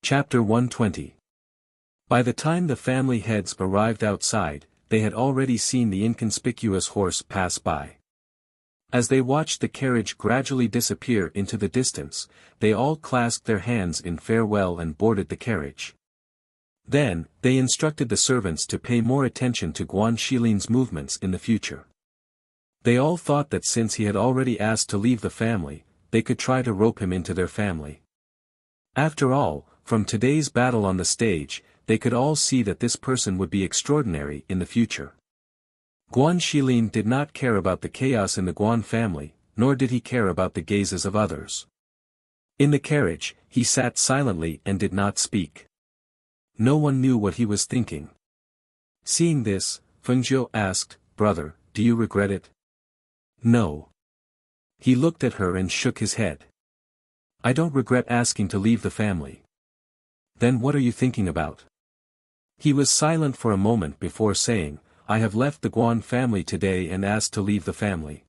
Chapter 120. By the time the family heads arrived outside, they had already seen the inconspicuous horse pass by. As they watched the carriage gradually disappear into the distance, they all clasped their hands in farewell and boarded the carriage. Then, they instructed the servants to pay more attention to Guan Xilin's movements in the future. They all thought that since he had already asked to leave the family, they could try to rope him into their family. After all, from today's battle on the stage, they could all see that this person would be extraordinary in the future. Guan Xilin did not care about the chaos in the Guan family, nor did he care about the gazes of others. In the carriage, he sat silently and did not speak. No one knew what he was thinking. Seeing this, Fengjiu asked, "Brother, do you regret it?" "No." He looked at her and shook his head. "I don't regret asking to leave the family." "Then what are you thinking about?" He was silent for a moment before saying, "I have left the Guan family today and asked to leave the family.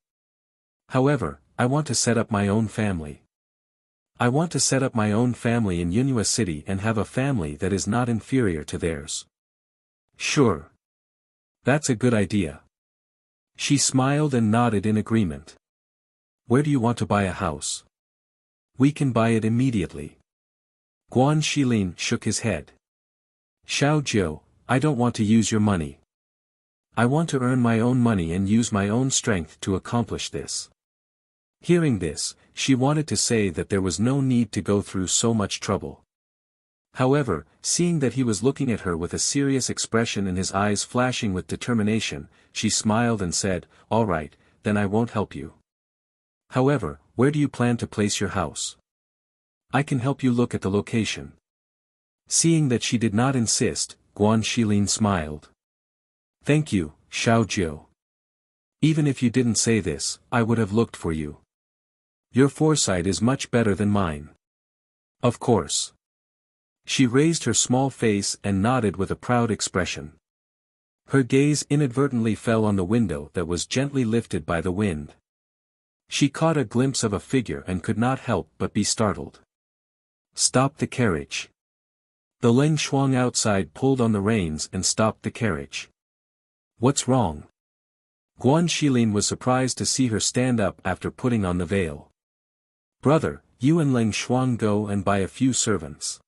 However, I want to set up my own family. I want to set up my own family in Yunhua City and have a family that is not inferior to theirs." "Sure. That's a good idea." She smiled and nodded in agreement. "Where do you want to buy a house?" "We can buy it immediately." Guan Xilin shook his head. "Xiao Jiu, I don't want to use your money. I want to earn my own money and use my own strength to accomplish this." Hearing this, she wanted to say that there was no need to go through so much trouble. However, seeing that he was looking at her with a serious expression and his eyes flashing with determination, she smiled and said, "All right, then I won't help you. However, where do you plan to place your house? I can help you look at the location." Seeing that she did not insist, Guan Xilin smiled. "Thank you, Xiao Jiu. Even if you didn't say this, I would have looked for you. Your foresight is much better than mine." "Of course." She raised her small face and nodded with a proud expression. Her gaze inadvertently fell on the window that was gently lifted by the wind. She caught a glimpse of a figure and could not help but be startled. "Stop the carriage." The Leng Shuang outside pulled on the reins and stopped the carriage. "What's wrong?" Guan Xilin was surprised to see her stand up after putting on the veil. "Brother, you and Leng Shuang go and buy a few servants.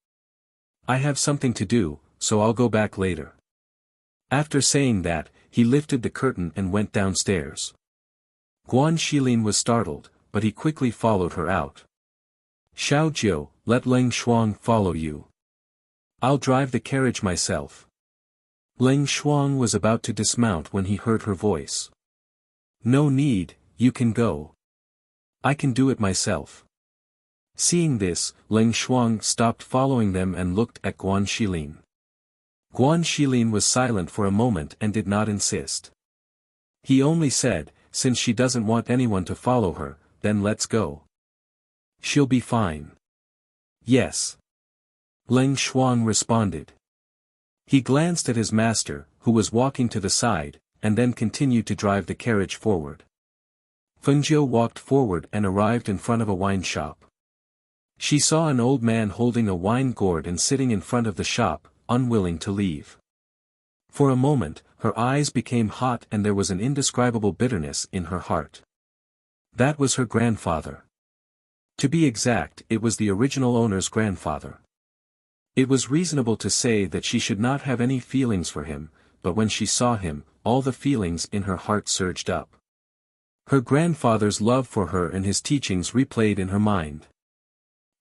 I have something to do, so I'll go back later." After saying that, he lifted the curtain and went downstairs. Guan Xilin was startled, but he quickly followed her out. "Xiao Jiu, let Leng Shuang follow you. I'll drive the carriage myself." Leng Shuang was about to dismount when he heard her voice. "No need, you can go. I can do it myself." Seeing this, Leng Shuang stopped following them and looked at Guan Xilin. Guan Xilin was silent for a moment and did not insist. He only said, "Since she doesn't want anyone to follow her, then let's go. She'll be fine." "Yes." Leng Shuang responded. He glanced at his master, who was walking to the side, and then continued to drive the carriage forward. Fengjiu walked forward and arrived in front of a wine shop. She saw an old man holding a wine gourd and sitting in front of the shop, unwilling to leave. For a moment, her eyes became hot and there was an indescribable bitterness in her heart. That was her grandfather. To be exact, it was the original owner's grandfather. It was reasonable to say that she should not have any feelings for him, but when she saw him, all the feelings in her heart surged up. Her grandfather's love for her and his teachings replayed in her mind.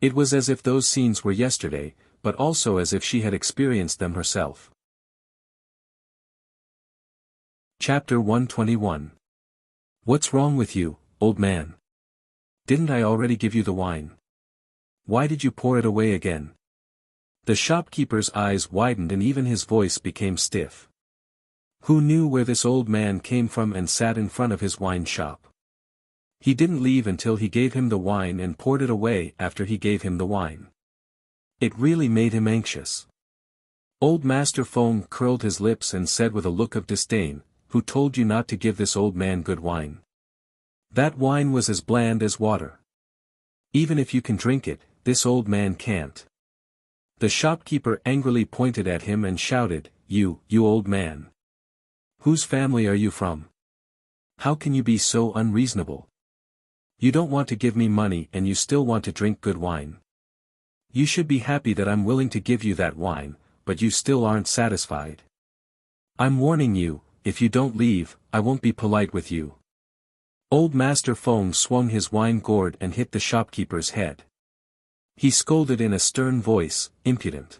It was as if those scenes were yesterday, but also as if she had experienced them herself. Chapter 121. What's wrong with you, old man? Didn't I already give you the wine? Why did you pour it away again? The shopkeeper's eyes widened and even his voice became stiff. Who knew where this old man came from and sat in front of his wine shop? He didn't leave until he gave him the wine and poured it away after he gave him the wine. It really made him anxious. Old Master Feng curled his lips and said with a look of disdain, "Who told you not to give this old man good wine? That wine was as bland as water. Even if you can drink it, this old man can't." The shopkeeper angrily pointed at him and shouted, You old man. Whose family are you from? How can you be so unreasonable? You don't want to give me money and you still want to drink good wine. You should be happy that I'm willing to give you that wine, but you still aren't satisfied. I'm warning you, if you don't leave, I won't be polite with you. Old Master Feng swung his wine gourd and hit the shopkeeper's head. He scolded in a stern voice, Impudent.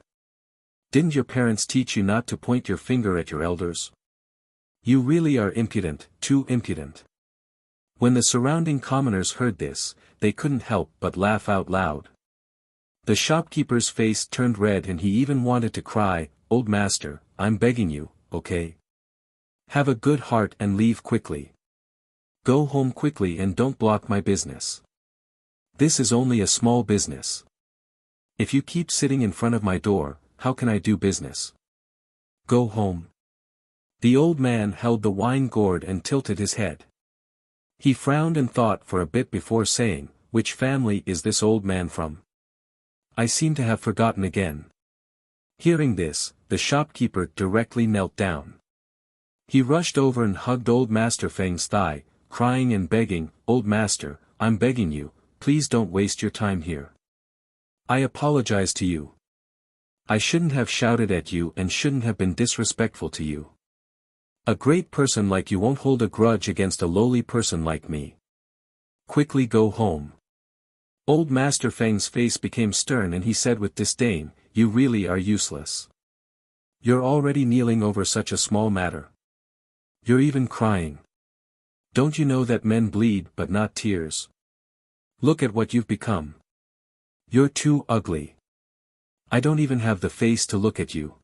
Didn't your parents teach you not to point your finger at your elders? You really are impudent, too impudent. When the surrounding commoners heard this, they couldn't help but laugh out loud. The shopkeeper's face turned red and he even wanted to cry, Old Master, I'm begging you, okay? Have a good heart and leave quickly. Go home quickly and don't block my business. This is only a small business. If you keep sitting in front of my door, how can I do business? Go home. The old man held the wine gourd and tilted his head. He frowned and thought for a bit before saying, Which family is this old man from? I seem to have forgotten again. Hearing this, the shopkeeper directly knelt down. He rushed over and hugged Old Master Feng's thigh, crying and begging, Old Master, I'm begging you, please don't waste your time here. I apologize to you. I shouldn't have shouted at you and shouldn't have been disrespectful to you. A great person like you won't hold a grudge against a lowly person like me. Quickly go home. Old Master Feng's face became stern and he said with disdain, You really are useless. You're already kneeling over such a small matter. You're even crying. Don't you know that men bleed but not tears? Look at what you've become. You're too ugly. I don't even have the face to look at you.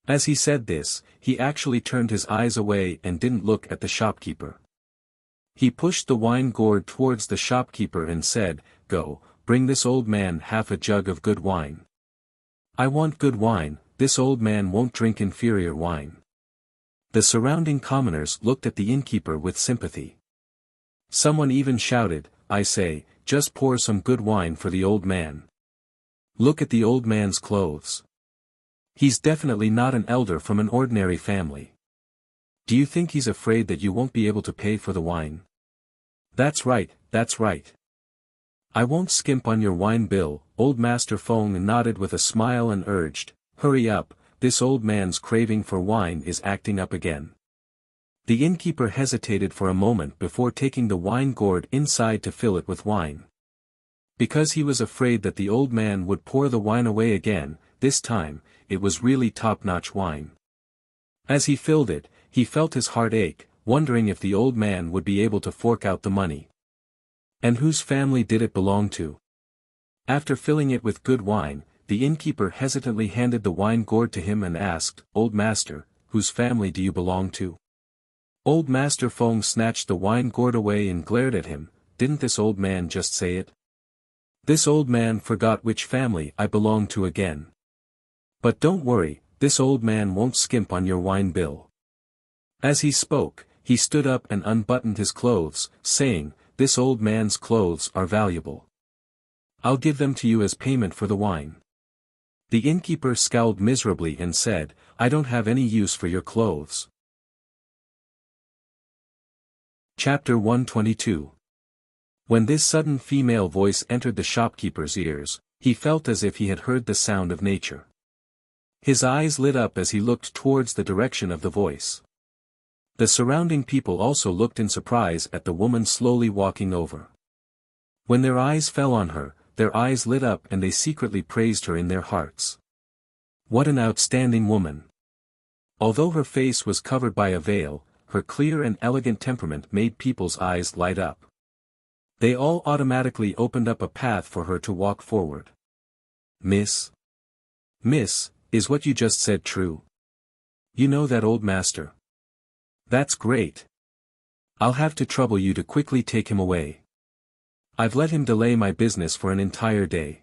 As he said this, he actually turned his eyes away and didn't look at the shopkeeper. He pushed the wine gourd towards the shopkeeper and said, Go, bring this old man half a jug of good wine. I want good wine, this old man won't drink inferior wine. The surrounding commoners looked at the innkeeper with sympathy. Someone even shouted, I say, just pour some good wine for the old man. Look at the old man's clothes. He's definitely not an elder from an ordinary family. Do you think he's afraid that you won't be able to pay for the wine? That's right, that's right. I won't skimp on your wine bill. Old Master Feng nodded with a smile and urged, Hurry up, this old man's craving for wine is acting up again. The innkeeper hesitated for a moment before taking the wine gourd inside to fill it with wine. Because he was afraid that the old man would pour the wine away again, this time, it was really top-notch wine. As he filled it, he felt his heart ache, wondering if the old man would be able to fork out the money. And whose family did it belong to? After filling it with good wine, the innkeeper hesitantly handed the wine gourd to him and asked, Old Master, whose family do you belong to? Old Master Feng snatched the wine gourd away and glared at him, Didn't this old man just say it? This old man forgot which family I belong to again. But don't worry, this old man won't skimp on your wine bill. As he spoke, he stood up and unbuttoned his clothes, saying, This old man's clothes are valuable. I'll give them to you as payment for the wine. The innkeeper scowled miserably and said, I don't have any use for your clothes. Chapter 122. When this sudden female voice entered the shopkeeper's ears, he felt as if he had heard the sound of nature. His eyes lit up as he looked towards the direction of the voice. The surrounding people also looked in surprise at the woman slowly walking over. When their eyes fell on her, their eyes lit up and they secretly praised her in their hearts. What an outstanding woman! Although her face was covered by a veil, her clear and elegant temperament made people's eyes light up. They all automatically opened up a path for her to walk forward. Miss, is what you just said true? You know that old master? That's great. I'll have to trouble you to quickly take him away. I've let him delay my business for an entire day.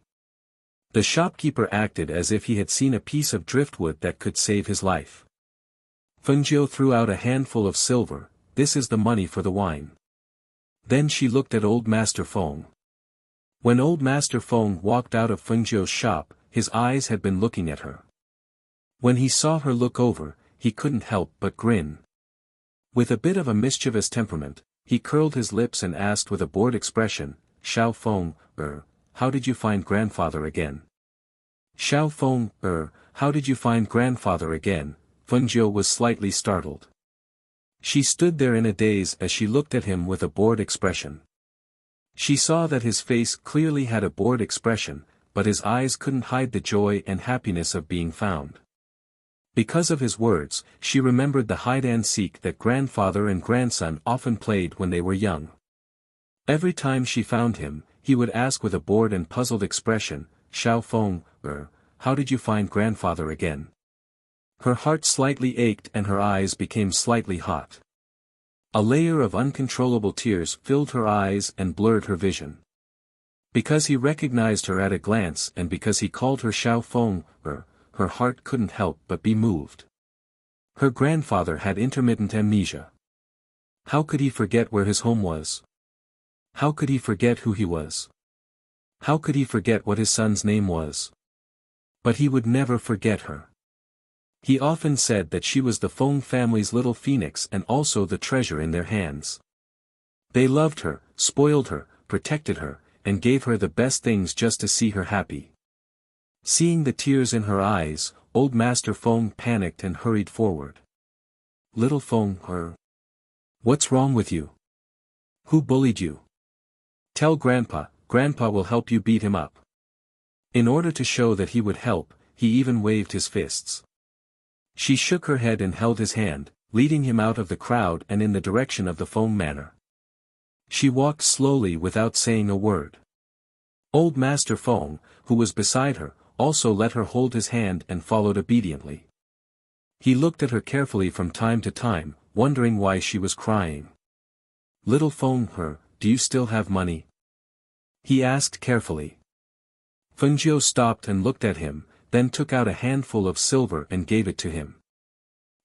The shopkeeper acted as if he had seen a piece of driftwood that could save his life. Fengjiu threw out a handful of silver, This is the money for the wine. Then she looked at Old Master Feng. When Old Master Feng walked out of Fengjiu's shop, his eyes had been looking at her. When he saw her look over, he couldn't help but grin. With a bit of a mischievous temperament, he curled his lips and asked with a bored expression, "Xiao Feng, how did you find grandfather again?" "Xiao Feng, how did you find grandfather again?" Fengjiu was slightly startled. She stood there in a daze as she looked at him with a bored expression. She saw that his face clearly had a bored expression, but his eyes couldn't hide the joy and happiness of being found. Because of his words, she remembered the hide-and-seek that grandfather and grandson often played when they were young. Every time she found him, he would ask with a bored and puzzled expression, "Xiao Feng, how did you find grandfather again?" Her heart slightly ached and her eyes became slightly hot. A layer of uncontrollable tears filled her eyes and blurred her vision. Because he recognized her at a glance and because he called her Xiao Feng, her heart couldn't help but be moved. Her grandfather had intermittent amnesia. How could he forget where his home was? How could he forget who he was? How could he forget what his son's name was? But he would never forget her. He often said that she was the Feng family's little phoenix and also the treasure in their hands. They loved her, spoiled her, protected her, and gave her the best things just to see her happy. Seeing the tears in her eyes, old Master Feng panicked and hurried forward. "Little Feng, what's wrong with you? Who bullied you? Tell Grandpa, Grandpa will help you beat him up." In order to show that he would help, he even waved his fists. She shook her head and held his hand, leading him out of the crowd and in the direction of the Feng manor. She walked slowly without saying a word. Old Master Feng, who was beside her, also let her hold his hand and followed obediently. He looked at her carefully from time to time, wondering why she was crying. "Little Feng, do you still have money?" he asked carefully. Fengjiu stopped and looked at him, then took out a handful of silver and gave it to him.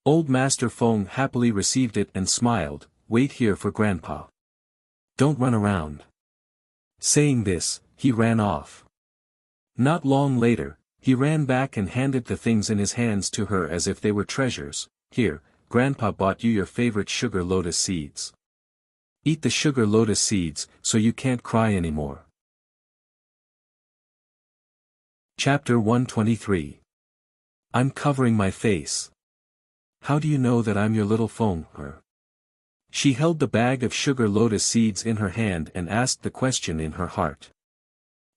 Old Master Feng happily received it and smiled, "Wait here for Grandpa. Don't run around." Saying this, he ran off. Not long later, he ran back and handed the things in his hands to her as if they were treasures. "Here, Grandpa bought you your favorite sugar lotus seeds. Eat the sugar lotus seeds, so you can't cry anymore." Chapter 123. I'm covering my face. How do you know that I'm your little Feng? She held the bag of sugar lotus seeds in her hand and asked the question in her heart.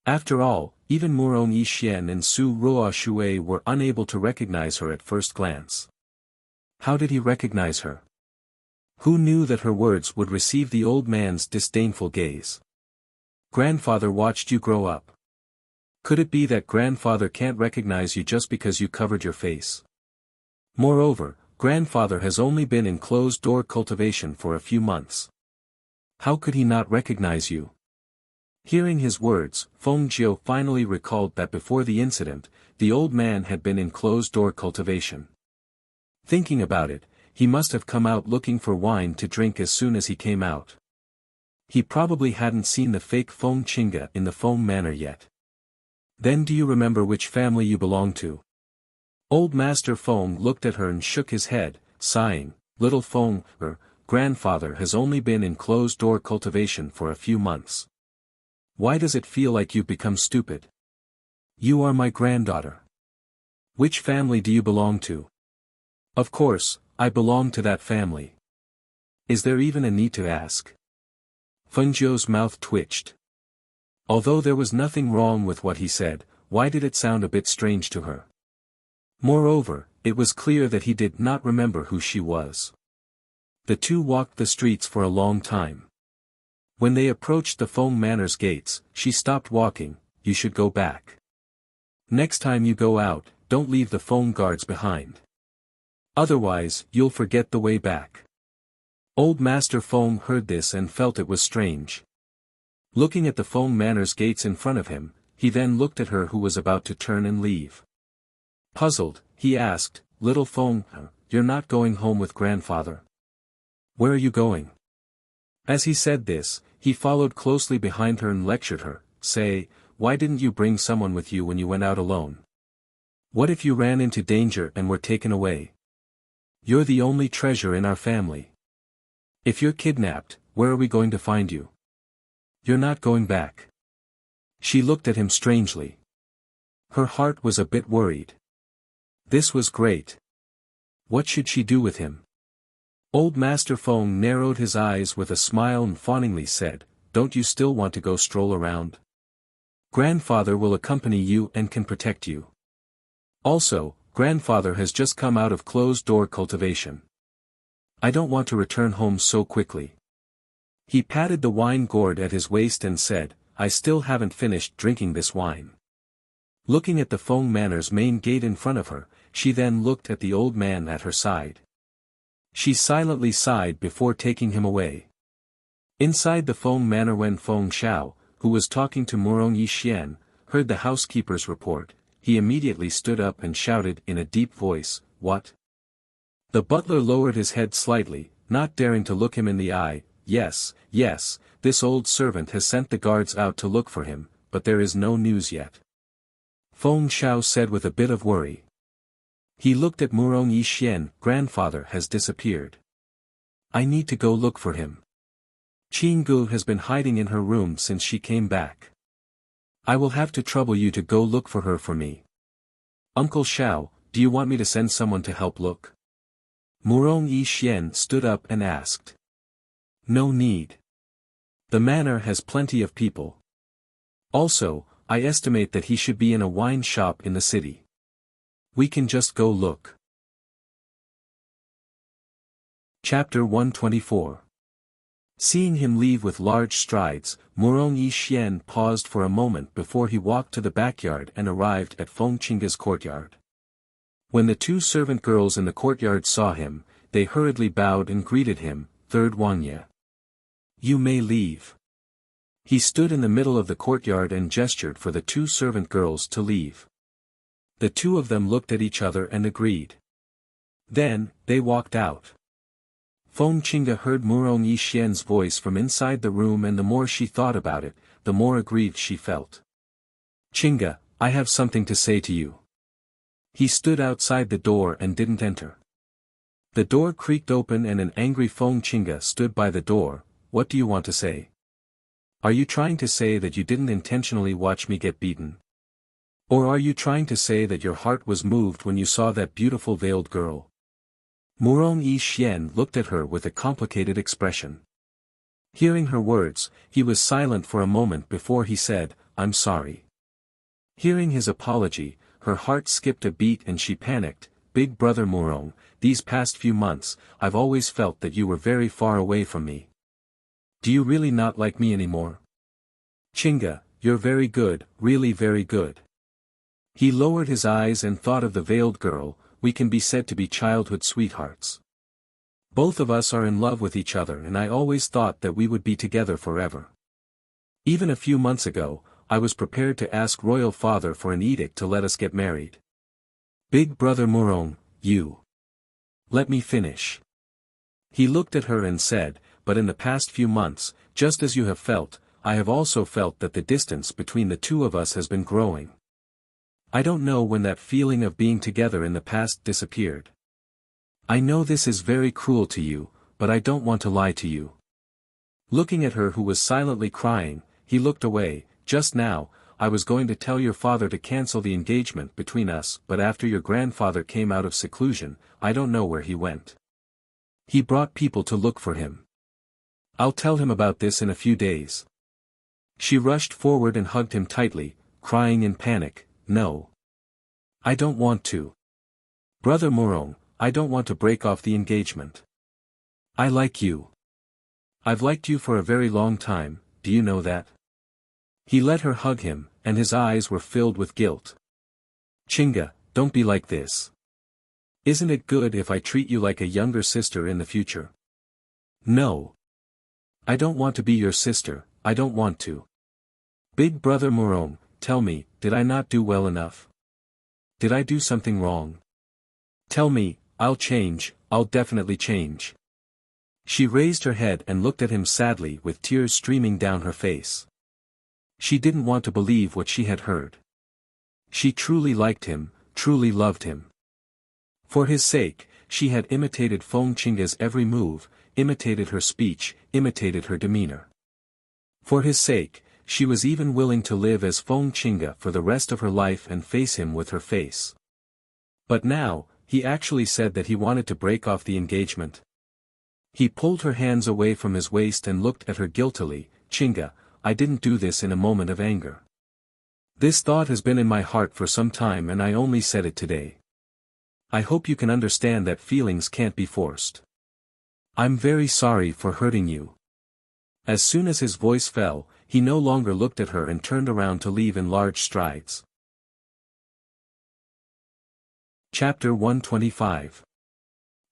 After all, even Muron Yixian and Su Ruoshui were unable to recognize her at first glance. How did he recognize her? Who knew that her words would receive the old man's disdainful gaze? Grandfather watched you grow up. Could it be that grandfather can't recognize you just because you covered your face? Moreover, grandfather has only been in closed-door cultivation for a few months. How could he not recognize you? Hearing his words, Fengjiu finally recalled that before the incident, the old man had been in closed-door cultivation. Thinking about it, he must have come out looking for wine to drink as soon as he came out. He probably hadn't seen the fake Feng Chinga in the Feng manor yet. Then do you remember which family you belong to? Old Master Feng looked at her and shook his head, sighing, "Little Feng, grandfather has only been in closed-door cultivation for a few months. Why does it feel like you've become stupid? You are my granddaughter. Which family do you belong to?" "Of course, I belong to that family. Is there even a need to ask?" Fengjiu's mouth twitched. Although there was nothing wrong with what he said, why did it sound a bit strange to her? Moreover, it was clear that he did not remember who she was. The two walked the streets for a long time. When they approached the Feng Manor's gates, she stopped walking. "You should go back. Next time you go out, don't leave the Feng guards behind. Otherwise, you'll forget the way back." Old Master Feng heard this and felt it was strange. Looking at the Feng Manor's gates in front of him, he then looked at her who was about to turn and leave. Puzzled, he asked, "Little Feng, you're not going home with grandfather? Where are you going?" As he said this, he followed closely behind her and lectured her, "Say, why didn't you bring someone with you when you went out alone? What if you ran into danger and were taken away? You're the only treasure in our family. If you're kidnapped, where are we going to find you? You're not going back." She looked at him strangely. Her heart was a bit worried. This was great. What should she do with him? Old Master Feng narrowed his eyes with a smile and fawningly said, "Don't you still want to go stroll around? Grandfather will accompany you and can protect you. Also, grandfather has just come out of closed-door cultivation. I don't want to return home so quickly." He patted the wine gourd at his waist and said, "I still haven't finished drinking this wine." Looking at the Feng Manor's main gate in front of her, she then looked at the old man at her side. She silently sighed before taking him away. Inside the Feng Manor when Feng Xiao, who was talking to Murong Yixian, heard the housekeeper's report, he immediately stood up and shouted in a deep voice, "What?" The butler lowered his head slightly, not daring to look him in the eye. Yes, this old servant has sent the guards out to look for him, but there is no news yet," Feng Xiao said with a bit of worry. He looked at Murong Yixian. "Grandfather has disappeared. I need to go look for him. Qinggu has been hiding in her room since she came back. I will have to trouble you to go look for her for me." "Uncle Xiao, do you want me to send someone to help look?" Murong Yixian stood up and asked. "No need. The manor has plenty of people. Also, I estimate that he should be in a wine shop in the city. We can just go look." Chapter 124. Seeing him leave with large strides, Murong Yixian paused for a moment before he walked to the backyard and arrived at Feng Qingge's courtyard. When the two servant girls in the courtyard saw him, they hurriedly bowed and greeted him. "Third Wangye. You may leave." He stood in the middle of the courtyard and gestured for the two servant girls to leave. The two of them looked at each other and agreed. Then, they walked out. Feng Qingge heard Murong Yixian's voice from inside the room, and the more she thought about it, the more aggrieved she felt. "Qingge, I have something to say to you." He stood outside the door and didn't enter. The door creaked open and an angry Feng Qingge stood by the door. "What do you want to say? Are you trying to say that you didn't intentionally watch me get beaten? Or are you trying to say that your heart was moved when you saw that beautiful veiled girl?" Murong Yixian looked at her with a complicated expression. Hearing her words, he was silent for a moment before he said, "I'm sorry." Hearing his apology, her heart skipped a beat and she panicked. "Big brother Murong, these past few months, I've always felt that you were very far away from me. Do you really not like me anymore? Qingge, you're very good, really very good." He lowered his eyes and thought of the veiled girl. "We can be said to be childhood sweethearts. Both of us are in love with each other, and I always thought that we would be together forever. Even a few months ago, I was prepared to ask royal father for an edict to let us get married. Big brother Murong, you. Let me finish." He looked at her and said, "But in the past few months, just as you have felt, I have also felt that the distance between the two of us has been growing. I don't know when that feeling of being together in the past disappeared. I know this is very cruel to you, but I don't want to lie to you." Looking at her who was silently crying, he looked away. "Just now, I was going to tell your father to cancel the engagement between us, but after your grandfather came out of seclusion, I don't know where he went. He brought people to look for him. I'll tell him about this in a few days." She rushed forward and hugged him tightly, crying in panic, "No. I don't want to. Brother Murong, I don't want to break off the engagement. I like you. I've liked you for a very long time, do you know that?" He let her hug him, and his eyes were filled with guilt. "Qingge, don't be like this. Isn't it good if I treat you like a younger sister in the future?" "No. I don't want to be your sister, I don't want to. Big brother Murong, tell me, did I not do well enough? Did I do something wrong? Tell me, I'll change, I'll definitely change." She raised her head and looked at him sadly with tears streaming down her face. She didn't want to believe what she had heard. She truly liked him, truly loved him. For his sake, she had imitated Feng Qingge's every move, imitated her speech, imitated her demeanor. For his sake, she was even willing to live as Feng Qingge for the rest of her life and face him with her face. But now, he actually said that he wanted to break off the engagement. He pulled her hands away from his waist and looked at her guiltily. "Qingge, I didn't do this in a moment of anger. This thought has been in my heart for some time and I only said it today. I hope you can understand that feelings can't be forced. I'm very sorry for hurting you." As soon as his voice fell, he no longer looked at her and turned around to leave in large strides. Chapter 125.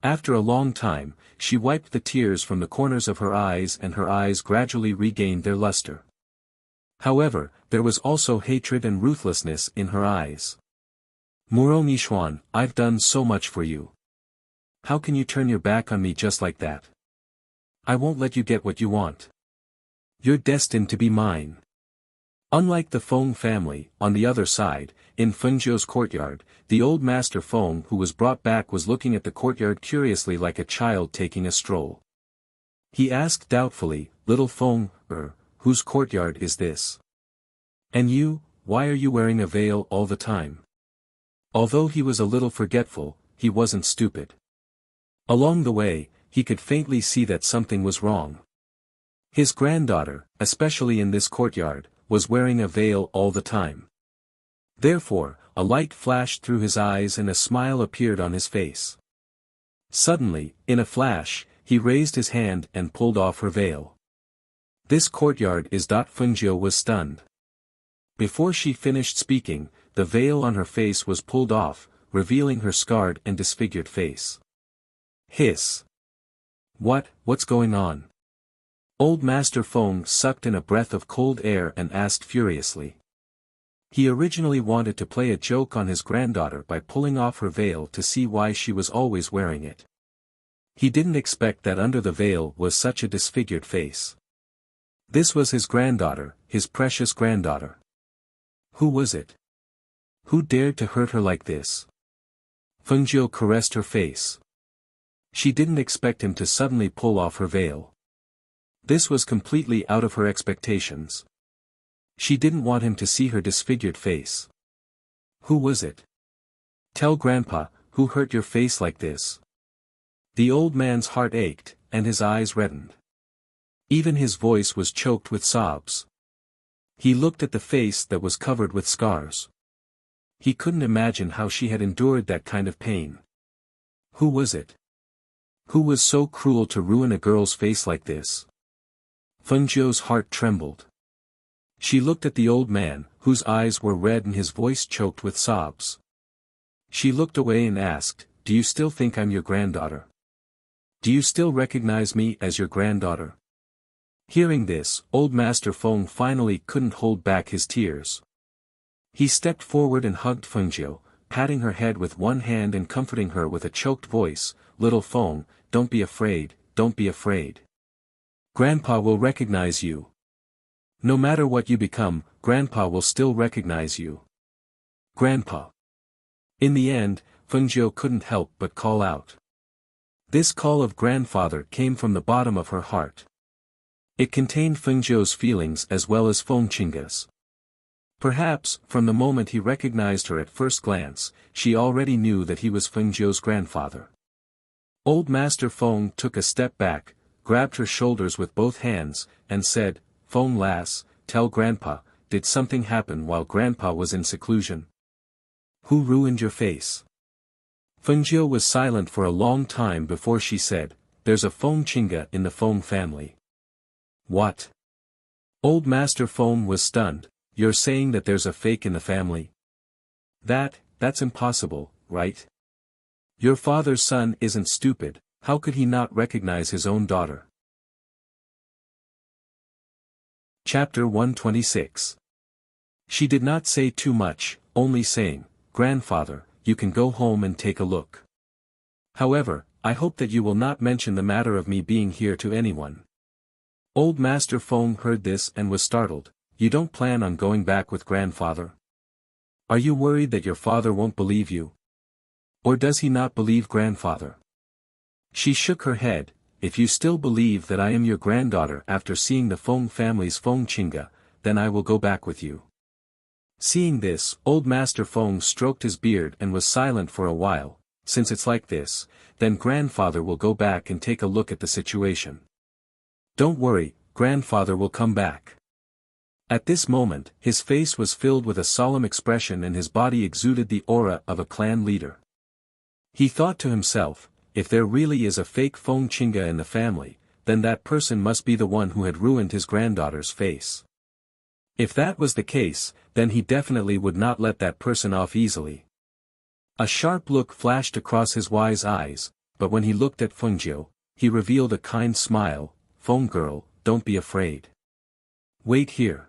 After a long time, she wiped the tears from the corners of her eyes and her eyes gradually regained their luster. However, there was also hatred and ruthlessness in her eyes. "Muronishwan, I've done so much for you. How can you turn your back on me just like that? I won't let you get what you want. You're destined to be mine." Unlike the Feng family, on the other side, in Fengzhou's courtyard, the old master Feng who was brought back was looking at the courtyard curiously like a child taking a stroll. He asked doubtfully, "Little Feng, whose courtyard is this? And you, why are you wearing a veil all the time?" Although he was a little forgetful, he wasn't stupid. Along the way, he could faintly see that something was wrong. His granddaughter, especially in this courtyard, was wearing a veil all the time. Therefore, a light flashed through his eyes and a smile appeared on his face. Suddenly, in a flash, he raised his hand and pulled off her veil. "This courtyard is." Fengzhou was stunned. Before she finished speaking, the veil on her face was pulled off, revealing her scarred and disfigured face. Hiss. What's going on?" Old Master Feng sucked in a breath of cold air and asked furiously. He originally wanted to play a joke on his granddaughter by pulling off her veil to see why she was always wearing it. He didn't expect that under the veil was such a disfigured face. This was his granddaughter, his precious granddaughter. Who was it? Who dared to hurt her like this? Fengzhou caressed her face. She didn't expect him to suddenly pull off her veil. This was completely out of her expectations. She didn't want him to see her disfigured face. Who was it? "Tell Grandpa, who hurt your face like this?" The old man's heart ached, and his eyes reddened. Even his voice was choked with sobs. He looked at the face that was covered with scars. He couldn't imagine how she had endured that kind of pain. Who was it? Who was so cruel to ruin a girl's face like this? Fengzhou's heart trembled. She looked at the old man, whose eyes were red and his voice choked with sobs. She looked away and asked, "Do you still think I'm your granddaughter? Do you still recognize me as your granddaughter?" Hearing this, old Master Feng finally couldn't hold back his tears. He stepped forward and hugged Fengzhou, patting her head with one hand and comforting her with a choked voice, "Little Feng, don't be afraid, don't be afraid. Grandpa will recognize you. No matter what you become, Grandpa will still recognize you. Grandpa." In the end, Fengzhou couldn't help but call out. This call of grandfather came from the bottom of her heart. It contained Fengzhou's feelings as well as Feng Qingge's. Perhaps, from the moment he recognized her at first glance, she already knew that he was Fengzhou's grandfather. Old Master Feng took a step back, grabbed her shoulders with both hands, and said, "Feng lass, tell Grandpa, did something happen while Grandpa was in seclusion? Who ruined your face?" Fengzhou was silent for a long time before she said, "There's a Feng Qingge in the Feng family." What? Old Master Feng was stunned. "You're saying that there's a fake in the family? That's impossible, right? Your father's son isn't stupid, how could he not recognize his own daughter?" Chapter 126. She did not say too much, only saying, "Grandfather, you can go home and take a look. However, I hope that you will not mention the matter of me being here to anyone." Old Master Feng heard this and was startled. you don't plan on going back with grandfather? Are you worried that your father won't believe you? Or does he not believe grandfather? She shook her head. If you still believe that I am your granddaughter after seeing the Feng family's Feng Qingge, then I will go back with you. Seeing this, old Master Feng stroked his beard and was silent for a while. Since it's like this, then grandfather will go back and take a look at the situation. Don't worry, grandfather will come back. At this moment, his face was filled with a solemn expression and his body exuded the aura of a clan leader. He thought to himself, if there really is a fake Feng Qingge in the family, then that person must be the one who had ruined his granddaughter's face. If that was the case, then he definitely would not let that person off easily. A sharp look flashed across his wise eyes, but when he looked at Fengjiu, he revealed a kind smile. Feng girl, don't be afraid. Wait here.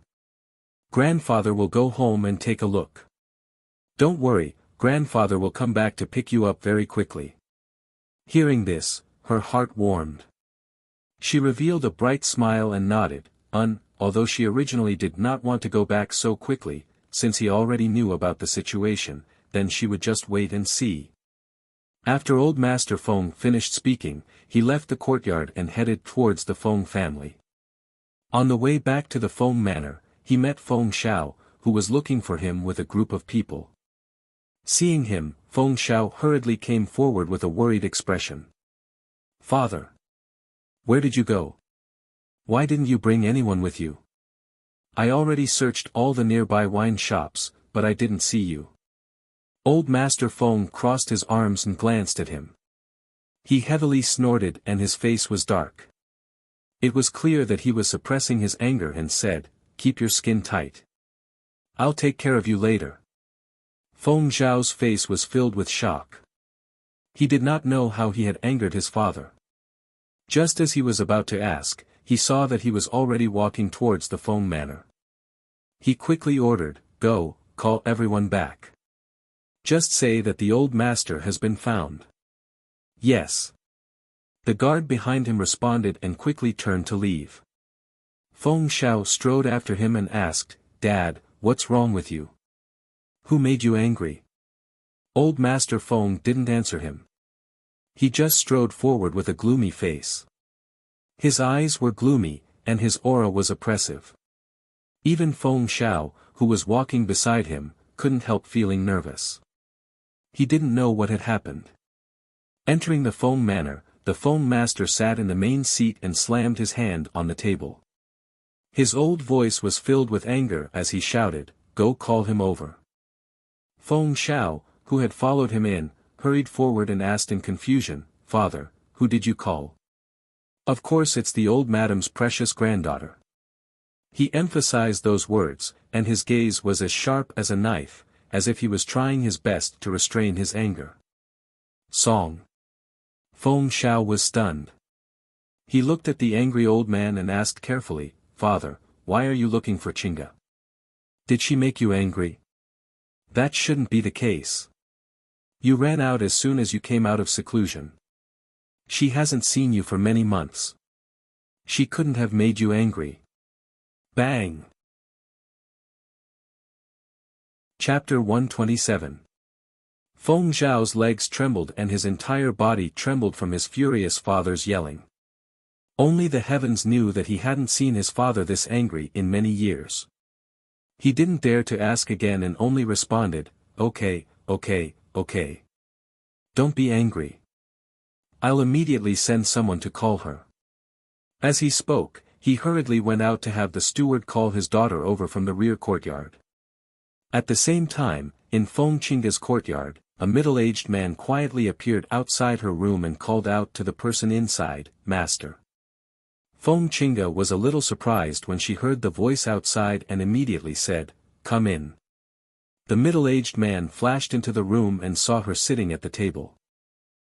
Grandfather will go home and take a look. Don't worry, grandfather will come back to pick you up very quickly. Hearing this, her heart warmed. She revealed a bright smile and nodded, although she originally did not want to go back so quickly, since he already knew about the situation, then she would just wait and see. After old Master Feng finished speaking, he left the courtyard and headed towards the Feng family. On the way back to the Feng manor, he met Feng Xiao, who was looking for him with a group of people. Seeing him, Feng Xiao hurriedly came forward with a worried expression. Father! Where did you go? Why didn't you bring anyone with you? I already searched all the nearby wine shops, but I didn't see you. Old Master Feng crossed his arms and glanced at him. He heavily snorted and his face was dark. It was clear that he was suppressing his anger and said, keep your skin tight. I'll take care of you later. Feng Zhao's face was filled with shock. He did not know how he had angered his father. Just as he was about to ask, he saw that he was already walking towards the Feng manor. He quickly ordered, go, call everyone back. Just say that the old master has been found. Yes. The guard behind him responded and quickly turned to leave. Feng Xiao strode after him and asked, Dad, what's wrong with you? Who made you angry? Old Master Feng didn't answer him. He just strode forward with a gloomy face. His eyes were gloomy, and his aura was oppressive. Even Feng Xiao, who was walking beside him, couldn't help feeling nervous. He didn't know what had happened. Entering the Feng manor, the Feng master sat in the main seat and slammed his hand on the table. His old voice was filled with anger as he shouted, go call him over. Feng Xiao, who had followed him in, hurried forward and asked in confusion, Father, who did you call? Of course it's the old madam's precious granddaughter. He emphasized those words, and his gaze was as sharp as a knife, as if he was trying his best to restrain his anger. Song. Feng Xiao was stunned. He looked at the angry old man and asked carefully, Father, why are you looking for Qingge? Did she make you angry? That shouldn't be the case. You ran out as soon as you came out of seclusion. She hasn't seen you for many months. She couldn't have made you angry. Bang! Chapter 127. Feng Zhao's legs trembled and his entire body trembled from his furious father's yelling. Only the heavens knew that he hadn't seen his father this angry in many years. He didn't dare to ask again and only responded, okay. Don't be angry. I'll immediately send someone to call her. As he spoke, he hurriedly went out to have the steward call his daughter over from the rear courtyard. At the same time, in Feng Qingge's courtyard, a middle-aged man quietly appeared outside her room and called out to the person inside, Master. Feng Qingge was a little surprised when she heard the voice outside and immediately said, come in. The middle-aged man flashed into the room and saw her sitting at the table.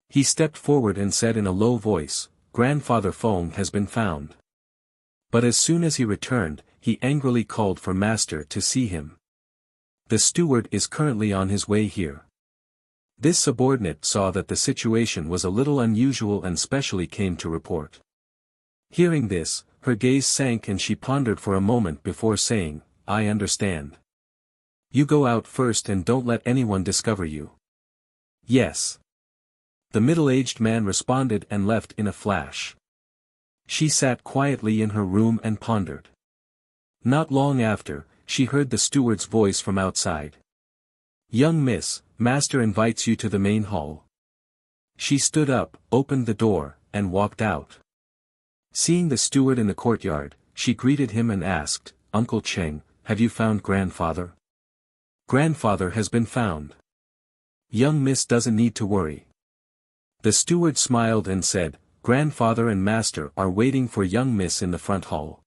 He stepped forward and said in a low voice, Grandfather Feng has been found. But as soon as he returned, he angrily called for Master to see him. The steward is currently on his way here. This subordinate saw that the situation was a little unusual and specially came to report. Hearing this, Her gaze sank and she pondered for a moment before saying, I understand. You go out first and don't let anyone discover you. Yes. The middle-aged man responded and left in a flash. She sat quietly in her room and pondered. Not long after, she heard the steward's voice from outside. Young miss, master invites you to the main hall. She stood up, opened the door, and walked out. Seeing the steward in the courtyard, she greeted him and asked, Uncle Cheng, have you found grandfather? Grandfather has been found. Young miss doesn't need to worry. The steward smiled and said, Grandfather and master are waiting for young miss in the front hall.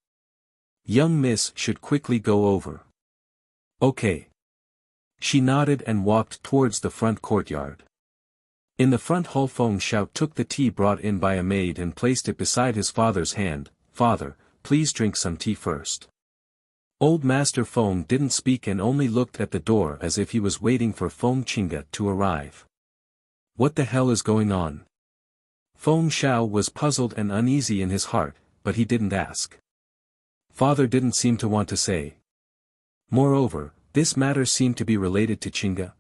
Young miss should quickly go over. Okay. She nodded and walked towards the front courtyard. In the front hall Feng Xiao took the tea brought in by a maid and placed it beside his father's hand. Father, please drink some tea first. Old Master Feng didn't speak and only looked at the door as if he was waiting for Feng Qingge to arrive. What the hell is going on? Feng Xiao was puzzled and uneasy in his heart, but he didn't ask. Father didn't seem to want to say. Moreover, this matter seemed to be related to Qingge.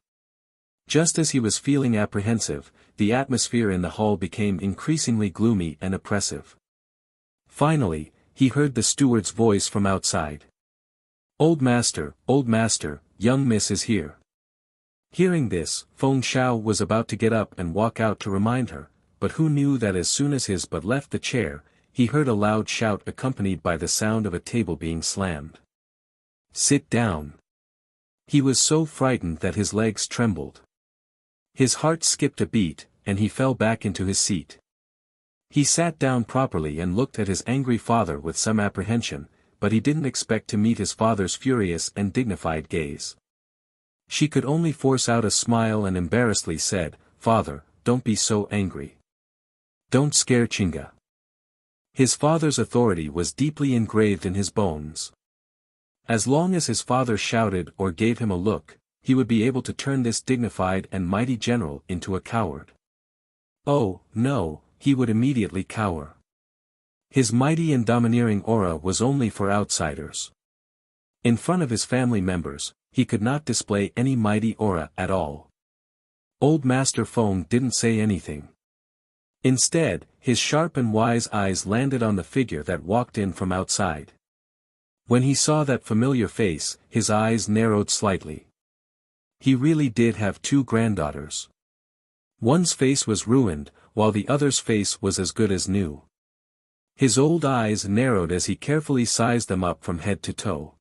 Just as he was feeling apprehensive, the atmosphere in the hall became increasingly gloomy and oppressive. Finally, he heard the steward's voice from outside. Old master, young miss is here. Hearing this, Feng Xiao was about to get up and walk out to remind her, but who knew that as soon as his butt left the chair, he heard a loud shout accompanied by the sound of a table being slammed. Sit down. He was so frightened that his legs trembled. His heart skipped a beat, and he fell back into his seat. He sat down properly and looked at his angry father with some apprehension, but he didn't expect to meet his father's furious and dignified gaze. She could only force out a smile and embarrassedly said, Father, don't be so angry. Don't scare Qingge. His father's authority was deeply engraved in his bones. As long as his father shouted or gave him a look, he would be able to turn this dignified and mighty general into a coward. Oh, no, he would immediately cower. His mighty and domineering aura was only for outsiders. In front of his family members, he could not display any mighty aura at all. Old Master Feng didn't say anything. Instead, his sharp and wise eyes landed on the figure that walked in from outside. When he saw that familiar face, his eyes narrowed slightly. He really did have two granddaughters. One's face was ruined, while the other's face was as good as new. His old eyes narrowed as he carefully sized them up from head to toe.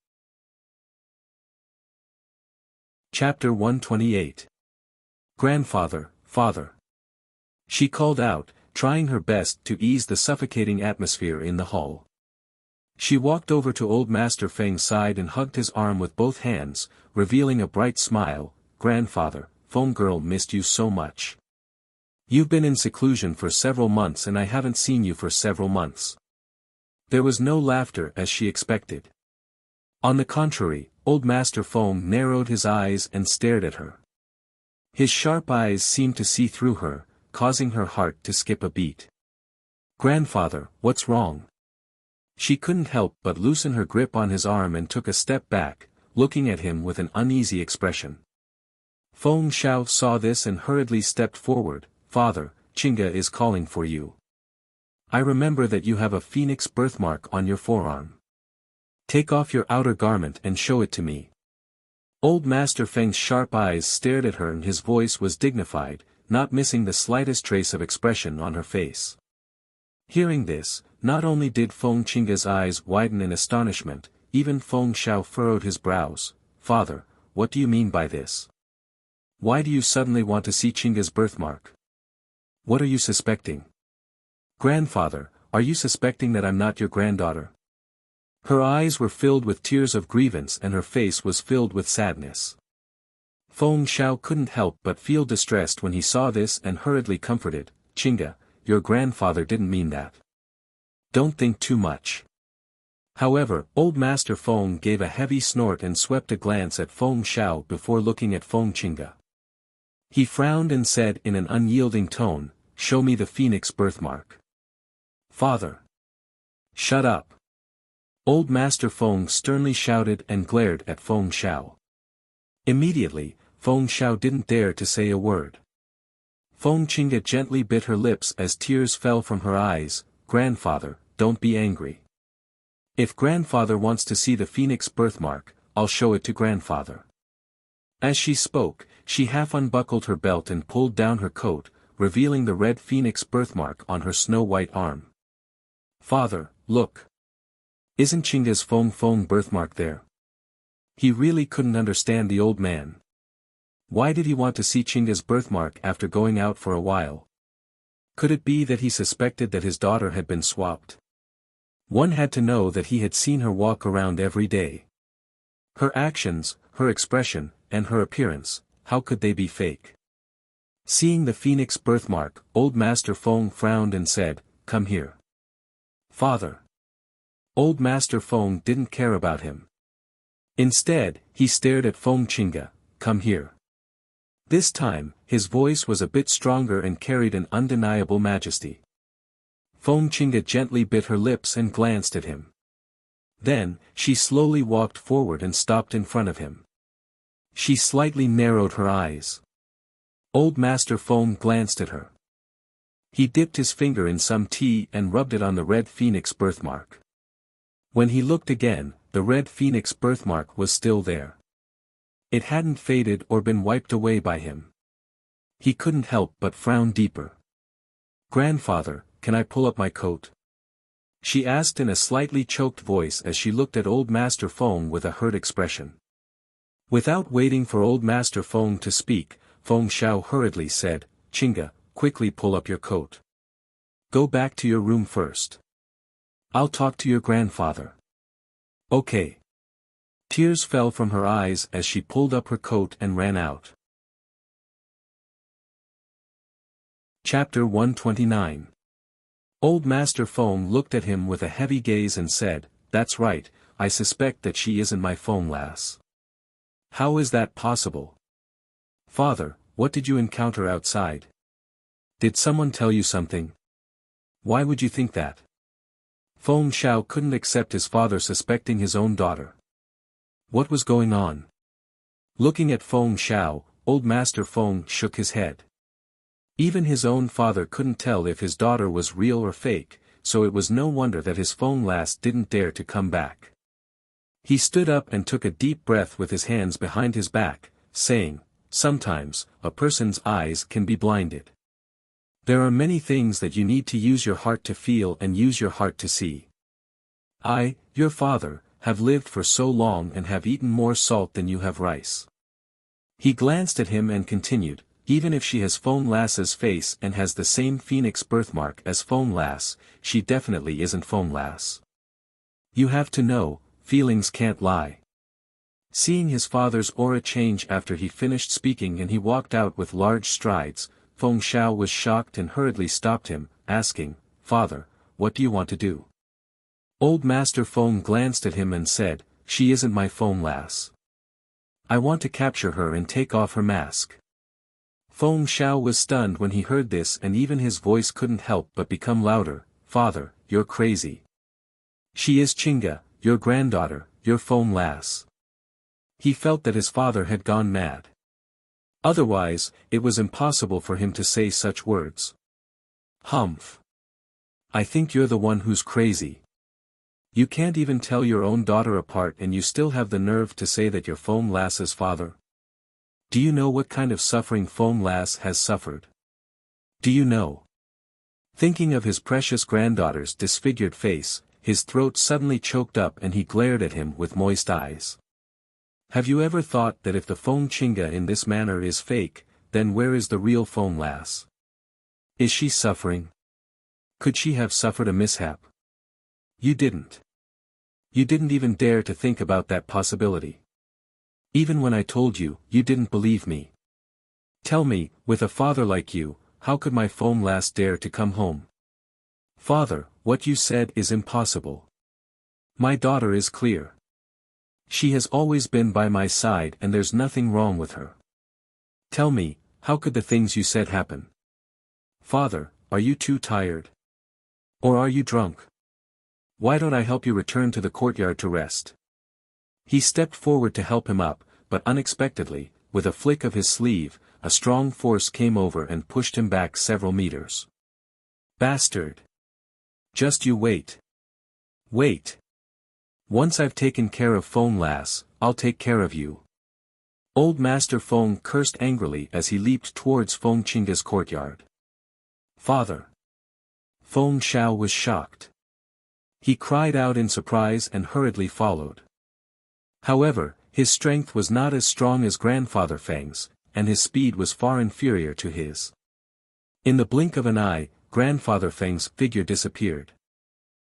Chapter 128. Grandfather, Father. She called out, trying her best to ease the suffocating atmosphere in the hall. She walked over to old Master Feng's side and hugged his arm with both hands, revealing a bright smile. Grandfather, Feng girl missed you so much. You've been in seclusion for several months and I haven't seen you for several months. There was no laughter as she expected. On the contrary, old Master Feng narrowed his eyes and stared at her. His sharp eyes seemed to see through her, causing her heart to skip a beat. Grandfather, what's wrong? She couldn't help but loosen her grip on his arm and took a step back, looking at him with an uneasy expression. Feng Xiao saw this and hurriedly stepped forward. Father, Qingge is calling for you. I remember that you have a phoenix birthmark on your forearm. Take off your outer garment and show it to me. Old Master Feng's sharp eyes stared at her and his voice was dignified, not missing the slightest trace of expression on her face. Hearing this, not only did Feng Qingge's eyes widen in astonishment, even Feng Xiao furrowed his brows. Father, what do you mean by this? Why do you suddenly want to see Qingge's birthmark? What are you suspecting? Grandfather, are you suspecting that I'm not your granddaughter? Her eyes were filled with tears of grievance and her face was filled with sadness. Feng Xiao couldn't help but feel distressed when he saw this and hurriedly comforted, Qingge, your grandfather didn't mean that. Don't think too much. However, old Master Feng gave a heavy snort and swept a glance at Feng Xiao before looking at Feng Qingge. He frowned and said in an unyielding tone, show me the phoenix birthmark. Father. Shut up. Old Master Feng sternly shouted and glared at Feng Shao. Immediately, Feng Shao didn't dare to say a word. Feng Qingge gently bit her lips as tears fell from her eyes. "Grandfather, don't be angry. If grandfather wants to see the phoenix birthmark, I'll show it to grandfather." As she spoke, she half unbuckled her belt and pulled down her coat, revealing the red phoenix birthmark on her snow-white arm. "Father, look. Isn't Qingge's Feng birthmark there?" He really couldn't understand the old man. Why did he want to see Qingge's birthmark after going out for a while? Could it be that he suspected that his daughter had been swapped? One had to know that he had seen her walk around every day. Her actions, her expression, and her appearance, how could they be fake? Seeing the phoenix birthmark, Old Master Feng frowned and said, "Come here." "Father." Old Master Feng didn't care about him. Instead, he stared at Feng Qingge. "Come here." This time, his voice was a bit stronger and carried an undeniable majesty. Feng Qingge gently bit her lips and glanced at him. Then, she slowly walked forward and stopped in front of him. She slightly narrowed her eyes. Old Master Feng glanced at her. He dipped his finger in some tea and rubbed it on the red phoenix birthmark. When he looked again, the red phoenix birthmark was still there. It hadn't faded or been wiped away by him. He couldn't help but frown deeper. "Grandfather, can I pull up my coat?" she asked in a slightly choked voice as she looked at Old Master Feng with a hurt expression. Without waiting for Old Master Feng to speak, Feng Shao hurriedly said, "Qingge, quickly pull up your coat. Go back to your room first. I'll talk to your grandfather." "Okay." Tears fell from her eyes as she pulled up her coat and ran out. Chapter 129. Old Master Feng looked at him with a heavy gaze and said, "That's right, I suspect that she isn't my Feng lass." "How is that possible?" "Father, what did you encounter outside? Did someone tell you something? Why would you think that?" Feng Shao couldn't accept his father suspecting his own daughter. What was going on? Looking at Feng Shao, Old Master Feng shook his head. Even his own father couldn't tell if his daughter was real or fake, so it was no wonder that his Feng lass didn't dare to come back. He stood up and took a deep breath with his hands behind his back, saying, "Sometimes, a person's eyes can be blinded. There are many things that you need to use your heart to feel and use your heart to see. I, your father, have lived for so long and have eaten more salt than you have rice." He glanced at him and continued, "Even if she has Feng lass's face and has the same phoenix birthmark as Feng lass, she definitely isn't Feng lass. You have to know, feelings can't lie." Seeing his father's aura change after he finished speaking and he walked out with large strides, Feng Shao was shocked and hurriedly stopped him, asking, "Father, what do you want to do?" Old Master Feng glanced at him and said, "She isn't my Feng lass. I want to capture her and take off her mask." Feng Shao was stunned when he heard this and even his voice couldn't help but become louder, "Father, you're crazy. She is Qingge, your granddaughter, your Feng lass." He felt that his father had gone mad. Otherwise, it was impossible for him to say such words. "Humph. I think you're the one who's crazy. You can't even tell your own daughter apart and you still have the nerve to say that you're Feng lass's father. Do you know what kind of suffering Feng lass has suffered? Do you know?" Thinking of his precious granddaughter's disfigured face, his throat suddenly choked up and he glared at him with moist eyes. Have you ever thought that if the Feng Qingge in this manner is fake, then where is the real Feng lass? Is she suffering? Could she have suffered a mishap? You didn't. You didn't even dare to think about that possibility. Even when I told you, you didn't believe me. Tell me, with a father like you, how could my Feng lass dare to come home? Father, what you said is impossible. My daughter is clear. She has always been by my side and there's nothing wrong with her. Tell me, how could the things you said happen? Father, are you too tired? Or are you drunk? Why don't I help you return to the courtyard to rest? He stepped forward to help him up, but unexpectedly, with a flick of his sleeve, a strong force came over and pushed him back several meters. Bastard! Just you wait. Wait. Once I've taken care of Feng lass, I'll take care of you. Old Master Feng cursed angrily as he leaped towards Feng Qingge's courtyard. Father! Feng Shao was shocked. He cried out in surprise and hurriedly followed. However, his strength was not as strong as Grandfather Feng's, and his speed was far inferior to his. In the blink of an eye, Grandfather Feng's figure disappeared.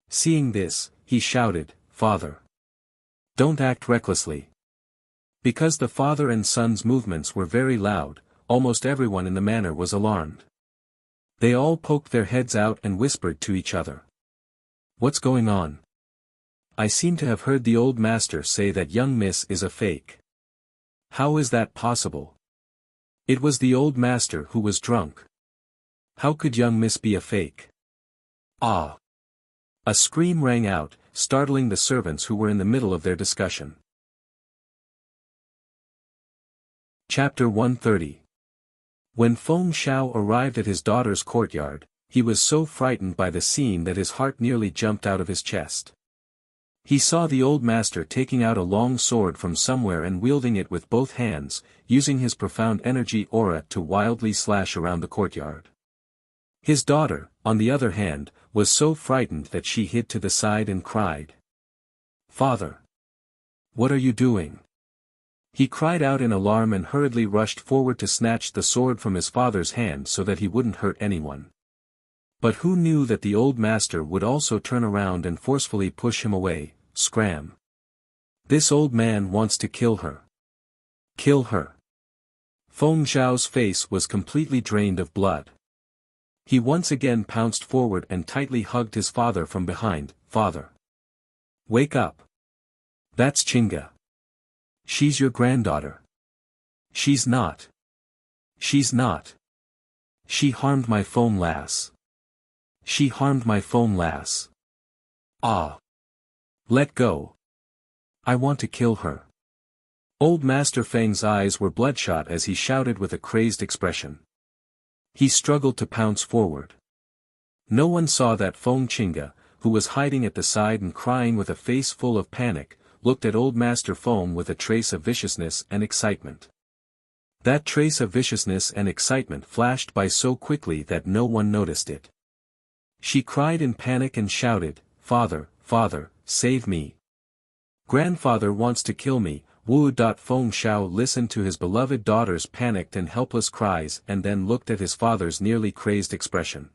Seeing this, he shouted, "Father! Don't act recklessly." Because the father and son's movements were very loud, almost everyone in the manor was alarmed. They all poked their heads out and whispered to each other. What's going on? I seem to have heard the old master say that young miss is a fake. How is that possible? It was the old master who was drunk. How could young miss be a fake? Ah! A scream rang out, startling the servants who were in the middle of their discussion. Chapter 130. When Feng Shao arrived at his daughter's courtyard, he was so frightened by the scene that his heart nearly jumped out of his chest. He saw the old master taking out a long sword from somewhere and wielding it with both hands, using his profound energy aura to wildly slash around the courtyard. His daughter, on the other hand, was so frightened that she hid to the side and cried. "Father! What are you doing?" He cried out in alarm and hurriedly rushed forward to snatch the sword from his father's hand so that he wouldn't hurt anyone. But who knew that the old master would also turn around and forcefully push him away? Scram! This old man wants to kill her. Kill her. Feng Zhao's face was completely drained of blood. He once again pounced forward and tightly hugged his father from behind. "Father! Wake up! That's Qingge. She's your granddaughter." "She's not. She's not. She harmed my Feng lass. She harmed my Feng lass. Ah! Let go. I want to kill her." Old Master Feng's eyes were bloodshot as he shouted with a crazed expression. He struggled to pounce forward. No one saw that Feng Qingge, who was hiding at the side and crying with a face full of panic, looked at Old Master Feng with a trace of viciousness and excitement. That trace of viciousness and excitement flashed by so quickly that no one noticed it. She cried in panic and shouted, "Father, father, save me. Grandfather wants to kill me." Feng Shao listened to his beloved daughter's panicked and helpless cries and then looked at his father's nearly crazed expression.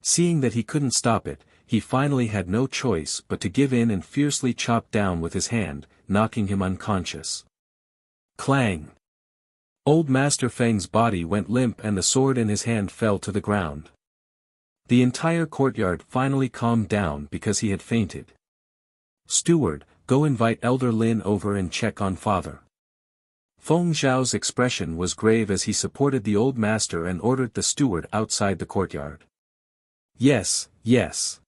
Seeing that he couldn't stop it, he finally had no choice but to give in and fiercely chopped down with his hand, knocking him unconscious. Clang! Old Master Feng's body went limp and the sword in his hand fell to the ground. The entire courtyard finally calmed down because he had fainted. "Steward, go invite Elder Lin over and check on father." Feng Zhao's expression was grave as he supported the old master and ordered the steward outside the courtyard. "Yes, yes."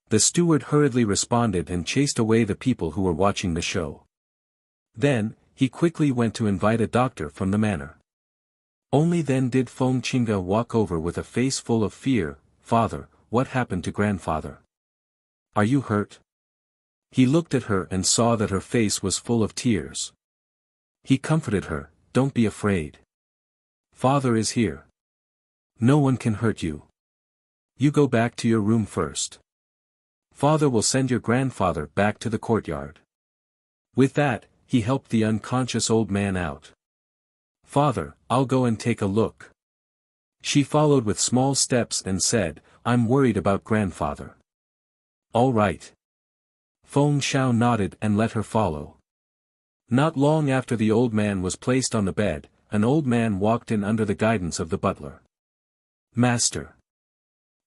The steward hurriedly responded and chased away the people who were watching the show. Then, he quickly went to invite a doctor from the manor. Only then did Feng Qingge walk over with a face full of fear. "Father, what happened to grandfather? Are you hurt?" He looked at her and saw that her face was full of tears. He comforted her, "Don't be afraid. Father is here. No one can hurt you. You go back to your room first. Father will send your grandfather back to the courtyard." With that, he helped the unconscious old man out. "Father, I'll go and take a look." She followed with small steps and said, "I'm worried about grandfather." "All right." Feng Shao nodded and let her follow. Not long after the old man was placed on the bed, an old man walked in under the guidance of the butler. "Master."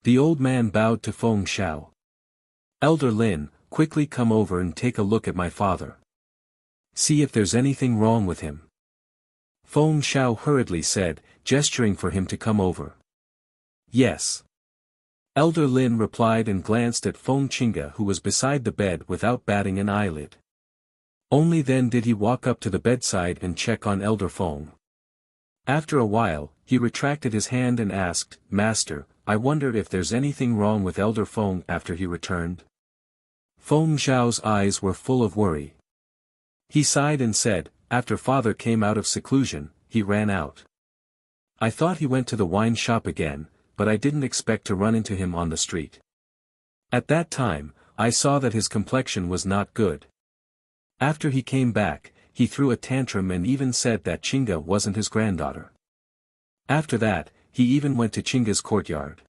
The old man bowed to Feng Shao. "Elder Lin, quickly come over and take a look at my father. See if there's anything wrong with him." Feng Shao hurriedly said, gesturing for him to come over. "Yes." Elder Lin replied and glanced at Feng Qingge, who was beside the bed without batting an eyelid. Only then did he walk up to the bedside and check on Elder Feng. After a while, he retracted his hand and asked, "Master, I wonder if there's anything wrong with Elder Feng after he returned?" Feng Zhao's eyes were full of worry. He sighed and said, "After father came out of seclusion, he ran out. I thought he went to the wine shop again, but I didn't expect to run into him on the street. At that time, I saw that his complexion was not good. After he came back, he threw a tantrum and even said that Qingge wasn't his granddaughter. After that, he even went to Qingge's courtyard.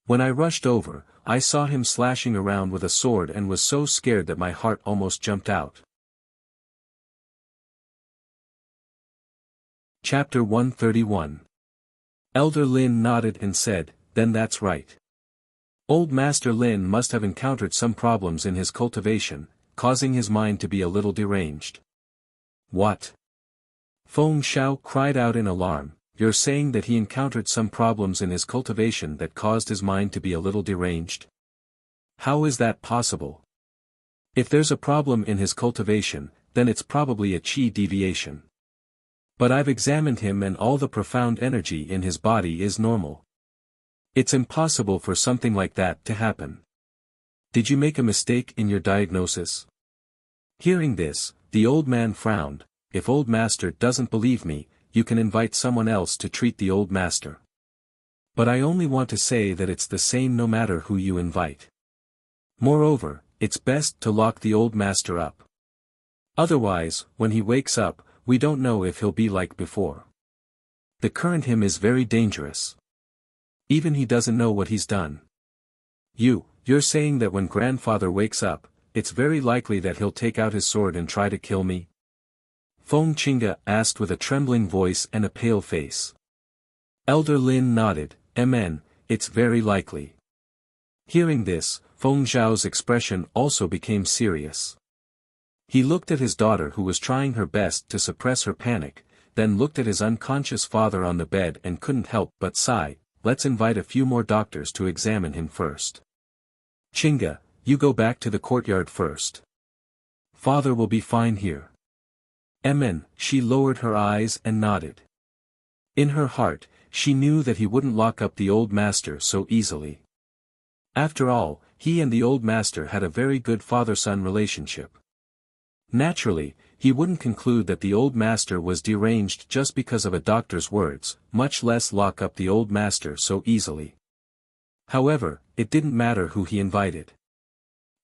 When I rushed over, I saw him slashing around with a sword and was so scared that my heart almost jumped out." Chapter 131. Elder Lin nodded and said, "Then that's right. Old Master Lin must have encountered some problems in his cultivation, causing his mind to be a little deranged." "What?" Feng Zhao cried out in alarm. "You're saying that he encountered some problems in his cultivation that caused his mind to be a little deranged? How is that possible? If there's a problem in his cultivation, then it's probably a qi deviation. But I've examined him and all the profound energy in his body is normal. It's impossible for something like that to happen. Did you make a mistake in your diagnosis?" Hearing this, the old man frowned. "If old master doesn't believe me, you can invite someone else to treat the old master. But I only want to say that it's the same no matter who you invite. Moreover, it's best to lock the old master up. Otherwise, when he wakes up, we don't know if he'll be like before. The current him is very dangerous. Even he doesn't know what he's done. You're saying that when grandfather wakes up, it's very likely that he'll take out his sword and try to kill me?" Feng Qingge asked with a trembling voice and a pale face. Elder Lin nodded. "Amen, it's very likely." Hearing this, Feng Zhao's expression also became serious. He looked at his daughter who was trying her best to suppress her panic, then looked at his unconscious father on the bed and couldn't help but sigh. "Let's invite a few more doctors to examine him first. Qingge, you go back to the courtyard first. Father will be fine here." Amen. She lowered her eyes and nodded. In her heart, she knew that he wouldn't lock up the old master so easily. After all, he and the old master had a very good father-son relationship. Naturally, he wouldn't conclude that the old master was deranged just because of a doctor's words, much less lock up the old master so easily. However, it didn't matter who he invited.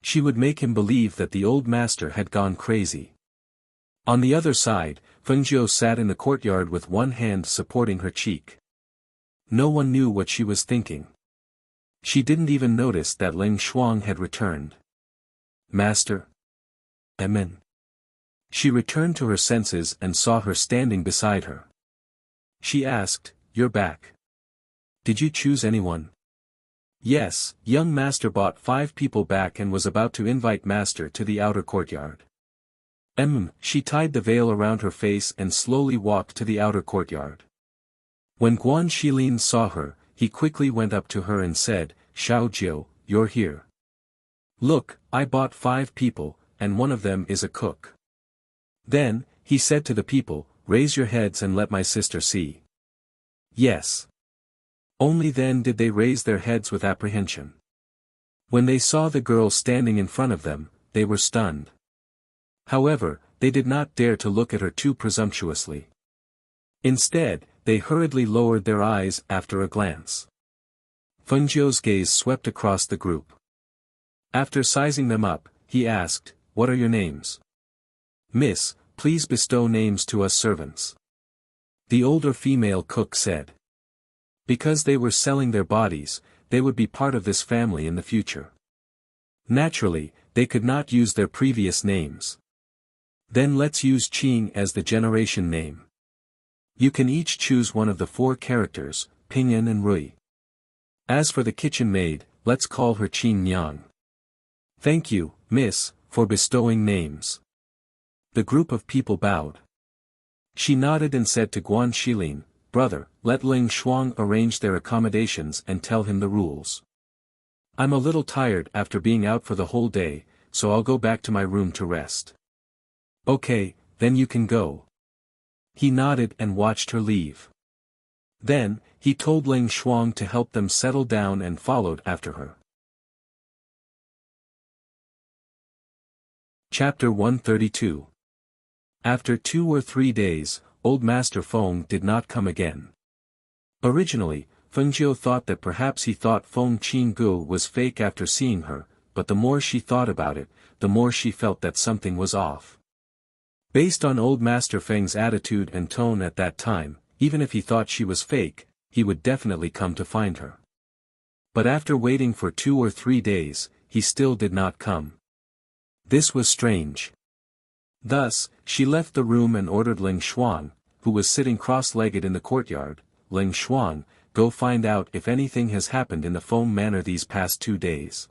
She would make him believe that the old master had gone crazy. On the other side, Feng Zhao sat in the courtyard with one hand supporting her cheek. No one knew what she was thinking. She didn't even notice that Ling Shuang had returned. "Master?" "Amen." She returned to her senses and saw her standing beside her. She asked, "You're back. Did you choose anyone?" "Yes, young master bought 5 people back and was about to invite master to the outer courtyard." She tied the veil around her face and slowly walked to the outer courtyard. When Guan Shilin saw her, he quickly went up to her and said, "Xiao Jiu, you're here. Look, I bought 5 people, and one of them is a cook." Then, he said to the people, "Raise your heads and let my sister see." Yes. Only then did they raise their heads with apprehension. When they saw the girl standing in front of them, they were stunned. However, they did not dare to look at her too presumptuously. Instead, they hurriedly lowered their eyes after a glance. Feng Zhou's gaze swept across the group. After sizing them up, he asked, "What are your names?" "Miss, please bestow names to us servants," the older female cook said. Because they were selling their bodies, they would be part of this family in the future. Naturally, they could not use their previous names. "Then let's use Qing as the generation name. You can each choose one of the 4 characters, Pinyin and Rui. As for the kitchen maid, let's call her Qin Yang." "Thank you, miss, for bestowing names." The group of people bowed. She nodded and said to Guan Shilin, "Brother, let Ling Shuang arrange their accommodations and tell him the rules." I'm a little tired after being out for the whole day, so I'll go back to my room to rest. Okay, then you can go. He nodded and watched her leave. Then, he told Ling Shuang to help them settle down and followed after her. Chapter 132. After 2 or 3 days, old Master Feng did not come again. Originally, Feng Jiu thought that perhaps he thought Feng Qinggu was fake after seeing her, but the more she thought about it, the more she felt that something was off. Based on old Master Feng's attitude and tone at that time, even if he thought she was fake, he would definitely come to find her. But after waiting for 2 or 3 days, he still did not come. This was strange. Thus, she left the room and ordered Ling Xuan, who was sitting cross-legged in the courtyard, Ling Xuan, go find out if anything has happened in the Feng Manor these past 2 days.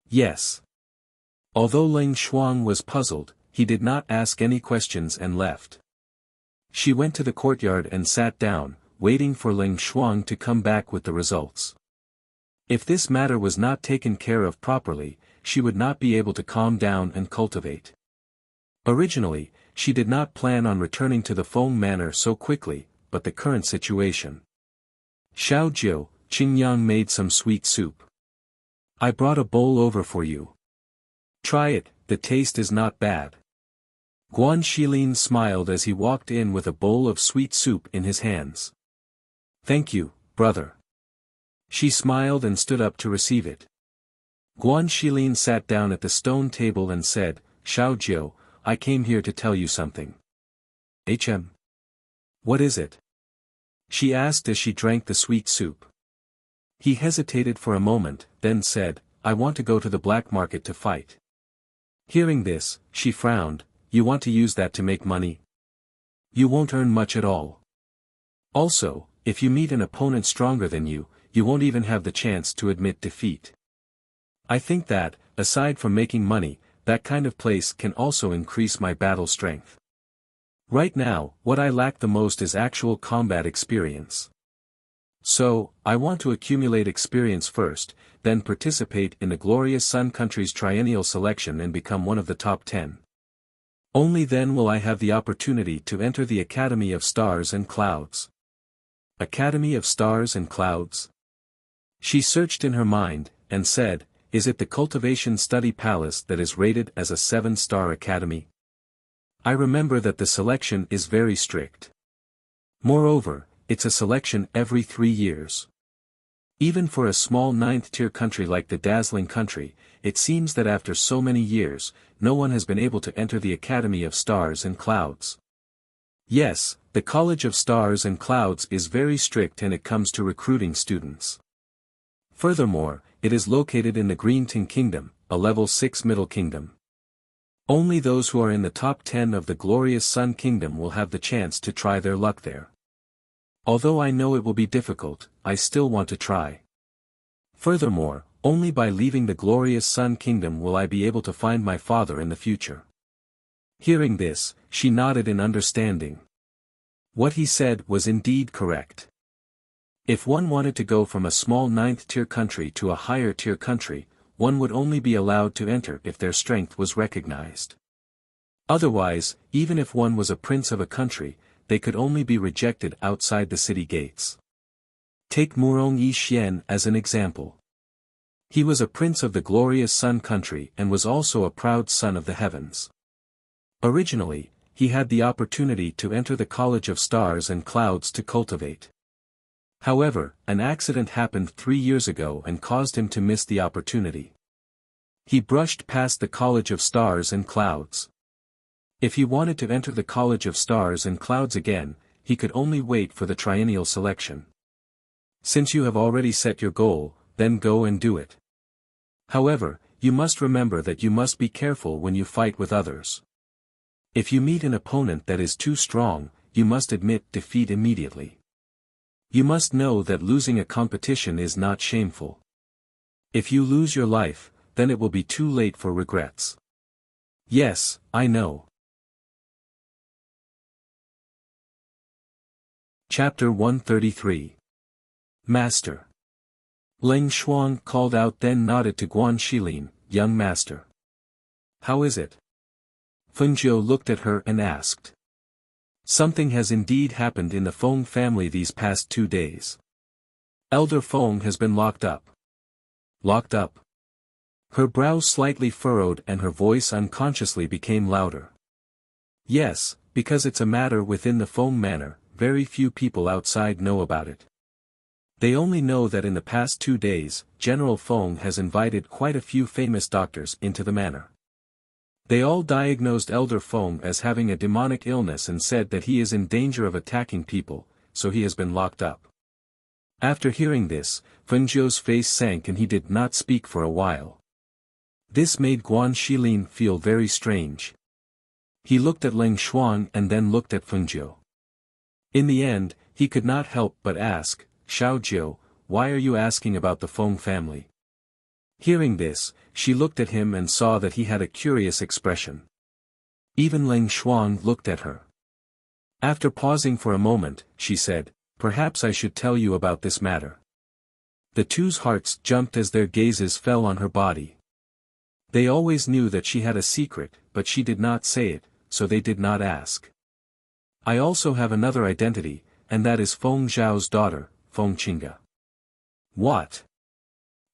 Yes. Although Ling Xuan was puzzled, he did not ask any questions and left. She went to the courtyard and sat down, waiting for Ling Xuan to come back with the results. If this matter was not taken care of properly, she would not be able to calm down and cultivate. Originally, she did not plan on returning to the Feng Manor so quickly, but the current situation. Xiao Jiu, Qingyang made some sweet soup. I brought a bowl over for you. Try it, the taste is not bad. Guan Shilin smiled as he walked in with a bowl of sweet soup in his hands. Thank you, brother. She smiled and stood up to receive it. Guan Shilin sat down at the stone table and said, Xiao Jiu, I came here to tell you something. What is it? She asked as she drank the sweet soup. He hesitated for a moment, then said, I want to go to the black market to fight. Hearing this, she frowned, you want to use that to make money? You won't earn much at all. Also, if you meet an opponent stronger than you, you won't even have the chance to admit defeat. I think that, aside from making money, that kind of place can also increase my battle strength. Right now, what I lack the most is actual combat experience. So, I want to accumulate experience first, then participate in the Glorious Sun Country's triennial selection and become one of the top 10. Only then will I have the opportunity to enter the Academy of Stars and Clouds. Academy of Stars and Clouds? She searched in her mind, and said, is it the Cultivation Study Palace that is rated as a 7-star academy? I remember that the selection is very strict. Moreover, it's a selection every 3 years. Even for a small 9th-tier country like the dazzling country, it seems that after so many years, no one has been able to enter the Academy of Stars and Clouds. Yes, the College of Stars and Clouds is very strict when it comes to recruiting students. Furthermore, it is located in the Green Ting Kingdom, a level 6 middle kingdom. Only those who are in the top 10 of the Glorious Sun Kingdom will have the chance to try their luck there. Although I know it will be difficult, I still want to try. Furthermore, only by leaving the Glorious Sun Kingdom will I be able to find my father in the future. Hearing this, she nodded in understanding. What he said was indeed correct. If one wanted to go from a small 9th-tier country to a higher-tier country, one would only be allowed to enter if their strength was recognized. Otherwise, even if one was a prince of a country, they could only be rejected outside the city gates. Take Murong Yi Xian as an example. He was a prince of the Glorious Sun Country and was also a proud son of the heavens. Originally, he had the opportunity to enter the College of Stars and Clouds to cultivate. However, an accident happened 3 years ago and caused him to miss the opportunity. He brushed past the College of Stars and Clouds. If he wanted to enter the College of Stars and Clouds again, he could only wait for the triennial selection. Since you have already set your goal, then go and do it. However, you must remember that you must be careful when you fight with others. If you meet an opponent that is too strong, you must admit defeat immediately. You must know that losing a competition is not shameful. If you lose your life, then it will be too late for regrets. Yes, I know. Chapter 133. Master. Leng Shuang called out, then nodded to Guan Shilin, young master. How is it? Feng Zhou looked at her and asked. Something has indeed happened in the Feng family these past 2 days. Elder Feng has been locked up. Locked up? Her brows slightly furrowed and her voice unconsciously became louder. Yes, because it's a matter within the Feng manor, very few people outside know about it. They only know that in the past 2 days, General Feng has invited quite a few famous doctors into the manor. They all diagnosed Elder Feng as having a demonic illness and said that he is in danger of attacking people, so he has been locked up. After hearing this, Feng Zhou's face sank and he did not speak for a while. This made Guan Shilin feel very strange. He looked at Leng Shuang and then looked at Feng Zhou. In the end, he could not help but ask, Xiao Jiu, why are you asking about the Feng family? Hearing this, she looked at him and saw that he had a curious expression. Even Leng Shuang looked at her. After pausing for a moment, she said, perhaps I should tell you about this matter. The two's hearts jumped as their gazes fell on her body. They always knew that she had a secret, but she did not say it, so they did not ask. I also have another identity, and that is Feng Zhao's daughter, Feng Qinga. What?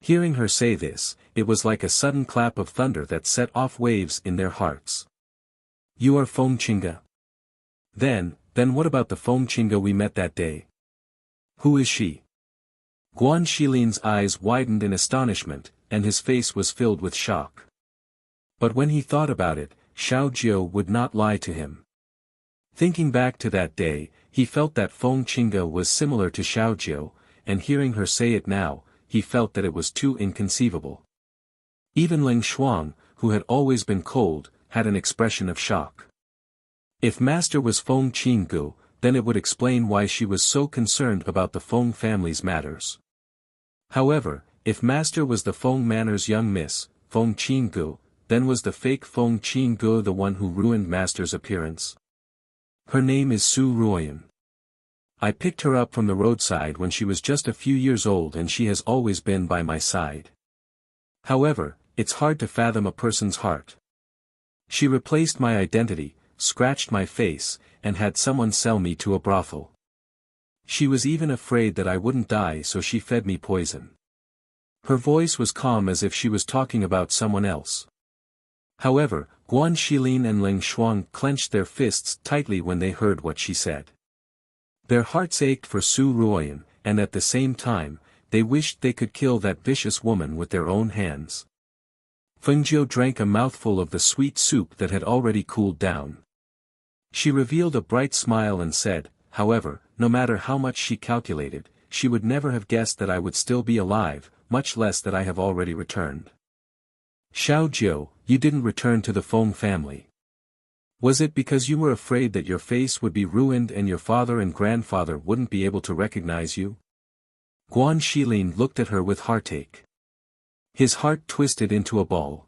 Hearing her say this, it was like a sudden clap of thunder that set off waves in their hearts. You are Feng Qinga? Then what about the Feng Qinga we met that day? Who is she? Guan Shilin's eyes widened in astonishment, and his face was filled with shock. But when he thought about it, Xiao Jiu would not lie to him. Thinking back to that day, he felt that Feng Qinga was similar to Xiao Jiu, and hearing her say it now, he felt that it was too inconceivable. Even Leng Shuang, who had always been cold, had an expression of shock. If Master was Feng Qingu, then it would explain why she was so concerned about the Feng family's matters. However, if Master was the Feng manor's young miss, Feng Qingu, then was the fake Feng Qingu the one who ruined Master's appearance? Her name is Su Ruoyan. I picked her up from the roadside when she was just a few years old and she has always been by my side. However, it's hard to fathom a person's heart. She replaced my identity, scratched my face, and had someone sell me to a brothel. She was even afraid that I wouldn't die, so she fed me poison. Her voice was calm as if she was talking about someone else. However, Guan Shilin and Leng Shuang clenched their fists tightly when they heard what she said. Their hearts ached for Su Ruoyan, and at the same time, they wished they could kill that vicious woman with their own hands. Feng Zhou drank a mouthful of the sweet soup that had already cooled down. She revealed a bright smile and said, however, no matter how much she calculated, she would never have guessed that I would still be alive, much less that I have already returned. Xiao Jiu, you didn't return to the Feng family. Was it because you were afraid that your face would be ruined and your father and grandfather wouldn't be able to recognize you? Guan Shilin looked at her with heartache. His heart twisted into a ball.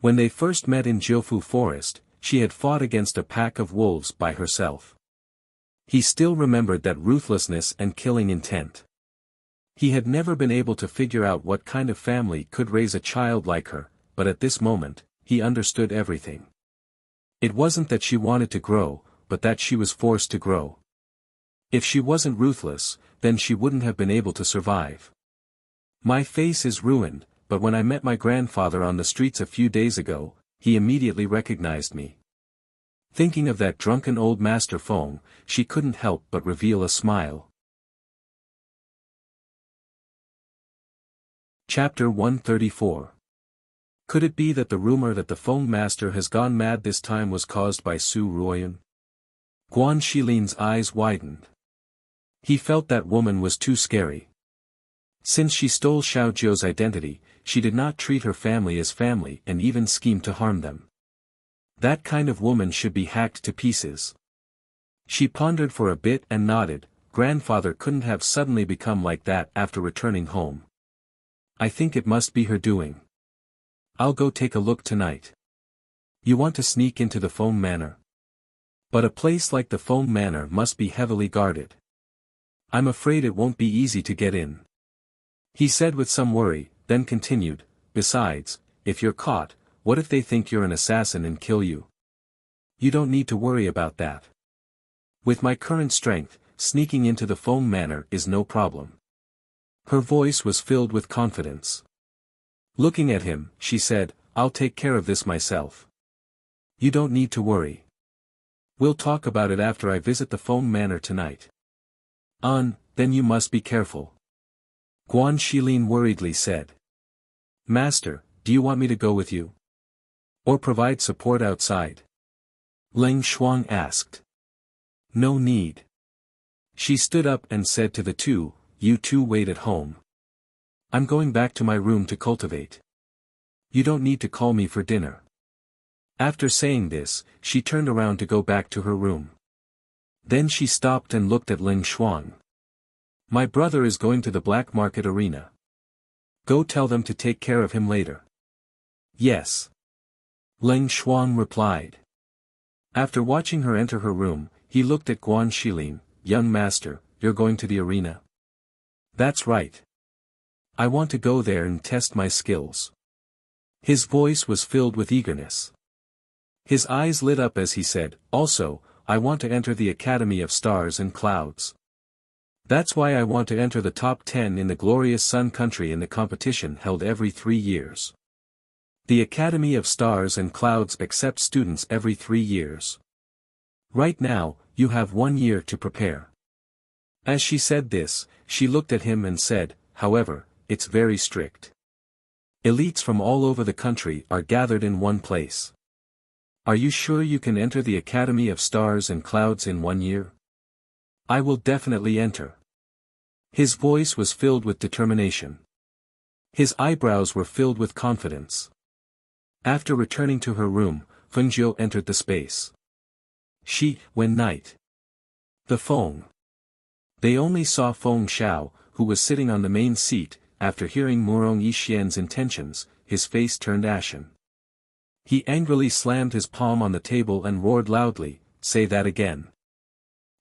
When they first met in Jiufu Forest, she had fought against a pack of wolves by herself. He still remembered that ruthlessness and killing intent. He had never been able to figure out what kind of family could raise a child like her, but at this moment, he understood everything. It wasn't that she wanted to grow, but that she was forced to grow. If she wasn't ruthless, then she wouldn't have been able to survive. My face is ruined, but when I met my grandfather on the streets a few days ago, he immediately recognized me. Thinking of that drunken old Master Feng, she couldn't help but reveal a smile. Chapter 134. Could it be that the rumor that the Feng master has gone mad this time was caused by Su Ruoyan? Guan Shilin's eyes widened. He felt that woman was too scary. Since she stole Xiao Jiu's identity, she did not treat her family as family and even schemed to harm them. That kind of woman should be hacked to pieces. She pondered for a bit and nodded. Grandfather couldn't have suddenly become like that after returning home. I think it must be her doing. I'll go take a look tonight. You want to sneak into the Feng manor? But a place like the Feng manor must be heavily guarded. I'm afraid it won't be easy to get in. He said with some worry, then continued, besides, if you're caught, what if they think you're an assassin and kill you? You don't need to worry about that. With my current strength, sneaking into the Feng manor is no problem. Her voice was filled with confidence. Looking at him, she said, I'll take care of this myself. You don't need to worry. We'll talk about it after I visit the Feng manor tonight. Then you must be careful. Guan Shilin worriedly said. Master, do you want me to go with you? Or provide support outside? Leng Shuang asked. No need. She stood up and said to the two, you two wait at home. I'm going back to my room to cultivate. You don't need to call me for dinner. After saying this, she turned around to go back to her room. Then she stopped and looked at Leng Shuang. My brother is going to the black market arena. Go tell them to take care of him later. Yes. Leng Shuang replied. After watching her enter her room, he looked at Guan Shilin, young master, you're going to the arena? That's right. I want to go there and test my skills. His voice was filled with eagerness. His eyes lit up as he said, also, I want to enter the Academy of Stars and Clouds. That's why I want to enter the top 10 in the glorious Sun Country in the competition held every 3 years. The Academy of Stars and Clouds accepts students every 3 years. Right now, you have 1 year to prepare. As she said this, she looked at him and said, however, it's very strict. Elites from all over the country are gathered in one place. Are you sure you can enter the Academy of Stars and Clouds in 1 year? I will definitely enter. His voice was filled with determination. His eyebrows were filled with confidence. After returning to her room, Fengjiu entered the space. When night. The Feng. They only saw Feng Xiao, who was sitting on the main seat. After hearing Murong Yixian's intentions, his face turned ashen. He angrily slammed his palm on the table and roared loudly, say that again.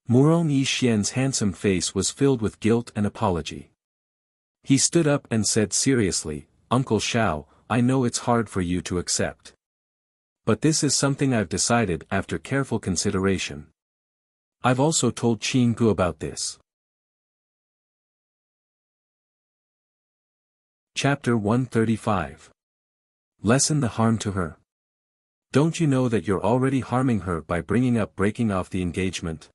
Murong Yixian's handsome face was filled with guilt and apology. He stood up and said seriously, Uncle Xiao, I know it's hard for you to accept. But this is something I've decided after careful consideration. I've also told Qin Gu about this. Chapter 135. Lessen the harm to her. Don't you know that you're already harming her by bringing up breaking off the engagement?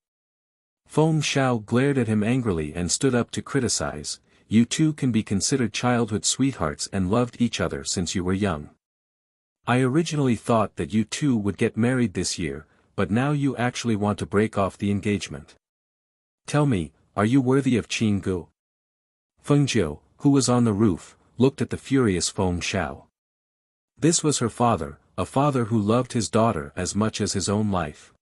Feng Xiao glared at him angrily and stood up to criticize, you two can be considered childhood sweethearts and loved each other since you were young. I originally thought that you two would get married this year, but now you actually want to break off the engagement. Tell me, are you worthy of Qin Gu? Fengjiu, who was on the roof, looked at the furious Feng Xiao. This was her father, a father who loved his daughter as much as his own life.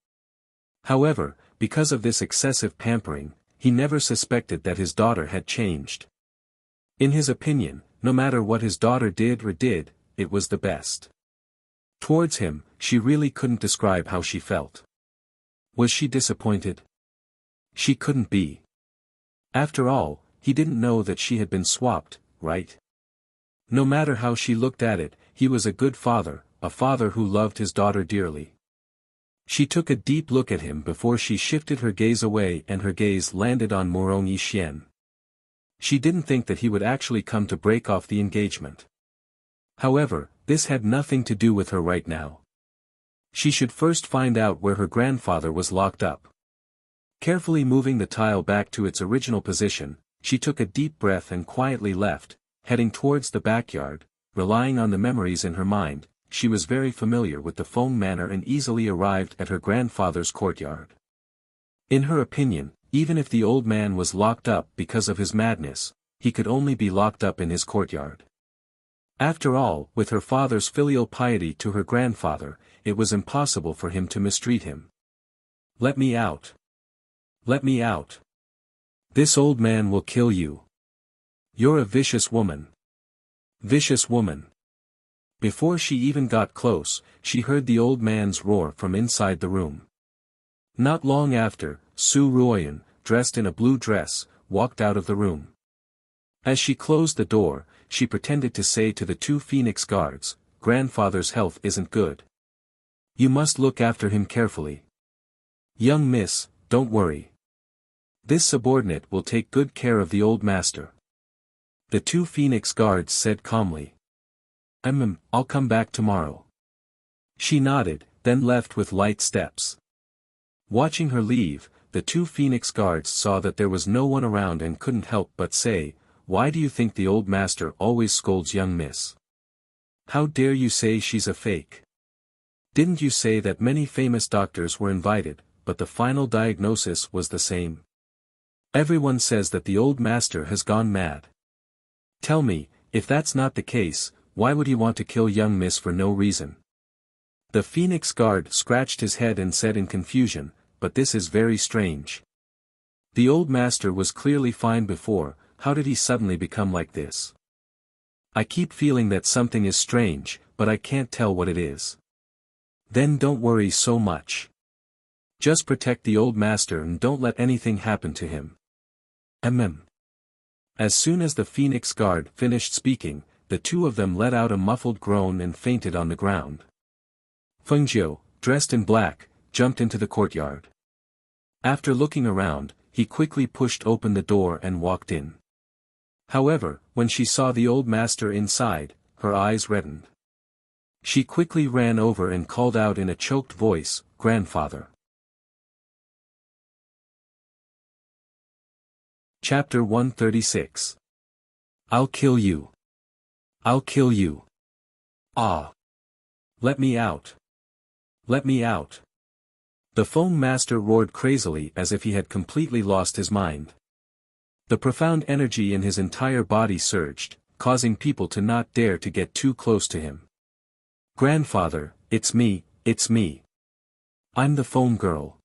However, because of this excessive pampering, he never suspected that his daughter had changed. In his opinion, no matter what his daughter did, it was the best. Towards him, she really couldn't describe how she felt. Was she disappointed? She couldn't be. After all, he didn't know that she had been swapped, right? No matter how she looked at it, he was a good father, a father who loved his daughter dearly. She took a deep look at him before she shifted her gaze away, and her gaze landed on Murong Yixian. She didn't think that he would actually come to break off the engagement. However, this had nothing to do with her right now. She should first find out where her grandfather was locked up. Carefully moving the tile back to its original position, she took a deep breath and quietly left, heading towards the backyard. Relying on the memories in her mind, she was very familiar with the Feng manor and easily arrived at her grandfather's courtyard. In her opinion, even if the old man was locked up because of his madness, he could only be locked up in his courtyard. After all, with her father's filial piety to her grandfather, it was impossible for him to mistreat him. Let me out. Let me out. This old man will kill you. You're a vicious woman. Vicious woman. Before she even got close, she heard the old man's roar from inside the room. Not long after, Su Ruoyan, dressed in a blue dress, walked out of the room. As she closed the door, she pretended to say to the two phoenix guards, "Grandfather's health isn't good. You must look after him carefully. Young miss, don't worry. This subordinate will take good care of the old master." The two phoenix guards said calmly. I'll come back tomorrow." She nodded, then left with light steps. Watching her leave, the two phoenix guards saw that there was no one around and couldn't help but say, "Why do you think the old master always scolds young miss? How dare you say she's a fake? Didn't you say that many famous doctors were invited, but the final diagnosis was the same? Everyone says that the old master has gone mad. Tell me, if that's not the case, why would he want to kill young miss for no reason?" The phoenix guard scratched his head and said in confusion, "But this is very strange. The old master was clearly fine before, how did he suddenly become like this? I keep feeling that something is strange, but I can't tell what it is." "Then don't worry so much. Just protect the old master and don't let anything happen to him." As soon as the phoenix guard finished speaking, the two of them let out a muffled groan and fainted on the ground. Fengjiu, dressed in black, jumped into the courtyard. After looking around, he quickly pushed open the door and walked in. However, when she saw the old master inside, her eyes reddened. She quickly ran over and called out in a choked voice, "Grandfather." Chapter 136. I'll kill you. I'll kill you. Ah! Let me out. Let me out. The Feng master roared crazily as if he had completely lost his mind. The profound energy in his entire body surged, causing people to not dare to get too close to him. "Grandfather, it's me, it's me. I'm the Feng girl."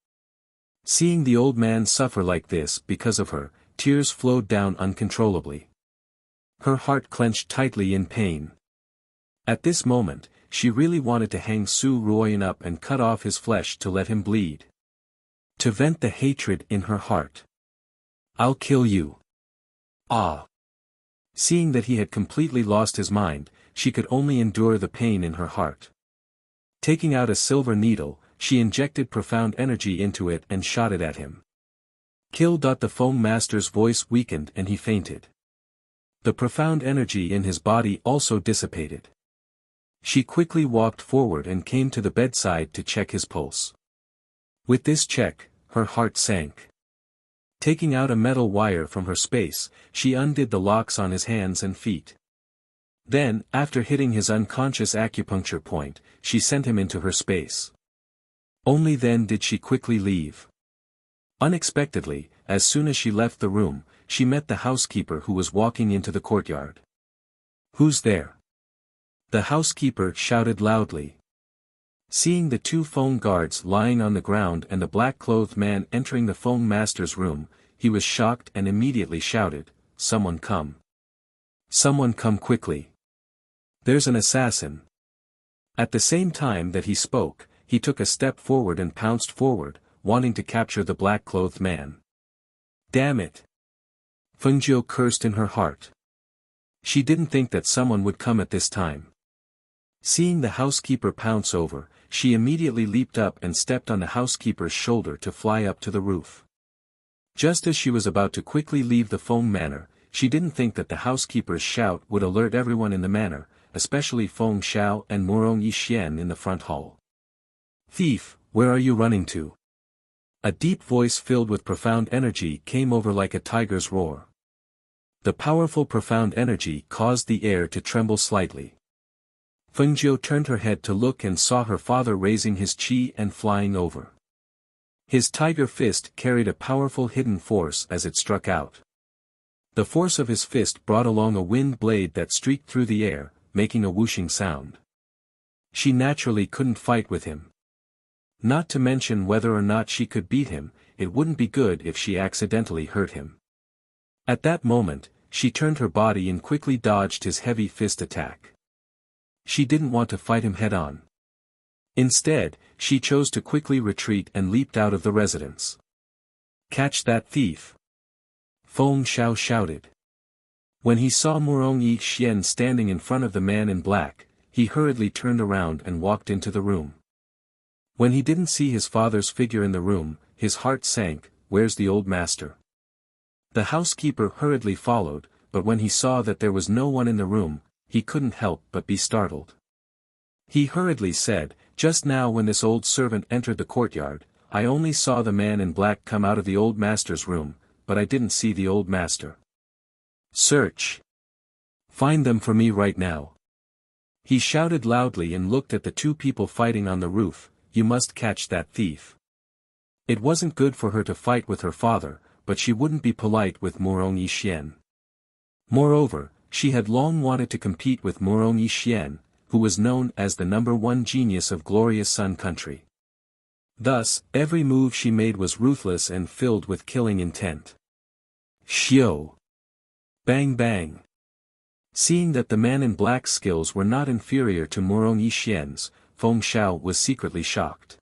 Seeing the old man suffer like this because of her, tears flowed down uncontrollably. Her heart clenched tightly in pain. At this moment, she really wanted to hang Su Ruoyan up and cut off his flesh to let him bleed. To vent the hatred in her heart. "I'll kill you." Ah! Seeing that he had completely lost his mind, she could only endure the pain in her heart. Taking out a silver needle, she injected profound energy into it and shot it at him. "Kill." The Feng master's voice weakened and he fainted. The profound energy in his body also dissipated. She quickly walked forward and came to the bedside to check his pulse. With this check, her heart sank. Taking out a metal wire from her space, she undid the locks on his hands and feet. Then, after hitting his unconscious acupuncture point, she sent him into her space. Only then did she quickly leave. Unexpectedly, as soon as she left the room, she met the housekeeper who was walking into the courtyard. "Who's there?" The housekeeper shouted loudly. Seeing the two Feng guards lying on the ground and a black-clothed man entering the Feng master's room, he was shocked and immediately shouted, "Someone come. Someone come quickly. There's an assassin." At the same time that he spoke, he took a step forward and pounced forward, wanting to capture the black-clothed man. "Damn it!" Fengjiu cursed in her heart. She didn't think that someone would come at this time. Seeing the housekeeper pounce over, she immediately leaped up and stepped on the housekeeper's shoulder to fly up to the roof. Just as she was about to quickly leave the Feng manor, she didn't think that the housekeeper's shout would alert everyone in the manor, especially Feng Xiao and Murong Yixian in the front hall. "Thief, where are you running to?" A deep voice filled with profound energy came over like a tiger's roar. The powerful profound energy caused the air to tremble slightly. Fengjiu turned her head to look and saw her father raising his chi and flying over. His tiger fist carried a powerful hidden force as it struck out. The force of his fist brought along a wind blade that streaked through the air, making a whooshing sound. She naturally couldn't fight with him. Not to mention whether or not she could beat him, it wouldn't be good if she accidentally hurt him. At that moment, she turned her body and quickly dodged his heavy fist attack. She didn't want to fight him head-on. Instead, she chose to quickly retreat and leaped out of the residence. "Catch that thief!" Feng Xiao shouted. When he saw Murong Yi Xian standing in front of the man in black, he hurriedly turned around and walked into the room. When he didn't see his father's figure in the room, his heart sank. Where's the old master? The housekeeper hurriedly followed, but when he saw that there was no one in the room, he couldn't help but be startled. He hurriedly said, "Just now when this old servant entered the courtyard, I only saw the man in black come out of the old master's room, but I didn't see the old master. Search! Find them for me right now." He shouted loudly and looked at the two people fighting on the roof. "You must catch that thief." It wasn't good for her to fight with her father, but she wouldn't be polite with Murong Yi Xian. Moreover, she had long wanted to compete with Murong Yi Xian, who was known as the #1 genius of Glorious Sun Country. Thus, every move she made was ruthless and filled with killing intent. Xiao! Bang bang! Seeing that the man in black's skills were not inferior to Murong Yi Xian's, Feng Xiao was secretly shocked.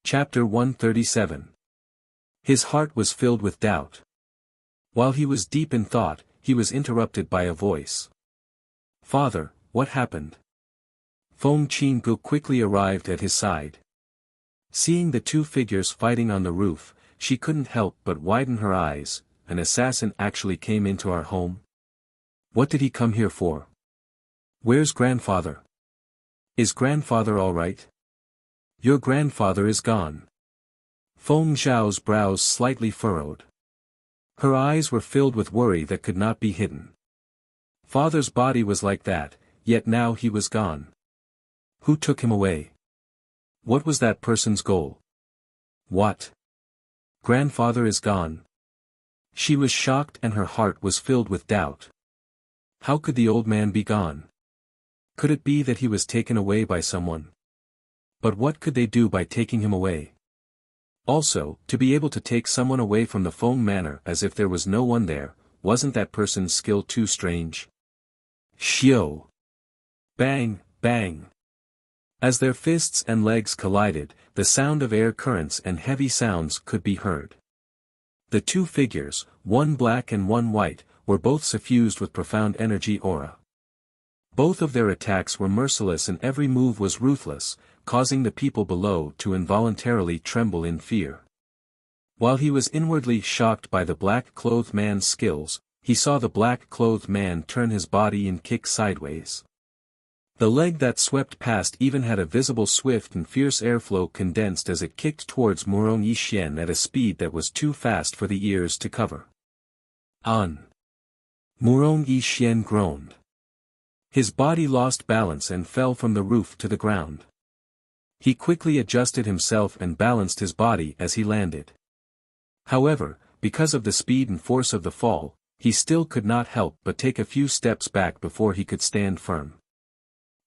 Chapter 137. His heart was filled with doubt. While he was deep in thought, he was interrupted by a voice. "Father, what happened?" Feng Qinggu quickly arrived at his side. Seeing the two figures fighting on the roof, she couldn't help but widen her eyes. "An assassin actually came into our home? What did he come here for? Where's grandfather? Is grandfather all right?" "Your grandfather is gone." Feng Xiao's brows slightly furrowed. Her eyes were filled with worry that could not be hidden. Father's body was like that, yet now he was gone. Who took him away? What was that person's goal? What? Grandfather is gone. She was shocked and her heart was filled with doubt. How could the old man be gone? Could it be that he was taken away by someone? But what could they do by taking him away? Also, to be able to take someone away from the Feng manor as if there was no one there, wasn't that person's skill too strange? Xiao! Bang, bang! As their fists and legs collided, the sound of air currents and heavy sounds could be heard. The two figures, one black and one white, were both suffused with profound energy aura. Both of their attacks were merciless and every move was ruthless, causing the people below to involuntarily tremble in fear. While he was inwardly shocked by the black-clothed man's skills, he saw the black-clothed man turn his body and kick sideways. The leg that swept past even had a visible swift and fierce airflow condensed as it kicked towards Murong Yi Xian at a speed that was too fast for the ears to cover. On! Murong Yi Xian groaned. His body lost balance and fell from the roof to the ground. He quickly adjusted himself and balanced his body as he landed. However, because of the speed and force of the fall, he still could not help but take a few steps back before he could stand firm.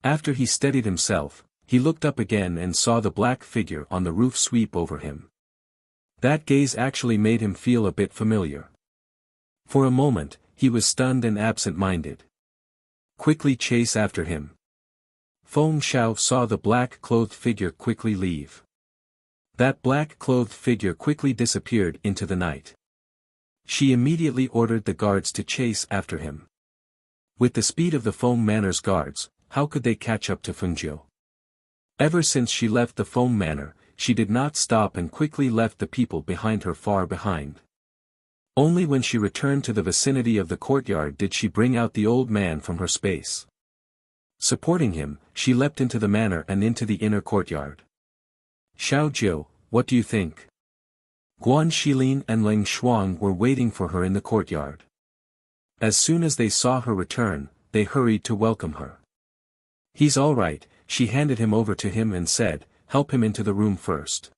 After he steadied himself, he looked up again and saw the black figure on the roof sweep over him. That gaze actually made him feel a bit familiar. For a moment, he was stunned and absent-minded. Quickly chase after him. Feng Xiao saw the black-clothed figure quickly leave. That black-clothed figure quickly disappeared into the night. She immediately ordered the guards to chase after him. With the speed of the Feng Manor's guards, how could they catch up to Fengjiu? Ever since she left the Feng Manor, she did not stop and quickly left the people behind her far behind. Only when she returned to the vicinity of the courtyard did she bring out the old man from her space. Supporting him, she leapt into the manor and into the inner courtyard. "Xiao Jiu, what do you think?" Guan Xilin and Ling Shuang were waiting for her in the courtyard. As soon as they saw her return, they hurried to welcome her. "He's all right," she handed him over to him and said, "Help him into the room first.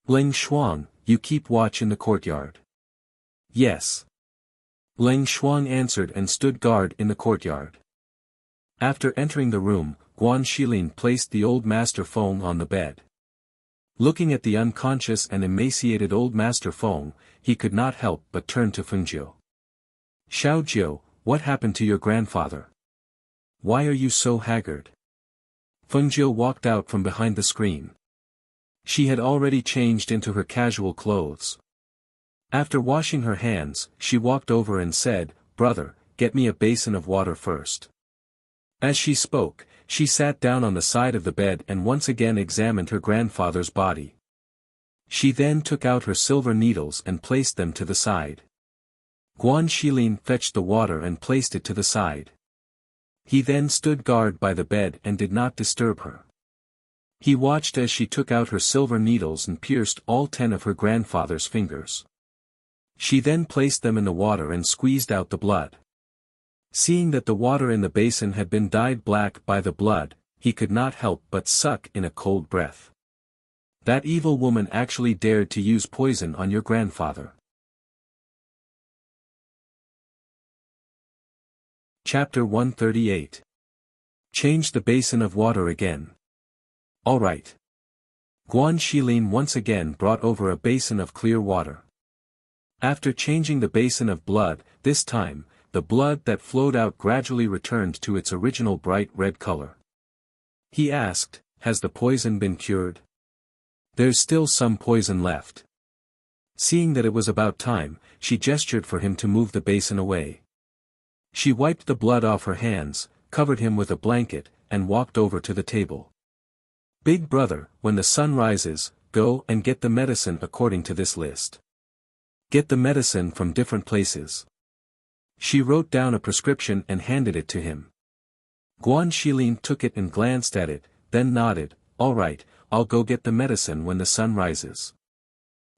Ling Shuang, you keep watch in the courtyard." "Yes." Ling Shuang answered and stood guard in the courtyard. After entering the room, Guan Xilin placed the old Master Feng on the bed. Looking at the unconscious and emaciated old Master Feng, he could not help but turn to Fengjiu. "Xiao Jiu, what happened to your grandfather? Why are you so haggard?" Fengjiu walked out from behind the screen. She had already changed into her casual clothes. After washing her hands, she walked over and said, "Brother, get me a basin of water first." As she spoke, she sat down on the side of the bed and once again examined her grandfather's body. She then took out her silver needles and placed them to the side. Guan Shilin fetched the water and placed it to the side. He then stood guard by the bed and did not disturb her. He watched as she took out her silver needles and pierced all 10 of her grandfather's fingers. She then placed them in the water and squeezed out the blood. Seeing that the water in the basin had been dyed black by the blood, he could not help but suck in a cold breath. That evil woman actually dared to use poison on your grandfather. Chapter 138. Change the basin of water again. All right. Guan Shilin once again brought over a basin of clear water. After changing the basin of blood, this time, the blood that flowed out gradually returned to its original bright red color. He asked, "Has the poison been cured?" "There's still some poison left." Seeing that it was about time, she gestured for him to move the basin away. She wiped the blood off her hands, covered him with a blanket, and walked over to the table. "Big brother, when the sun rises, go and get the medicine according to this list. Get the medicine from different places." She wrote down a prescription and handed it to him. Guan Shilin took it and glanced at it, then nodded, "All right, I'll go get the medicine when the sun rises."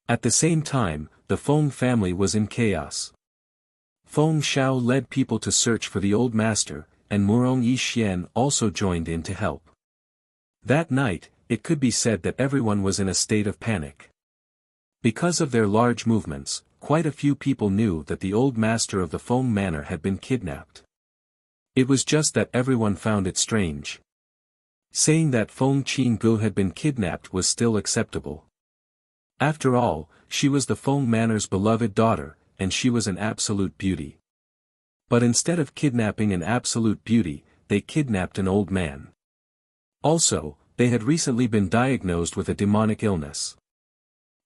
At the same time, the Feng family was in chaos. Feng Xiao led people to search for the old master, and Murong Yixian also joined in to help. That night, it could be said that everyone was in a state of panic. Because of their large movements, quite a few people knew that the old master of the Feng manor had been kidnapped. It was just that everyone found it strange. Saying that Feng Qinggu had been kidnapped was still acceptable. After all, she was the Feng manor's beloved daughter, and she was an absolute beauty. But instead of kidnapping an absolute beauty, they kidnapped an old man. Also, they had recently been diagnosed with a demonic illness.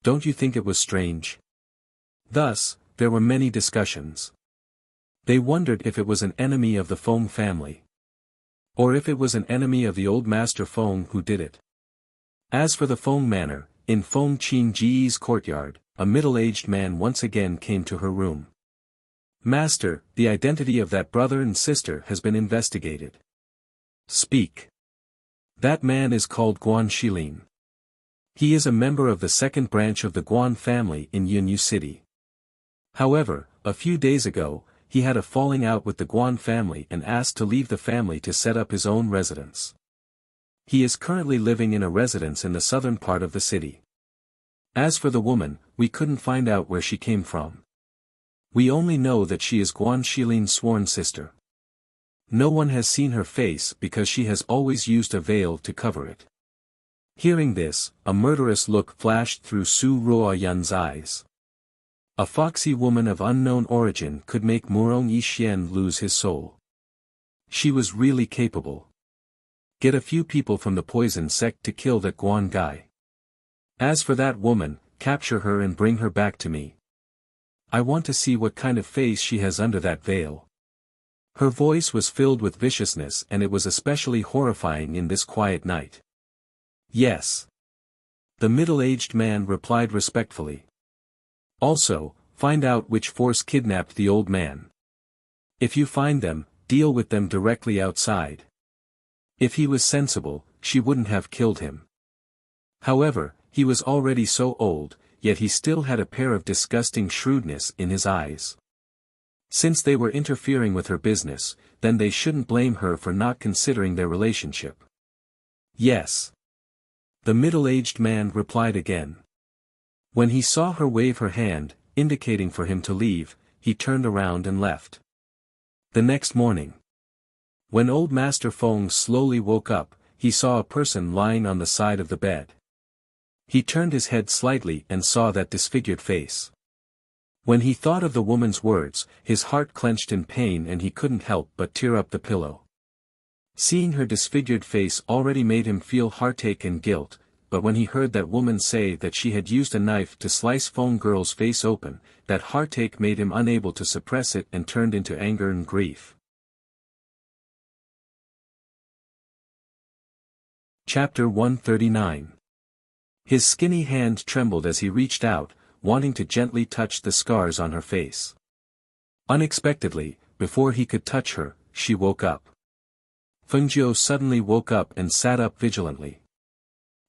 Don't you think it was strange? Thus, there were many discussions. They wondered if it was an enemy of the Feng family. Or if it was an enemy of the old master Feng who did it. As for the Feng manor, in Feng Qingji's courtyard, a middle-aged man once again came to her room. "Master, the identity of that brother and sister has been investigated." "Speak." "That man is called Guan Shilin. He is a member of the second branch of the Guan family in Yunyu City. However, a few days ago, he had a falling out with the Guan family and asked to leave the family to set up his own residence. He is currently living in a residence in the southern part of the city. As for the woman, we couldn't find out where she came from. We only know that she is Guan Shilin's sworn sister. No one has seen her face because she has always used a veil to cover it." Hearing this, a murderous look flashed through Su Ruoyan's eyes. A foxy woman of unknown origin could make Murong Yixian lose his soul. She was really capable. Get a few people from the poison sect to kill that Guan guy. As for that woman, capture her and bring her back to me. I want to see what kind of face she has under that veil. Her voice was filled with viciousness, and it was especially horrifying in this quiet night. "Yes." The middle-aged man replied respectfully. "Also, find out which force kidnapped the old man. If you find them, deal with them directly outside. If he was sensible, she wouldn't have killed him. However, he was already so old, yet he still had a pair of disgusting shrewdness in his eyes. Since they were interfering with her business, then they shouldn't blame her for not considering their relationship." "Yes." The middle-aged man replied again. When he saw her wave her hand, indicating for him to leave, he turned around and left. The next morning, when old Master Feng slowly woke up, he saw a person lying on the side of the bed. He turned his head slightly and saw that disfigured face. When he thought of the woman's words, his heart clenched in pain and he couldn't help but tear up the pillow. Seeing her disfigured face already made him feel heartache and guilt, but when he heard that woman say that she had used a knife to slice Feng Girl's face open, that heartache made him unable to suppress it and turned into anger and grief. Chapter 139. His skinny hand trembled as he reached out, wanting to gently touch the scars on her face. Unexpectedly, before he could touch her, she woke up. Fengjiu suddenly woke up and sat up vigilantly.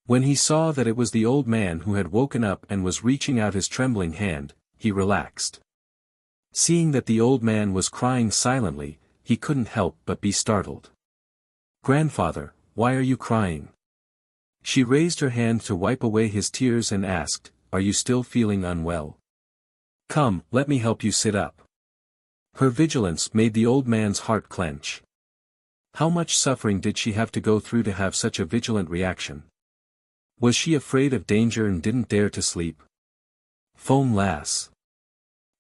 When he saw that it was the old man who had woken up and was reaching out his trembling hand, he relaxed. Seeing that the old man was crying silently, he couldn't help but be startled. "Grandfather, why are you crying?" She raised her hand to wipe away his tears and asked, "Are you still feeling unwell? Come, let me help you sit up." Her vigilance made the old man's heart clench. How much suffering did she have to go through to have such a vigilant reaction? Was she afraid of danger and didn't dare to sleep? Foam lass.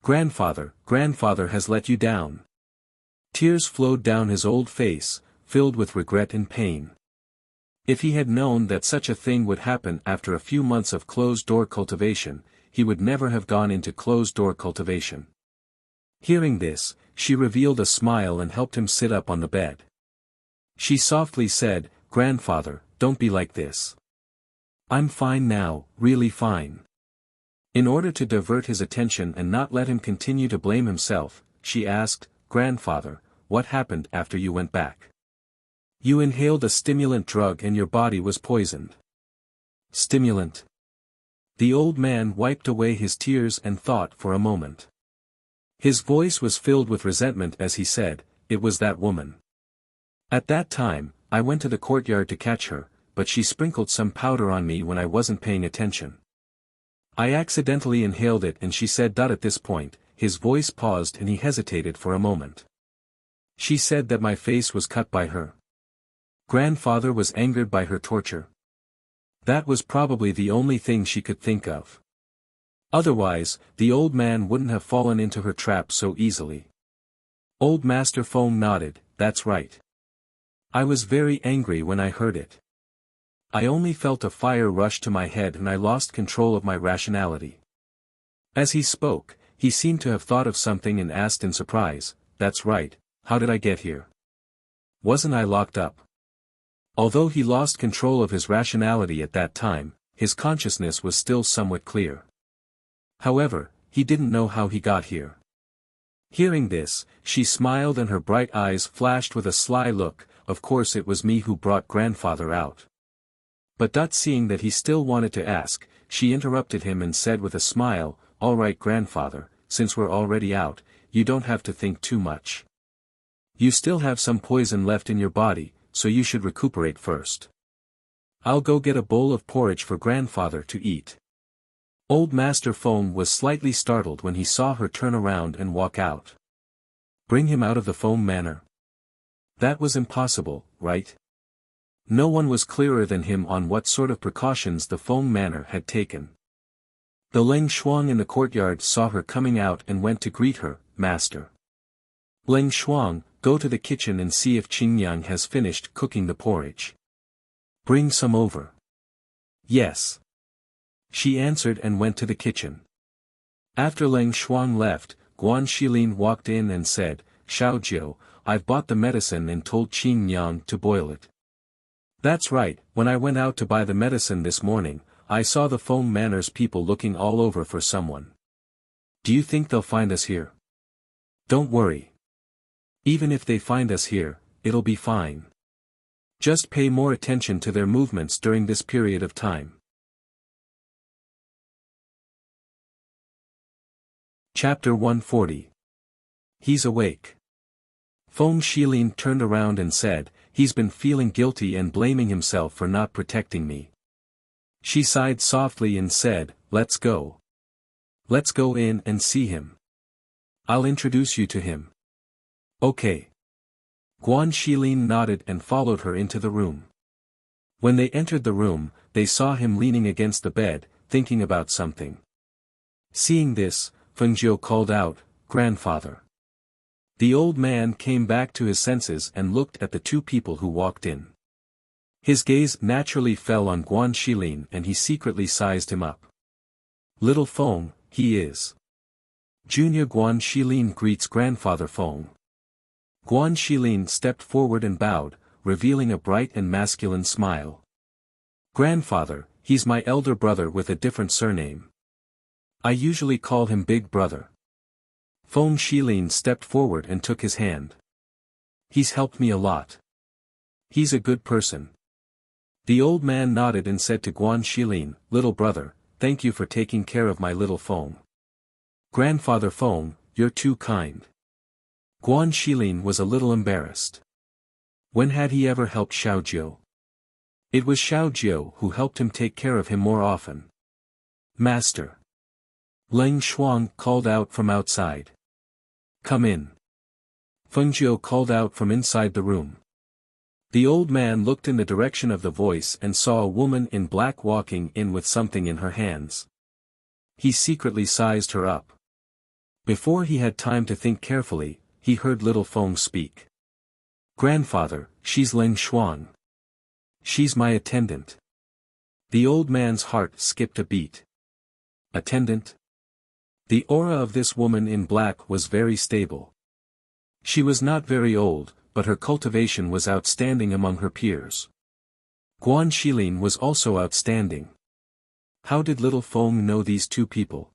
Grandfather has let you down." Tears flowed down his old face, filled with regret and pain. If he had known that such a thing would happen after a few months of closed-door cultivation, he would never have gone into closed-door cultivation. Hearing this, she revealed a smile and helped him sit up on the bed. She softly said, "Grandfather, don't be like this. I'm fine now, really fine." In order to divert his attention and not let him continue to blame himself, she asked, "Grandfather, what happened after you went back? You inhaled a stimulant drug and your body was poisoned." "Stimulant?" The old man wiped away his tears and thought for a moment. His voice was filled with resentment as he said, "It was that woman. At that time, I went to the courtyard to catch her, but she sprinkled some powder on me when I wasn't paying attention. I accidentally inhaled it and she said that." At this point, his voice paused and he hesitated for a moment. "She said that my face was cut by her." Grandfather was angered by her torture. That was probably the only thing she could think of. Otherwise, the old man wouldn't have fallen into her trap so easily. Old Master Feng nodded, "That's right. I was very angry when I heard it. I only felt a fire rush to my head and I lost control of my rationality." As he spoke, he seemed to have thought of something and asked in surprise, "That's right, how did I get here? Wasn't I locked up?" Although he lost control of his rationality at that time, his consciousness was still somewhat clear. However, he didn't know how he got here. Hearing this, she smiled and her bright eyes flashed with a sly look, "Of course it was me who brought grandfather out." But seeing that he still wanted to ask, she interrupted him and said with a smile, "All right grandfather, since we're already out, you don't have to think too much. You still have some poison left in your body, so you should recuperate first. I'll go get a bowl of porridge for grandfather to eat." Old Master Foam was slightly startled when he saw her turn around and walk out. Bring him out of the Foam Manor? That was impossible, right? No one was clearer than him on what sort of precautions the Foam Manor had taken. The Leng Shuang in the courtyard saw her coming out and went to greet her, "Master. Leng Shuang, go to the kitchen and see if Qingyang has finished cooking the porridge. Bring some over." "Yes." She answered and went to the kitchen. After Leng Shuang left, Guan Shilin walked in and said, "Xiaojiu, I've bought the medicine and told Qingyang to boil it." "That's right, when I went out to buy the medicine this morning, I saw the Foam Manor's people looking all over for someone. Do you think they'll find us here?" "Don't worry. Even if they find us here, it'll be fine. Just pay more attention to their movements during this period of time." Chapter 140. He's awake. Foam Shilin turned around and said, "He's been feeling guilty and blaming himself for not protecting me." She sighed softly and said, "Let's go. Let's go in and see him. I'll introduce you to him." "Okay." Guan Shilin nodded and followed her into the room. When they entered the room, they saw him leaning against the bed, thinking about something. Seeing this, Fengjiu called out, "Grandfather." The old man came back to his senses and looked at the two people who walked in. His gaze naturally fell on Guan Shilin and he secretly sized him up. Little Feng, he is. Junior Guan Shilin greets grandfather Feng. Guan Shilin stepped forward and bowed, revealing a bright and masculine smile. Grandfather, he's my elder brother with a different surname. I usually call him Big Brother. Feng Shilin stepped forward and took his hand. He's helped me a lot. He's a good person. The old man nodded and said to Guan Shilin, Little brother, thank you for taking care of my little Feng. Grandfather Feng, you're too kind. Guan Shilin was a little embarrassed. When had he ever helped Xiaojiu? It was Xiaojiu who helped him take care of him more often. Master. Leng Shuang called out from outside. Come in. Feng Jiu called out from inside the room. The old man looked in the direction of the voice and saw a woman in black walking in with something in her hands. He secretly sized her up. Before he had time to think carefully, he heard little Feng speak. Grandfather, she's Leng Shuang. She's my attendant. The old man's heart skipped a beat. Attendant? The aura of this woman in black was very stable. She was not very old, but her cultivation was outstanding among her peers. Guan Shilin was also outstanding. How did little Feng know these two people?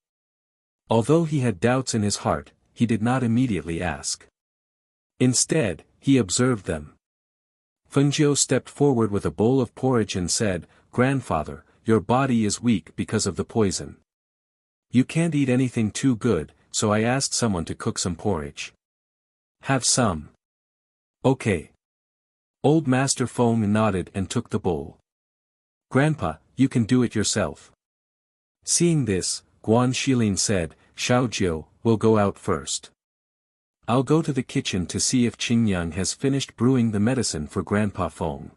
Although he had doubts in his heart, he did not immediately ask. Instead, he observed them. Feng Jiu stepped forward with a bowl of porridge and said, Grandfather, your body is weak because of the poison. You can't eat anything too good, so I asked someone to cook some porridge. Have some. Okay. Old Master Feng nodded and took the bowl. Grandpa, you can do it yourself. Seeing this, Guan Shilin said, Xiaojiu, we'll go out first. I'll go to the kitchen to see if Qingyang has finished brewing the medicine for Grandpa Feng.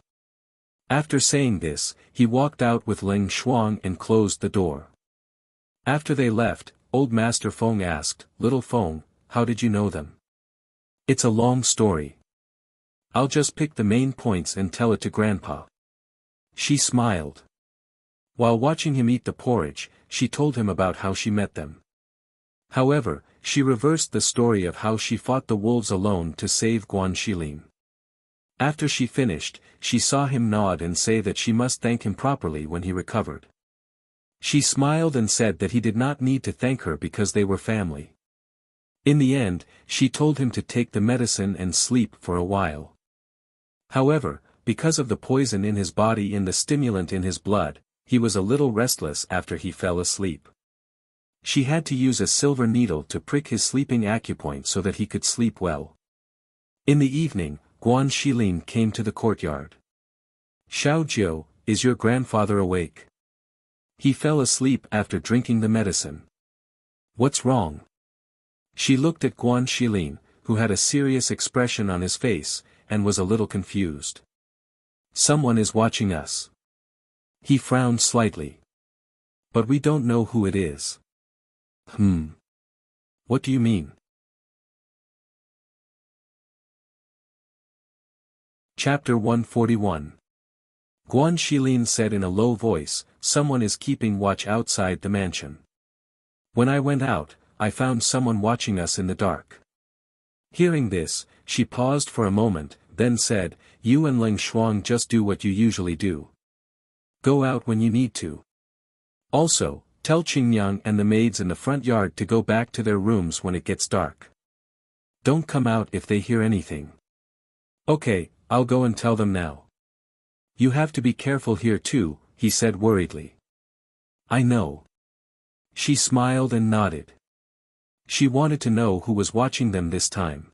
After saying this, he walked out with Leng Shuang and closed the door. After they left, Old Master Feng asked, Little Feng, how did you know them? It's a long story. I'll just pick the main points and tell it to Grandpa. She smiled. While watching him eat the porridge, she told him about how she met them. However, she reversed the story of how she fought the wolves alone to save Guan Shilin. After she finished, she saw him nod and say that she must thank him properly when he recovered. She smiled and said that he did not need to thank her because they were family. In the end, she told him to take the medicine and sleep for a while. However, because of the poison in his body and the stimulant in his blood, he was a little restless after he fell asleep. She had to use a silver needle to prick his sleeping acupoint so that he could sleep well. In the evening, Guan Shilin came to the courtyard. Xiaojiu, is your grandfather awake? He fell asleep after drinking the medicine. What's wrong? She looked at Guan Shilin, who had a serious expression on his face, and was a little confused. Someone is watching us. He frowned slightly. But we don't know who it is. What do you mean? Chapter 141. Guan Shilin said in a low voice, someone is keeping watch outside the mansion. When I went out, I found someone watching us in the dark. Hearing this, she paused for a moment, then said, you and Leng Shuang just do what you usually do. Go out when you need to. Also, tell Qingyang and the maids in the front yard to go back to their rooms when it gets dark. Don't come out if they hear anything. Okay, I'll go and tell them now. You have to be careful here too, he said worriedly. I know. She smiled and nodded. She wanted to know who was watching them this time.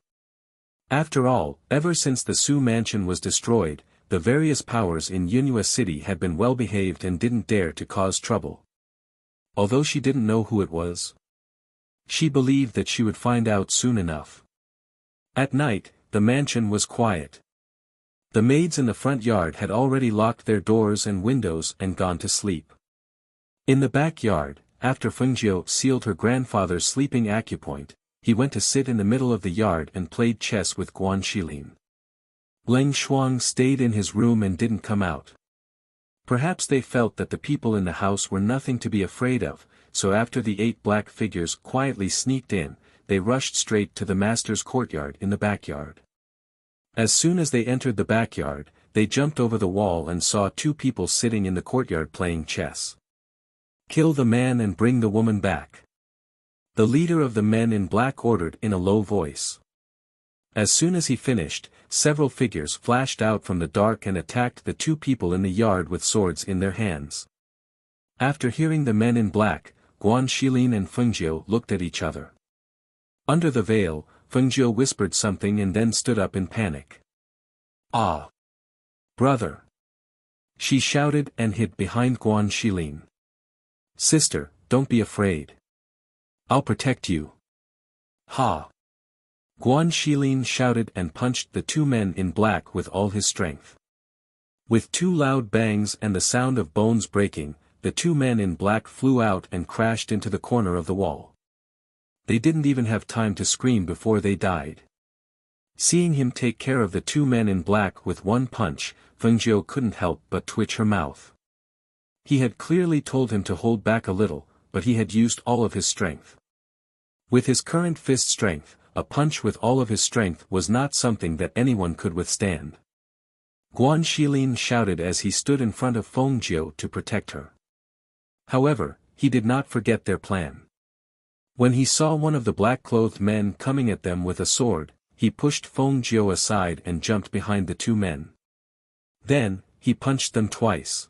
After all, ever since the Su mansion was destroyed, the various powers in Yunhua City had been well behaved and didn't dare to cause trouble. Although she didn't know who it was, she believed that she would find out soon enough. At night, the mansion was quiet. The maids in the front yard had already locked their doors and windows and gone to sleep. In the backyard, after Fengjiu sealed her grandfather's sleeping acupoint, he went to sit in the middle of the yard and played chess with Guan Shilin. Leng Shuang stayed in his room and didn't come out. Perhaps they felt that the people in the house were nothing to be afraid of, so after the 8 black figures quietly sneaked in, they rushed straight to the master's courtyard in the backyard. As soon as they entered the backyard, they jumped over the wall and saw 2 people sitting in the courtyard playing chess. "Kill the man and bring the woman back," the leader of the men in black ordered in a low voice. As soon as he finished, several figures flashed out from the dark and attacked the 2 people in the yard with swords in their hands. After hearing the men in black, Guan Shilin and Fengjiu looked at each other. Under the veil, Fengjiu whispered something and then stood up in panic. "Ah! Brother!" she shouted and hid behind Guan Shilin. "Sister, don't be afraid. I'll protect you." "Ha!" Guan Shilin shouted and punched the 2 men in black with all his strength. With 2 loud bangs and the sound of bones breaking, the 2 men in black flew out and crashed into the corner of the wall. They didn't even have time to scream before they died. Seeing him take care of the 2 men in black with 1 punch, Fengjiu couldn't help but twitch her mouth. He had clearly told him to hold back a little, but he had used all of his strength. With his current fist strength, a punch with all of his strength was not something that anyone could withstand. Guan Shilin shouted as he stood in front of Fengjiu to protect her. However, he did not forget their plan. When he saw one of the black-clothed men coming at them with a sword, he pushed Fengjiu aside and jumped behind the 2 men. Then, he punched them twice.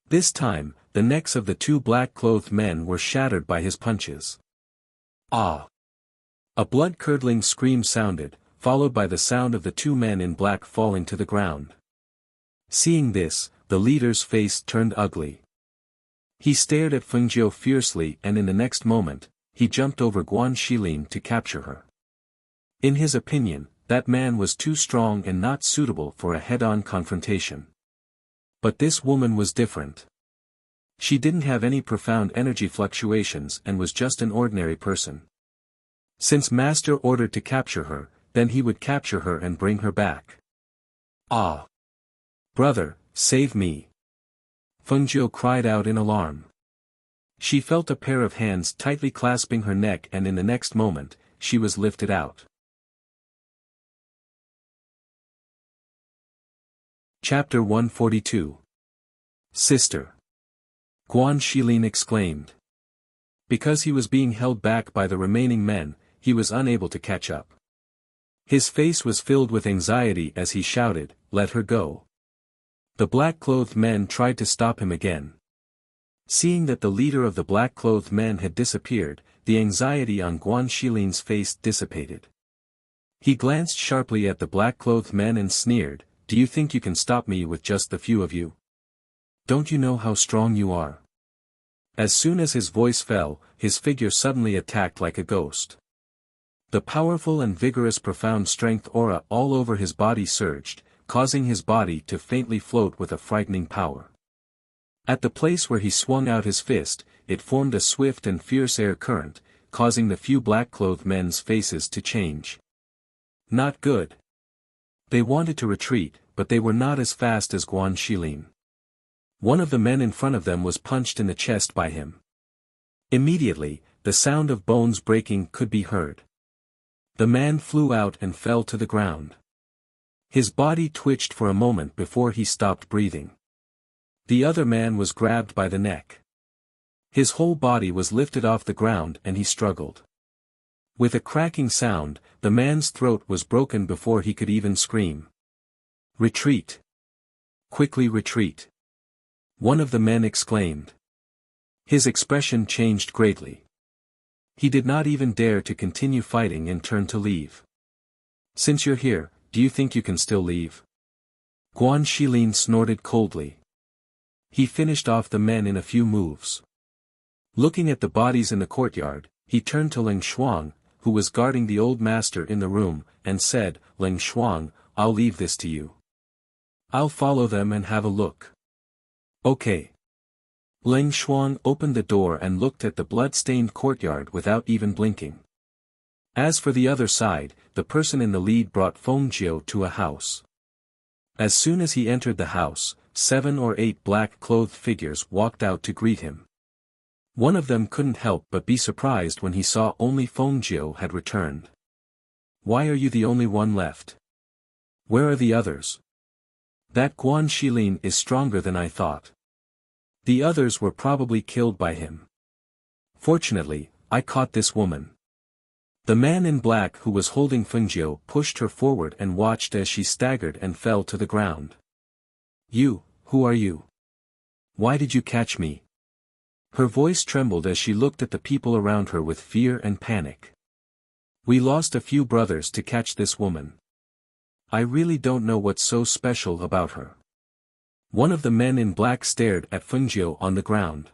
This time, the necks of the 2 black-clothed men were shattered by his punches. "Ah!" A blood-curdling scream sounded, followed by the sound of the 2 men in black falling to the ground. Seeing this, the leader's face turned ugly. He stared at Fengjiu fiercely and in the next moment, he jumped over Guan Shilin to capture her. In his opinion, that man was too strong and not suitable for a head-on confrontation. But this woman was different. She didn't have any profound energy fluctuations and was just an ordinary person. Since Master ordered to capture her, then he would capture her and bring her back. "Ah! Brother, save me!" Fengjiu cried out in alarm. She felt a pair of hands tightly clasping her neck and in the next moment, she was lifted out. Chapter 142. Sister. Guan Shilin exclaimed. Because he was being held back by the remaining men, he was unable to catch up. His face was filled with anxiety as he shouted, "Let her go." The black-clothed men tried to stop him again. Seeing that the leader of the black-clothed men had disappeared, the anxiety on Guan Shilin's face dissipated. He glanced sharply at the black-clothed men and sneered, "Do you think you can stop me with just the few of you? Don't you know how strong you are?" As soon as his voice fell, his figure suddenly attacked like a ghost. The powerful and vigorous profound strength aura all over his body surged, causing his body to faintly float with a frightening power. At the place where he swung out his fist, it formed a swift and fierce air current, causing the few black-clothed men's faces to change. Not good. They wanted to retreat, but they were not as fast as Guan Shilin. One of the men in front of them was punched in the chest by him. Immediately, the sound of bones breaking could be heard. The man flew out and fell to the ground. His body twitched for a moment before he stopped breathing. The other man was grabbed by the neck. His whole body was lifted off the ground and he struggled. With a cracking sound, the man's throat was broken before he could even scream. "Retreat! Quickly retreat!" one of the men exclaimed. His expression changed greatly. He did not even dare to continue fighting and turned to leave. "Since you're here, do you think you can still leave?" Guan Shilin snorted coldly. He finished off the men in a few moves. Looking at the bodies in the courtyard, he turned to Leng Shuang, who was guarding the old master in the room, and said, "Leng Shuang, I'll leave this to you. I'll follow them and have a look." "Okay." Leng Shuang opened the door and looked at the blood-stained courtyard without even blinking. As for the other side, the person in the lead brought Fengjiu to a house. As soon as he entered the house, 7 or 8 black-clothed figures walked out to greet him. One of them couldn't help but be surprised when he saw only Fengjiu had returned. "Why are you the only one left? Where are the others? That Guan Shilin is stronger than I thought. The others were probably killed by him. Fortunately, I caught this woman." The man in black who was holding Fengjiu pushed her forward and watched as she staggered and fell to the ground. "You, who are you? Why did you catch me?" Her voice trembled as she looked at the people around her with fear and panic. "We lost a few brothers to catch this woman. I really don't know what's so special about her." One of the men in black stared at Fengjiu on the ground.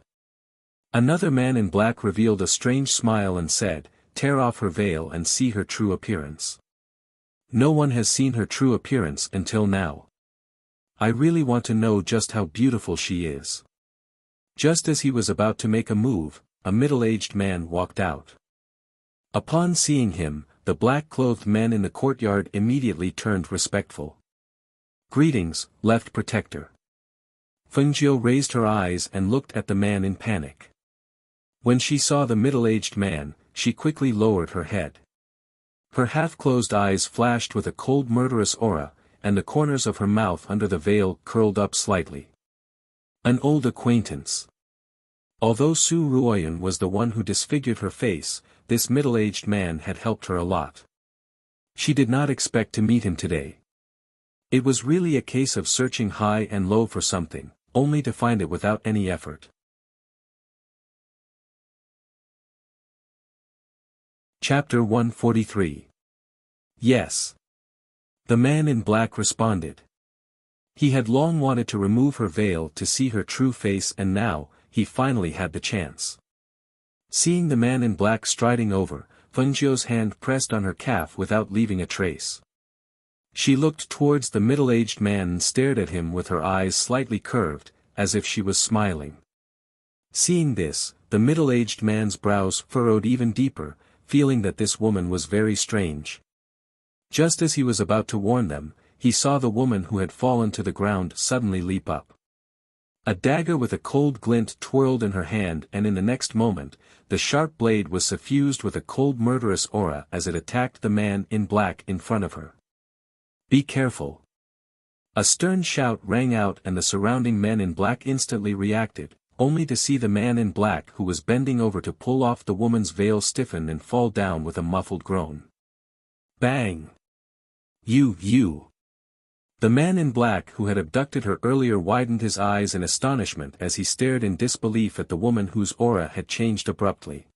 Another man in black revealed a strange smile and said, "Tear off her veil and see her true appearance." "No one has seen her true appearance until now. I really want to know just how beautiful she is." Just as he was about to make a move, a middle-aged man walked out. Upon seeing him, the black-clothed men in the courtyard immediately turned respectful. "Greetings, Left Protector." Fengjiu raised her eyes and looked at the man in panic. When she saw the middle-aged man, she quickly lowered her head. Her half-closed eyes flashed with a cold murderous aura, and the corners of her mouth under the veil curled up slightly. An old acquaintance. Although Su Ruoyan was the one who disfigured her face, this middle-aged man had helped her a lot. She did not expect to meet him today. It was really a case of searching high and low for something, only to find it without any effort. Chapter 143. Yes. The man in black responded. He had long wanted to remove her veil to see her true face, and now, he finally had the chance. Seeing the man in black striding over, Fengjiu's hand pressed on her calf without leaving a trace. She looked towards the middle-aged man and stared at him with her eyes slightly curved, as if she was smiling. Seeing this, the middle-aged man's brows furrowed even deeper, feeling that this woman was very strange. Just as he was about to warn them, he saw the woman who had fallen to the ground suddenly leap up. A dagger with a cold glint twirled in her hand, and in the next moment, the sharp blade was suffused with a cold murderous aura as it attacked the man in black in front of her. "Be careful." A stern shout rang out and the surrounding men in black instantly reacted, only to see the man in black who was bending over to pull off the woman's veil stiffen and fall down with a muffled groan. Bang! You! The man in black who had abducted her earlier widened his eyes in astonishment as he stared in disbelief at the woman whose aura had changed abruptly.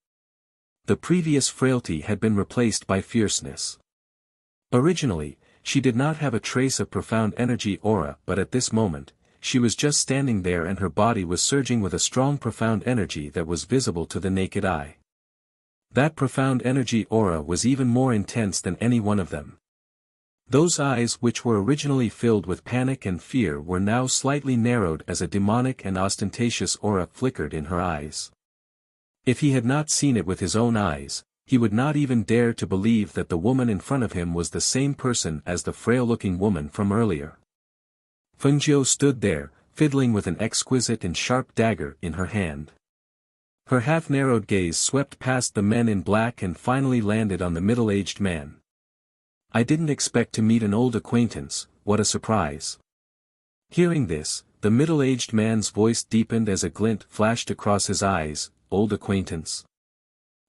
The previous frailty had been replaced by fierceness. Originally, she did not have a trace of profound energy aura, but at this moment, she was just standing there and her body was surging with a strong profound energy that was visible to the naked eye. That profound energy aura was even more intense than any one of them. Those eyes which were originally filled with panic and fear were now slightly narrowed as a demonic and ostentatious aura flickered in her eyes. If he had not seen it with his own eyes, he would not even dare to believe that the woman in front of him was the same person as the frail-looking woman from earlier. Fengjiu stood there, fiddling with an exquisite and sharp dagger in her hand. Her half-narrowed gaze swept past the men in black and finally landed on the middle-aged man. "I didn't expect to meet an old acquaintance, what a surprise." Hearing this, the middle-aged man's voice deepened as a glint flashed across his eyes. "Old acquaintance?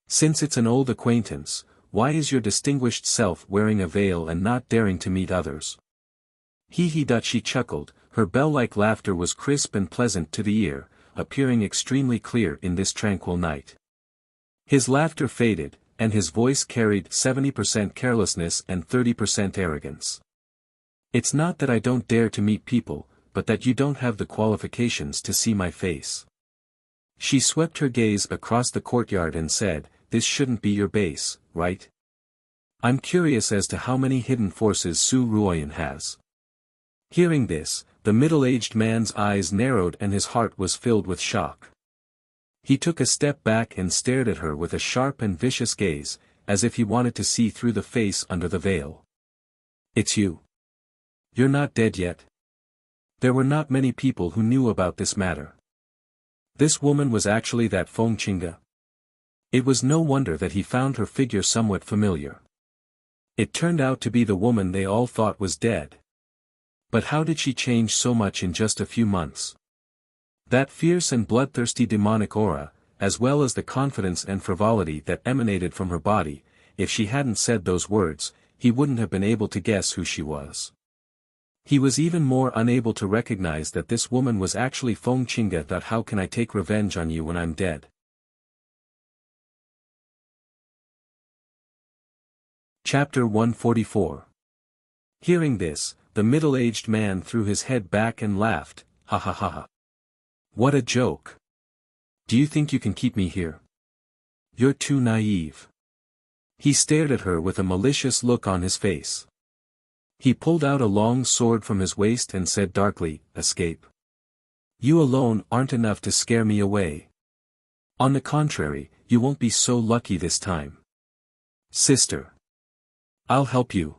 Since it's an old acquaintance, why is your distinguished self wearing a veil and not daring to meet others?" He she chuckled, her bell-like laughter was crisp and pleasant to the ear, appearing extremely clear in this tranquil night. His laughter faded, and his voice carried 70% carelessness and 30% arrogance. "It's not that I don't dare to meet people, but that you don't have the qualifications to see my face." She swept her gaze across the courtyard and said, "This shouldn't be your base, right? I'm curious as to how many hidden forces Su Ruoyan has." Hearing this, the middle-aged man's eyes narrowed and his heart was filled with shock. He took a step back and stared at her with a sharp and vicious gaze, as if he wanted to see through the face under the veil. "It's you. You're not dead yet. There were not many people who knew about this matter. This woman was actually that Feng Qinga. It was no wonder that he found her figure somewhat familiar. It turned out to be the woman they all thought was dead. But how did she change so much in just a few months? That fierce and bloodthirsty demonic aura, as well as the confidence and frivolity that emanated from her body, if she hadn't said those words, he wouldn't have been able to guess who she was. He was even more unable to recognize that this woman was actually Feng Qinga. How can I take revenge on you when I'm dead? Chapter 144. Hearing this, the middle-aged man threw his head back and laughed, ha ha ha ha. What a joke. Do you think you can keep me here? You're too naive. He stared at her with a malicious look on his face. He pulled out a long sword from his waist and said darkly, escape. You alone aren't enough to scare me away. On the contrary, you won't be so lucky this time. Sister. I'll help you.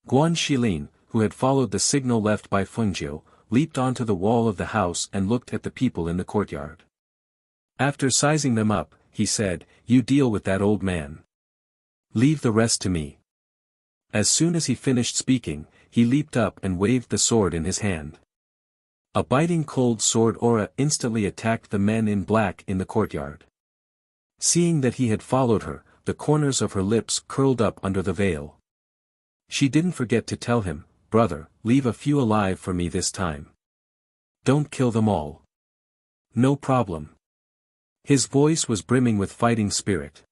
Guan Shilin, who had followed the signal left by Fengjiu, leaped onto the wall of the house and looked at the people in the courtyard. After sizing them up, he said, You deal with that old man. Leave the rest to me. As soon as he finished speaking, he leaped up and waved the sword in his hand. A biting cold sword aura instantly attacked the men in black in the courtyard. Seeing that he had followed her, the corners of her lips curled up under the veil. She didn't forget to tell him, Brother, leave a few alive for me this time. Don't kill them all. No problem. His voice was brimming with fighting spirit.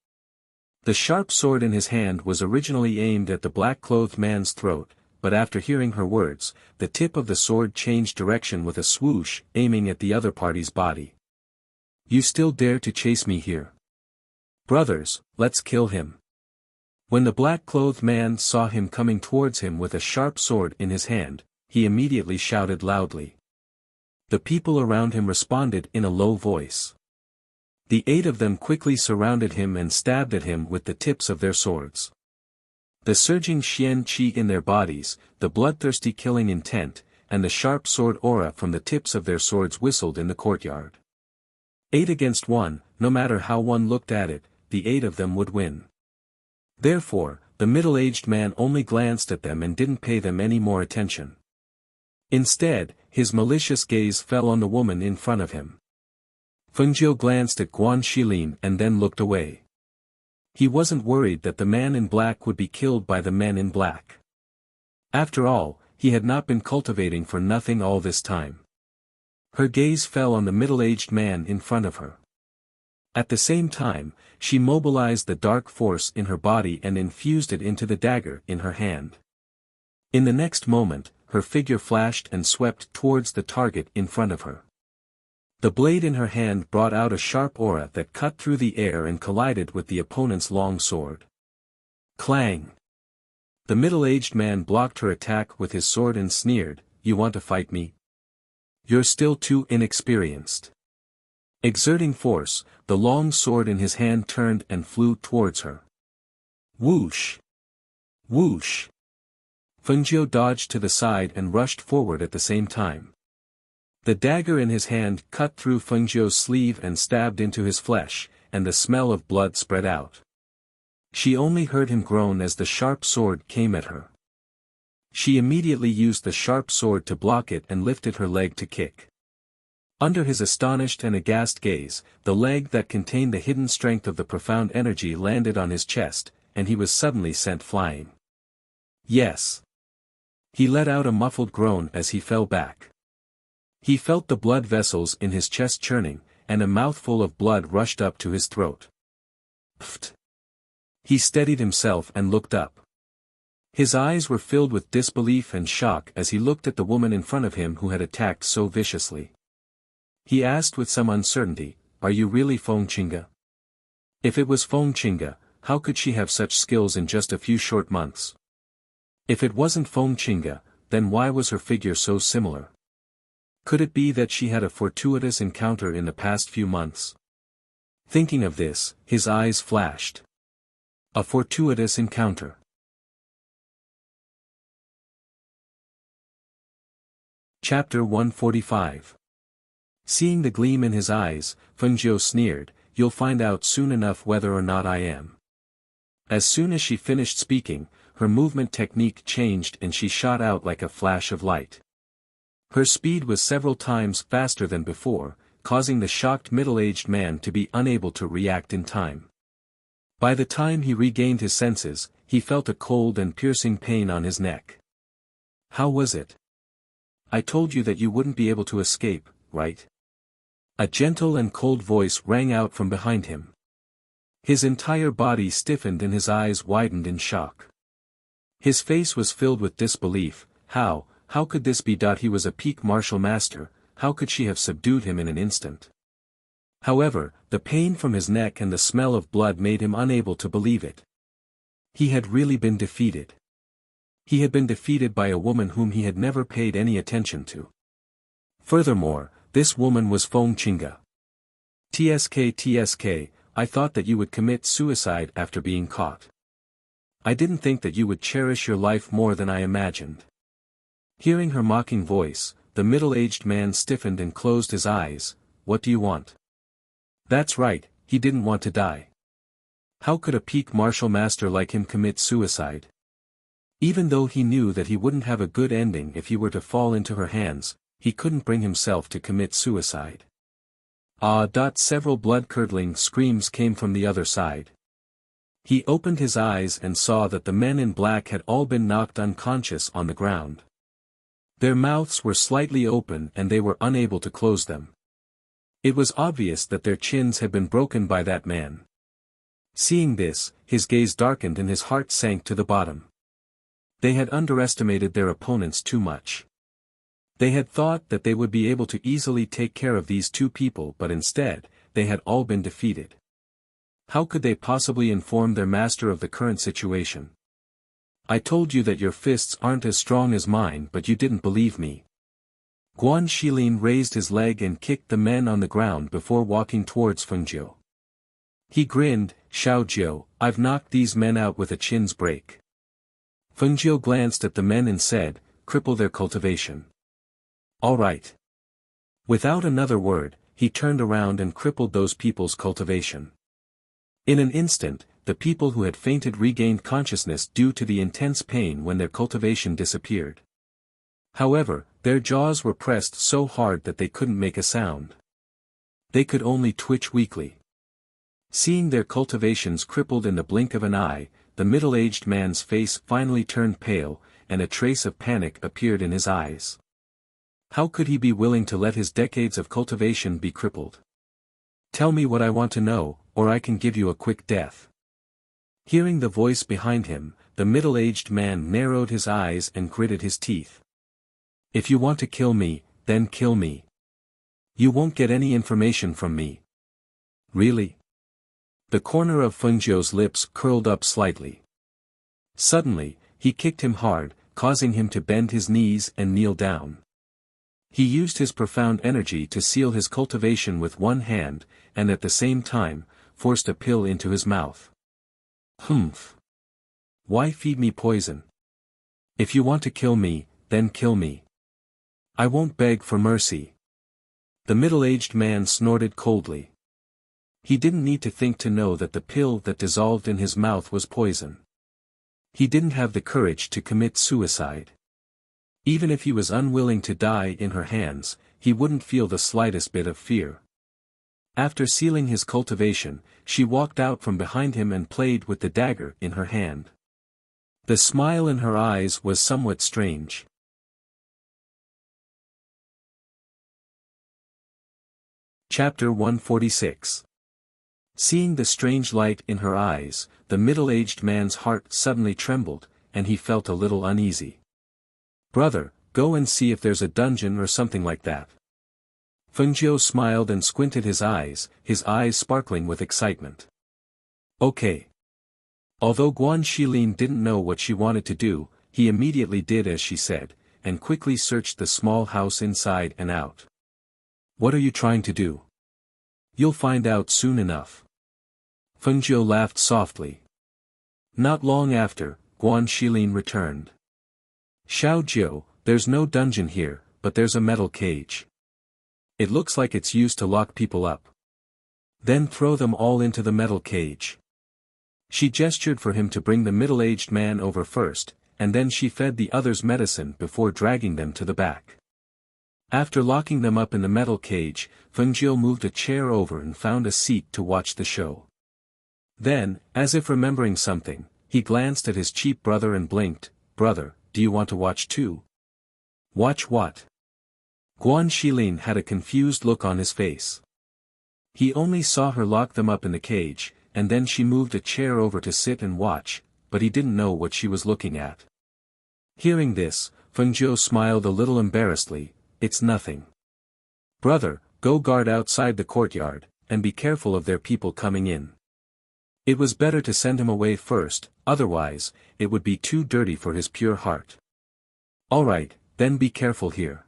The sharp sword in his hand was originally aimed at the black-clothed man's throat, but after hearing her words, the tip of the sword changed direction with a swoosh, aiming at the other party's body. You still dare to chase me here? Brothers, let's kill him. When the black-clothed man saw him coming towards him with a sharp sword in his hand, he immediately shouted loudly. The people around him responded in a low voice. The 8 of them quickly surrounded him and stabbed at him with the tips of their swords. The surging xian qi in their bodies, the bloodthirsty killing intent, and the sharp sword aura from the tips of their swords whistled in the courtyard. 8 against 1, no matter how one looked at it, the 8 of them would win. Therefore, the middle-aged man only glanced at them and didn't pay them any more attention. Instead, his malicious gaze fell on the woman in front of him. Fengjiu glanced at Guan Shilin and then looked away. He wasn't worried that the man in black would be killed by the men in black. After all, he had not been cultivating for nothing all this time. Her gaze fell on the middle-aged man in front of her. At the same time, she mobilized the dark force in her body and infused it into the dagger in her hand. In the next moment, her figure flashed and swept towards the target in front of her. The blade in her hand brought out a sharp aura that cut through the air and collided with the opponent's long sword. Clang! The middle-aged man blocked her attack with his sword and sneered, You want to fight me? You're still too inexperienced. Exerting force, the long sword in his hand turned and flew towards her. Whoosh! Whoosh! Fengjiu dodged to the side and rushed forward at the same time. The dagger in his hand cut through Fengjiu's sleeve and stabbed into his flesh, and the smell of blood spread out. She only heard him groan as the sharp sword came at her. She immediately used the sharp sword to block it and lifted her leg to kick. Under his astonished and aghast gaze, the leg that contained the hidden strength of the profound energy landed on his chest, and he was suddenly sent flying. Yes. He let out a muffled groan as he fell back. He felt the blood vessels in his chest churning, and a mouthful of blood rushed up to his throat. Pfft! He steadied himself and looked up. His eyes were filled with disbelief and shock as he looked at the woman in front of him who had attacked so viciously. He asked with some uncertainty, Are you really Feng Qinga? If it was Feng Qinga, how could she have such skills in just a few short months? If it wasn't Feng Qinga, then why was her figure so similar? Could it be that she had a fortuitous encounter in the past few months? Thinking of this, his eyes flashed. A fortuitous encounter. Chapter 145. Seeing the gleam in his eyes, Fengjiu sneered, "You'll find out soon enough whether or not I am." As soon as she finished speaking, her movement technique changed and she shot out like a flash of light. Her speed was several times faster than before, causing the shocked middle-aged man to be unable to react in time. By the time he regained his senses, he felt a cold and piercing pain on his neck. "How was it? I told you that you wouldn't be able to escape, right?" A gentle and cold voice rang out from behind him. His entire body stiffened and his eyes widened in shock. His face was filled with disbelief. How could this be? He was a peak martial master, how could she have subdued him in an instant? However, the pain from his neck and the smell of blood made him unable to believe it. He had really been defeated. He had been defeated by a woman whom he had never paid any attention to. Furthermore, this woman was Feng Qingge. TSK, I thought that you would commit suicide after being caught. I didn't think that you would cherish your life more than I imagined. Hearing her mocking voice, the middle-aged man stiffened and closed his eyes. What do you want? That's right, he didn't want to die. How could a peak martial master like him commit suicide? Even though he knew that he wouldn't have a good ending if he were to fall into her hands, he couldn't bring himself to commit suicide. Several blood-curdling screams came from the other side. He opened his eyes and saw that the men in black had all been knocked unconscious on the ground. Their mouths were slightly open and they were unable to close them. It was obvious that their chins had been broken by that man. Seeing this, his gaze darkened and his heart sank to the bottom. They had underestimated their opponents too much. They had thought that they would be able to easily take care of these two people, but instead, they had all been defeated. How could they possibly inform their master of the current situation? I told you that your fists aren't as strong as mine, but you didn't believe me. Guan Shilin raised his leg and kicked the men on the ground before walking towards Fengjiu. He grinned, "Xiaojiu, I've knocked these men out with a chin's break." Fengjiu glanced at the men and said, "Cripple their cultivation." "All right." Without another word, he turned around and crippled those people's cultivation. In an instant, the people who had fainted regained consciousness due to the intense pain when their cultivation disappeared. However, their jaws were pressed so hard that they couldn't make a sound. They could only twitch weakly. Seeing their cultivations crippled in the blink of an eye, the middle-aged man's face finally turned pale, and a trace of panic appeared in his eyes. How could he be willing to let his decades of cultivation be crippled? "Tell me what I want to know, or I can give you a quick death." Hearing the voice behind him, the middle-aged man narrowed his eyes and gritted his teeth. "If you want to kill me, then kill me. You won't get any information from me." "Really?" The corner of Fengjiu's lips curled up slightly. Suddenly, he kicked him hard, causing him to bend his knees and kneel down. He used his profound energy to seal his cultivation with one hand, and at the same time, forced a pill into his mouth. "Humph. Why feed me poison? If you want to kill me, then kill me. I won't beg for mercy." The middle-aged man snorted coldly. He didn't need to think to know that the pill that dissolved in his mouth was poison. He didn't have the courage to commit suicide. Even if he was unwilling to die in her hands, he wouldn't feel the slightest bit of fear. After sealing his cultivation, she walked out from behind him and played with the dagger in her hand. The smile in her eyes was somewhat strange. Chapter 146. Seeing the strange light in her eyes, the middle-aged man's heart suddenly trembled, and he felt a little uneasy. "Brother, go and see if there's a dungeon or something like that." Fengjiu smiled and squinted his eyes sparkling with excitement. "Okay." Although Guan Shilin didn't know what she wanted to do, he immediately did as she said, and quickly searched the small house inside and out. "What are you trying to do? You'll find out soon enough." Fengjiu laughed softly. Not long after, Guan Shilin returned. "Xiaojiu, there's no dungeon here, but there's a metal cage. It looks like it's used to lock people up. Then throw them all into the metal cage. She gestured for him to bring the middle-aged man over first, and then she fed the others medicine before dragging them to the back. After locking them up in the metal cage, Fengjiu moved a chair over and found a seat to watch the show. Then, as if remembering something, he glanced at his cheap brother and blinked. "Brother, do you want to watch too?" "Watch what?" Guan Shilin had a confused look on his face. He only saw her lock them up in the cage, and then she moved a chair over to sit and watch, but he didn't know what she was looking at. Hearing this, Fengjiu smiled a little embarrassedly. "It's nothing. Brother, go guard outside the courtyard, and be careful of their people coming in." It was better to send him away first, otherwise, it would be too dirty for his pure heart. "All right, then be careful here.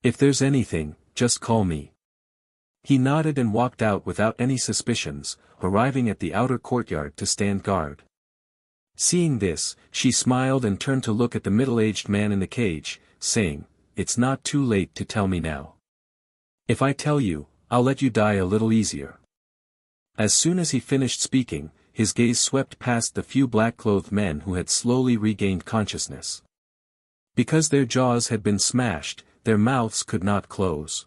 If there's anything, just call me." He nodded and walked out without any suspicions, arriving at the outer courtyard to stand guard. Seeing this, she smiled and turned to look at the middle-aged man in the cage, saying, "It's not too late to tell me now. If I tell you, I'll let you die a little easier." As soon as he finished speaking, his gaze swept past the few black-clothed men who had slowly regained consciousness. Because their jaws had been smashed, their mouths could not close.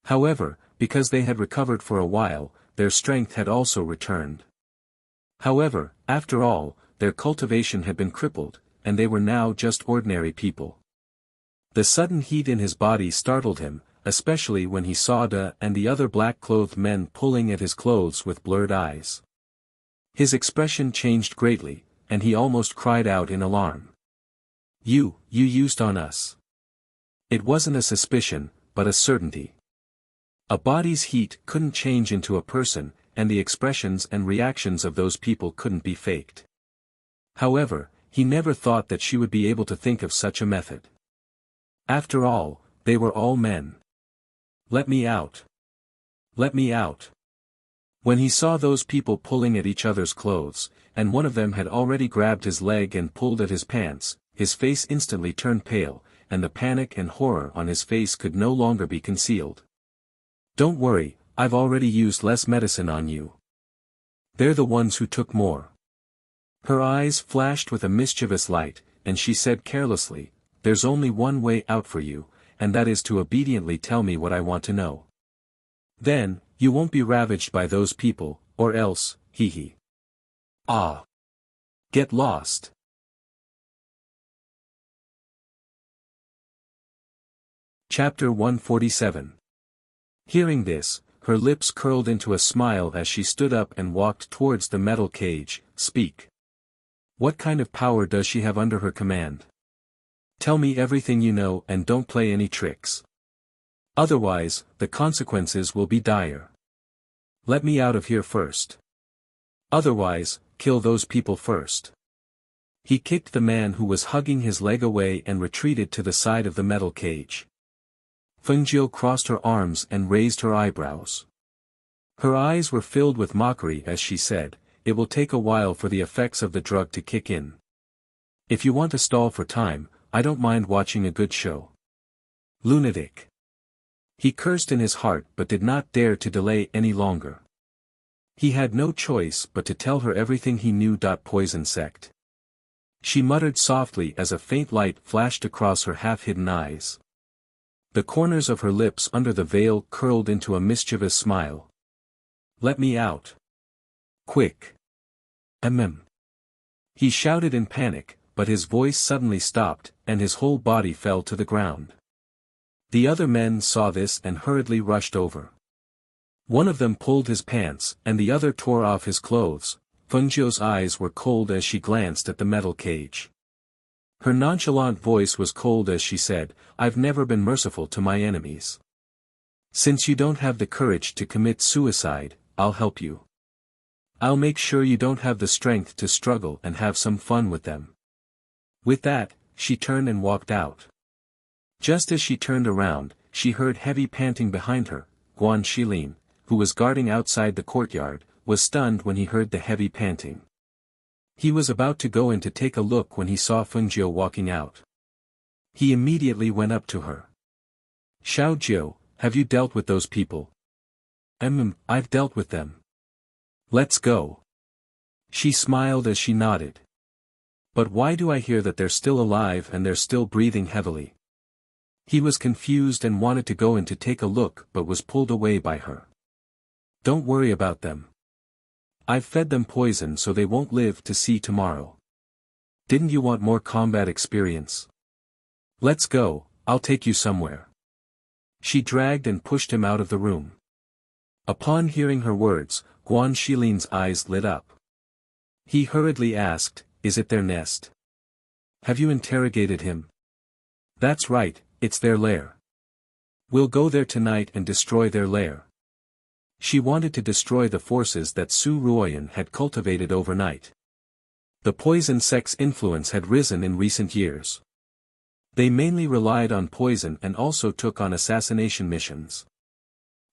However, because they had recovered for a while, their strength had also returned. However, after all, their cultivation had been crippled, and they were now just ordinary people. The sudden heat in his body startled him, especially when he saw Da and the other black-clothed men pulling at his clothes with blurred eyes. His expression changed greatly, and he almost cried out in alarm. You used on us." It wasn't a suspicion, but a certainty. A body's heat couldn't change into a person, and the expressions and reactions of those people couldn't be faked. However, he never thought that she would be able to think of such a method. After all, they were all men. "Let me out. Let me out." When he saw those people pulling at each other's clothes, and one of them had already grabbed his leg and pulled at his pants, his face instantly turned pale, and the panic and horror on his face could no longer be concealed. "Don't worry, I've already used less medicine on you. They're the ones who took more." Her eyes flashed with a mischievous light, and she said carelessly, "There's only one way out for you, and that is to obediently tell me what I want to know. Then, you won't be ravaged by those people, or else, hee. Ah. Get lost." Chapter 147. Hearing this, her lips curled into a smile as she stood up and walked towards the metal cage. "Speak. What kind of power does she have under her command? Tell me everything you know and don't play any tricks. Otherwise, the consequences will be dire. Let me out of here first. Otherwise, kill those people first." He kicked the man who was hugging his leg away and retreated to the side of the metal cage. Fengjiu crossed her arms and raised her eyebrows. Her eyes were filled with mockery as she said, "It will take a while for the effects of the drug to kick in. If you want to stall for time, I don't mind watching a good show." Lunatic. He cursed in his heart but did not dare to delay any longer. He had no choice but to tell her everything he knew. Poison sect. She muttered softly as a faint light flashed across her half-hidden eyes. The corners of her lips under the veil curled into a mischievous smile. "Let me out. Quick. He shouted in panic, but his voice suddenly stopped, and his whole body fell to the ground. The other men saw this and hurriedly rushed over. One of them pulled his pants, and the other tore off his clothes. Fengjiu's eyes were cold as she glanced at the metal cage. Her nonchalant voice was cold as she said, "I've never been merciful to my enemies. Since you don't have the courage to commit suicide, I'll help you. I'll make sure you don't have the strength to struggle and have some fun with them." With that, she turned and walked out. Just as she turned around, she heard heavy panting behind her. Guan Shilin, who was guarding outside the courtyard, was stunned when he heard the heavy panting. He was about to go in to take a look when he saw Fengjiu walking out. He immediately went up to her. Xiao Jiu, have you dealt with those people? I've dealt with them. Let's go. She smiled as she nodded. But why do I hear that they're still alive and they're still breathing heavily? He was confused and wanted to go in to take a look but was pulled away by her. Don't worry about them. I've fed them poison so they won't live to see tomorrow. Didn't you want more combat experience? Let's go, I'll take you somewhere. She dragged and pushed him out of the room. Upon hearing her words, Guan Shilin's eyes lit up. He hurriedly asked, is it their nest? Have you interrogated him? That's right, it's their lair. We'll go there tonight and destroy their lair. She wanted to destroy the forces that Su Ruoyan had cultivated overnight. The poison sect's influence had risen in recent years. They mainly relied on poison and also took on assassination missions.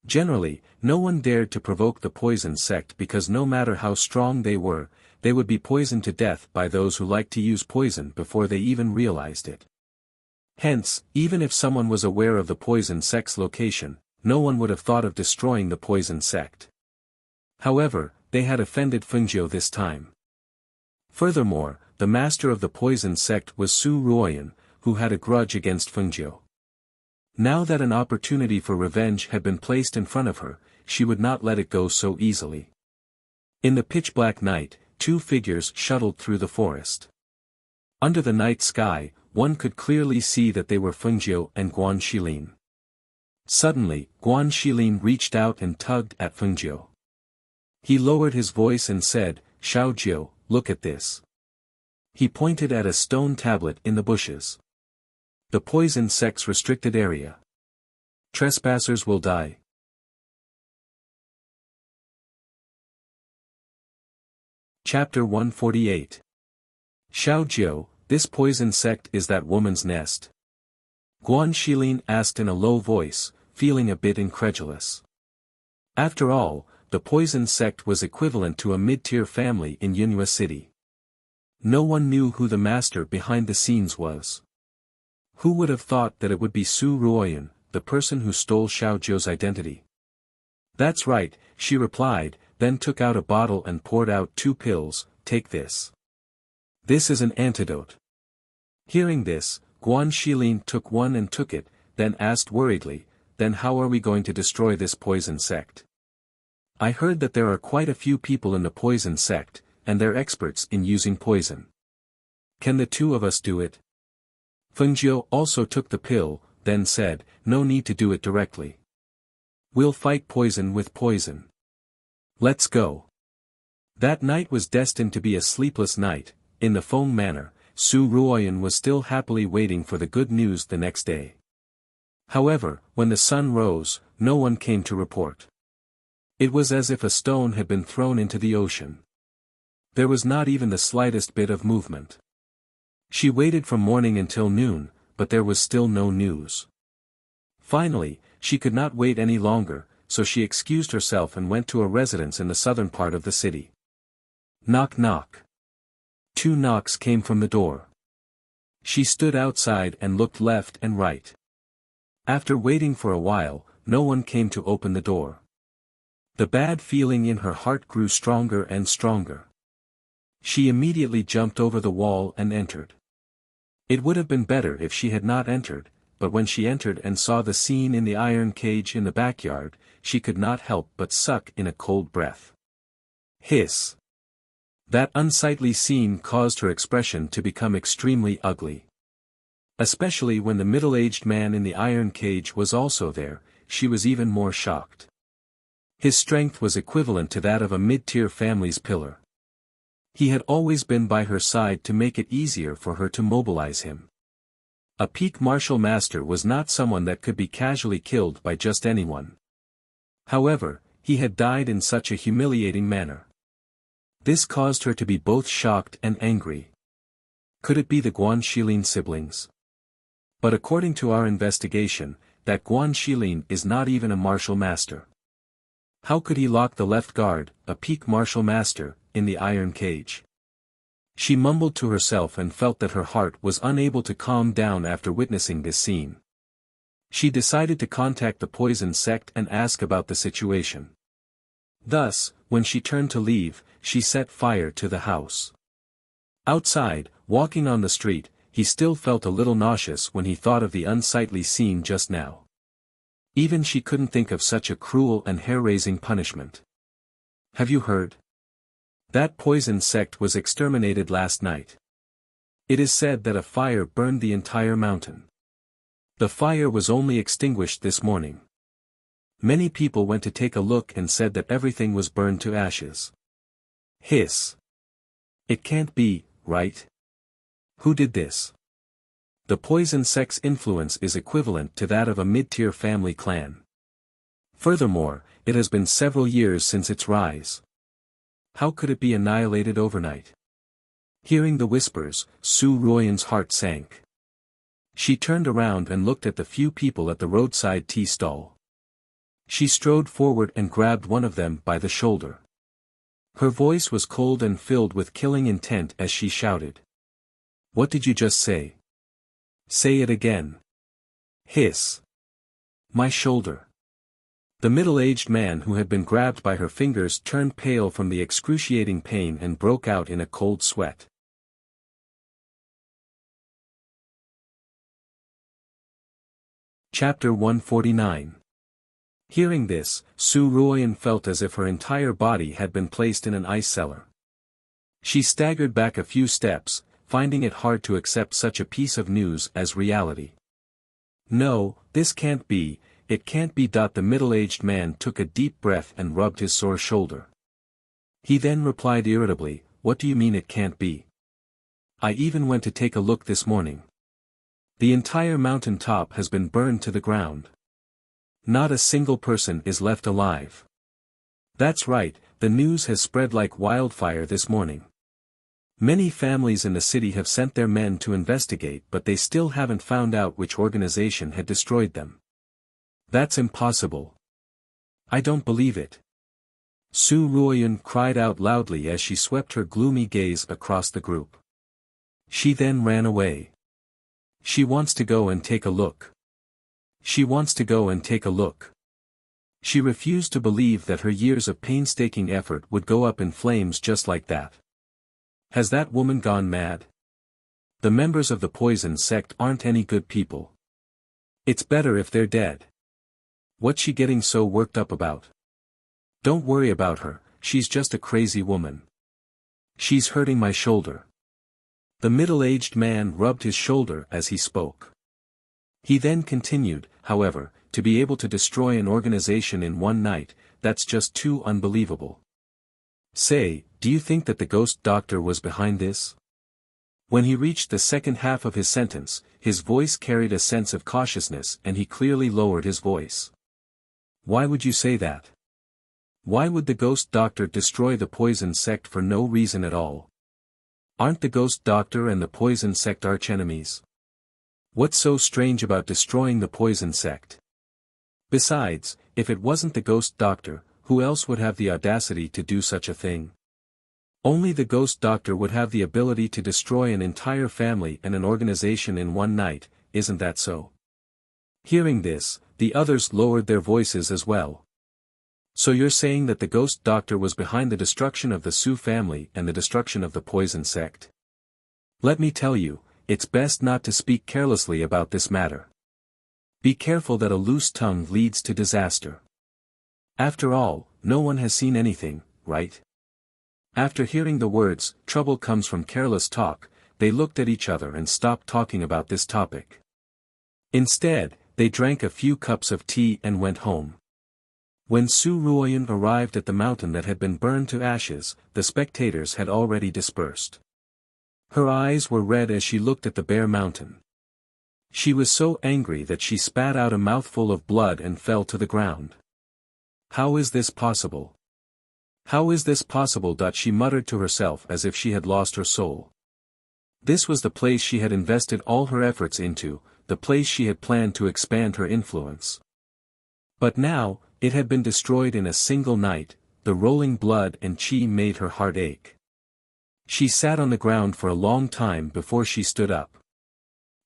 Generally, no one dared to provoke the poison sect because no matter how strong they were, they would be poisoned to death by those who liked to use poison before they even realized it. Hence, even if someone was aware of the poison sect's location, no one would have thought of destroying the poison sect. However, they had offended Fengjiu this time. Furthermore, the master of the poison sect was Su Ruoyan, who had a grudge against Fengjiu. Now that an opportunity for revenge had been placed in front of her, she would not let it go so easily. In the pitch-black night, two figures shuttled through the forest. Under the night sky, one could clearly see that they were Fengjiu and Guan Shilin. Suddenly, Guan Shilin reached out and tugged at Fengjiu. He lowered his voice and said, Xiao Jiu, look at this. He pointed at a stone tablet in the bushes. The poison sect's restricted area. Trespassers will die. Chapter 148. Xiao Jiu, this poison sect is that woman's nest? Guan Shilin asked in a low voice, feeling a bit incredulous. After all, the poison sect was equivalent to a mid-tier family in Yunhua City. No one knew who the master behind the scenes was. Who would have thought that it would be Su Ruoyan, the person who stole Xiao Jiu's identity? That's right, she replied, then took out a bottle and poured out 2 pills, take this. This is an antidote. Hearing this, Guan Shilin took one and took it, then asked worriedly, then how are we going to destroy this poison sect? I heard that there are quite a few people in the poison sect, and they're experts in using poison. Can the two of us do it? Fengjiu also took the pill, then said, no need to do it directly. We'll fight poison with poison. Let's go. That night was destined to be a sleepless night. In the Feng manor, Su Ruoyan was still happily waiting for the good news the next day. However, when the sun rose, no one came to report. It was as if a stone had been thrown into the ocean. There was not even the slightest bit of movement. She waited from morning until noon, but there was still no news. Finally, she could not wait any longer, so she excused herself and went to a residence in the southern part of the city. Knock knock. 2 knocks came from the door. She stood outside and looked left and right. After waiting for a while, no one came to open the door. The bad feeling in her heart grew stronger and stronger. She immediately jumped over the wall and entered. It would have been better if she had not entered, but when she entered and saw the scene in the iron cage in the backyard, she could not help but suck in a cold breath. Hiss. That unsightly scene caused her expression to become extremely ugly. Especially when the middle-aged man in the iron cage was also there, she was even more shocked. His strength was equivalent to that of a mid-tier family's pillar. He had always been by her side to make it easier for her to mobilize him. A peak martial master was not someone that could be casually killed by just anyone. However, he had died in such a humiliating manner. This caused her to be both shocked and angry. Could it be the Guan Shilin siblings? But according to our investigation, that Guan Shilin is not even a martial master. How could he lock the left guard, a peak martial master, in the iron cage? She mumbled to herself and felt that her heart was unable to calm down after witnessing this scene. She decided to contact the poison sect and ask about the situation. Thus, when she turned to leave, she set fire to the house. Outside, walking on the street, he still felt a little nauseous when he thought of the unsightly scene just now. Even she couldn't think of such a cruel and hair-raising punishment. Have you heard? That poison sect was exterminated last night. It is said that a fire burned the entire mountain. The fire was only extinguished this morning. Many people went to take a look and said that everything was burned to ashes. Hiss. It can't be, right? Who did this? The poison sect's influence is equivalent to that of a mid-tier family clan. Furthermore, it has been several years since its rise. How could it be annihilated overnight? Hearing the whispers, Su Ruoyan's heart sank. She turned around and looked at the few people at the roadside tea stall. She strode forward and grabbed one of them by the shoulder. Her voice was cold and filled with killing intent as she shouted. What did you just say? Say it again. Hiss. My shoulder. The middle-aged man who had been grabbed by her fingers turned pale from the excruciating pain and broke out in a cold sweat. Chapter 149. Hearing this, Su Ruoyan felt as if her entire body had been placed in an ice cellar. She staggered back a few steps, finding it hard to accept such a piece of news as reality. No, this can't be. It can't be. The middle-aged man took a deep breath and rubbed his sore shoulder. He then replied irritably, What do you mean it can't be? I even went to take a look this morning. The entire mountain top has been burned to the ground. Not a single person is left alive. That's right, the news has spread like wildfire this morning. Many families in the city have sent their men to investigate, but they still haven't found out which organization had destroyed them. That's impossible. I don't believe it. Su Ruoyan cried out loudly as she swept her gloomy gaze across the group. She then ran away. She wants to go and take a look. She wants to go and take a look. She refused to believe that her years of painstaking effort would go up in flames just like that. Has that woman gone mad? The members of the poison sect aren't any good people. It's better if they're dead. What's she getting so worked up about? Don't worry about her, she's just a crazy woman. She's hurting my shoulder. The middle-aged man rubbed his shoulder as he spoke. He then continued, however, to be able to destroy an organization in one night, that's just too unbelievable. Say, do you think that the ghost doctor was behind this? When he reached the second half of his sentence, his voice carried a sense of cautiousness and he clearly lowered his voice. Why would you say that? Why would the ghost doctor destroy the poison sect for no reason at all? Aren't the ghost doctor and the poison sect archenemies? What's so strange about destroying the poison sect? Besides, if it wasn't the ghost doctor, who else would have the audacity to do such a thing? Only the ghost doctor would have the ability to destroy an entire family and an organization in one night, isn't that so? Hearing this, the others lowered their voices as well. So you're saying that the ghost doctor was behind the destruction of the Su family and the destruction of the poison sect? Let me tell you, it's best not to speak carelessly about this matter. Be careful that a loose tongue leads to disaster. After all, no one has seen anything, right? After hearing the words, trouble comes from careless talk, they looked at each other and stopped talking about this topic. Instead, they drank a few cups of tea and went home. When Su Ruoyan arrived at the mountain that had been burned to ashes, the spectators had already dispersed. Her eyes were red as she looked at the bare mountain. She was so angry that she spat out a mouthful of blood and fell to the ground. How is this possible? How is this possible? She muttered to herself as if she had lost her soul. This was the place she had invested all her efforts into, the place she had planned to expand her influence. But now, it had been destroyed in a single night. The rolling blood and chi made her heart ache. She sat on the ground for a long time before she stood up.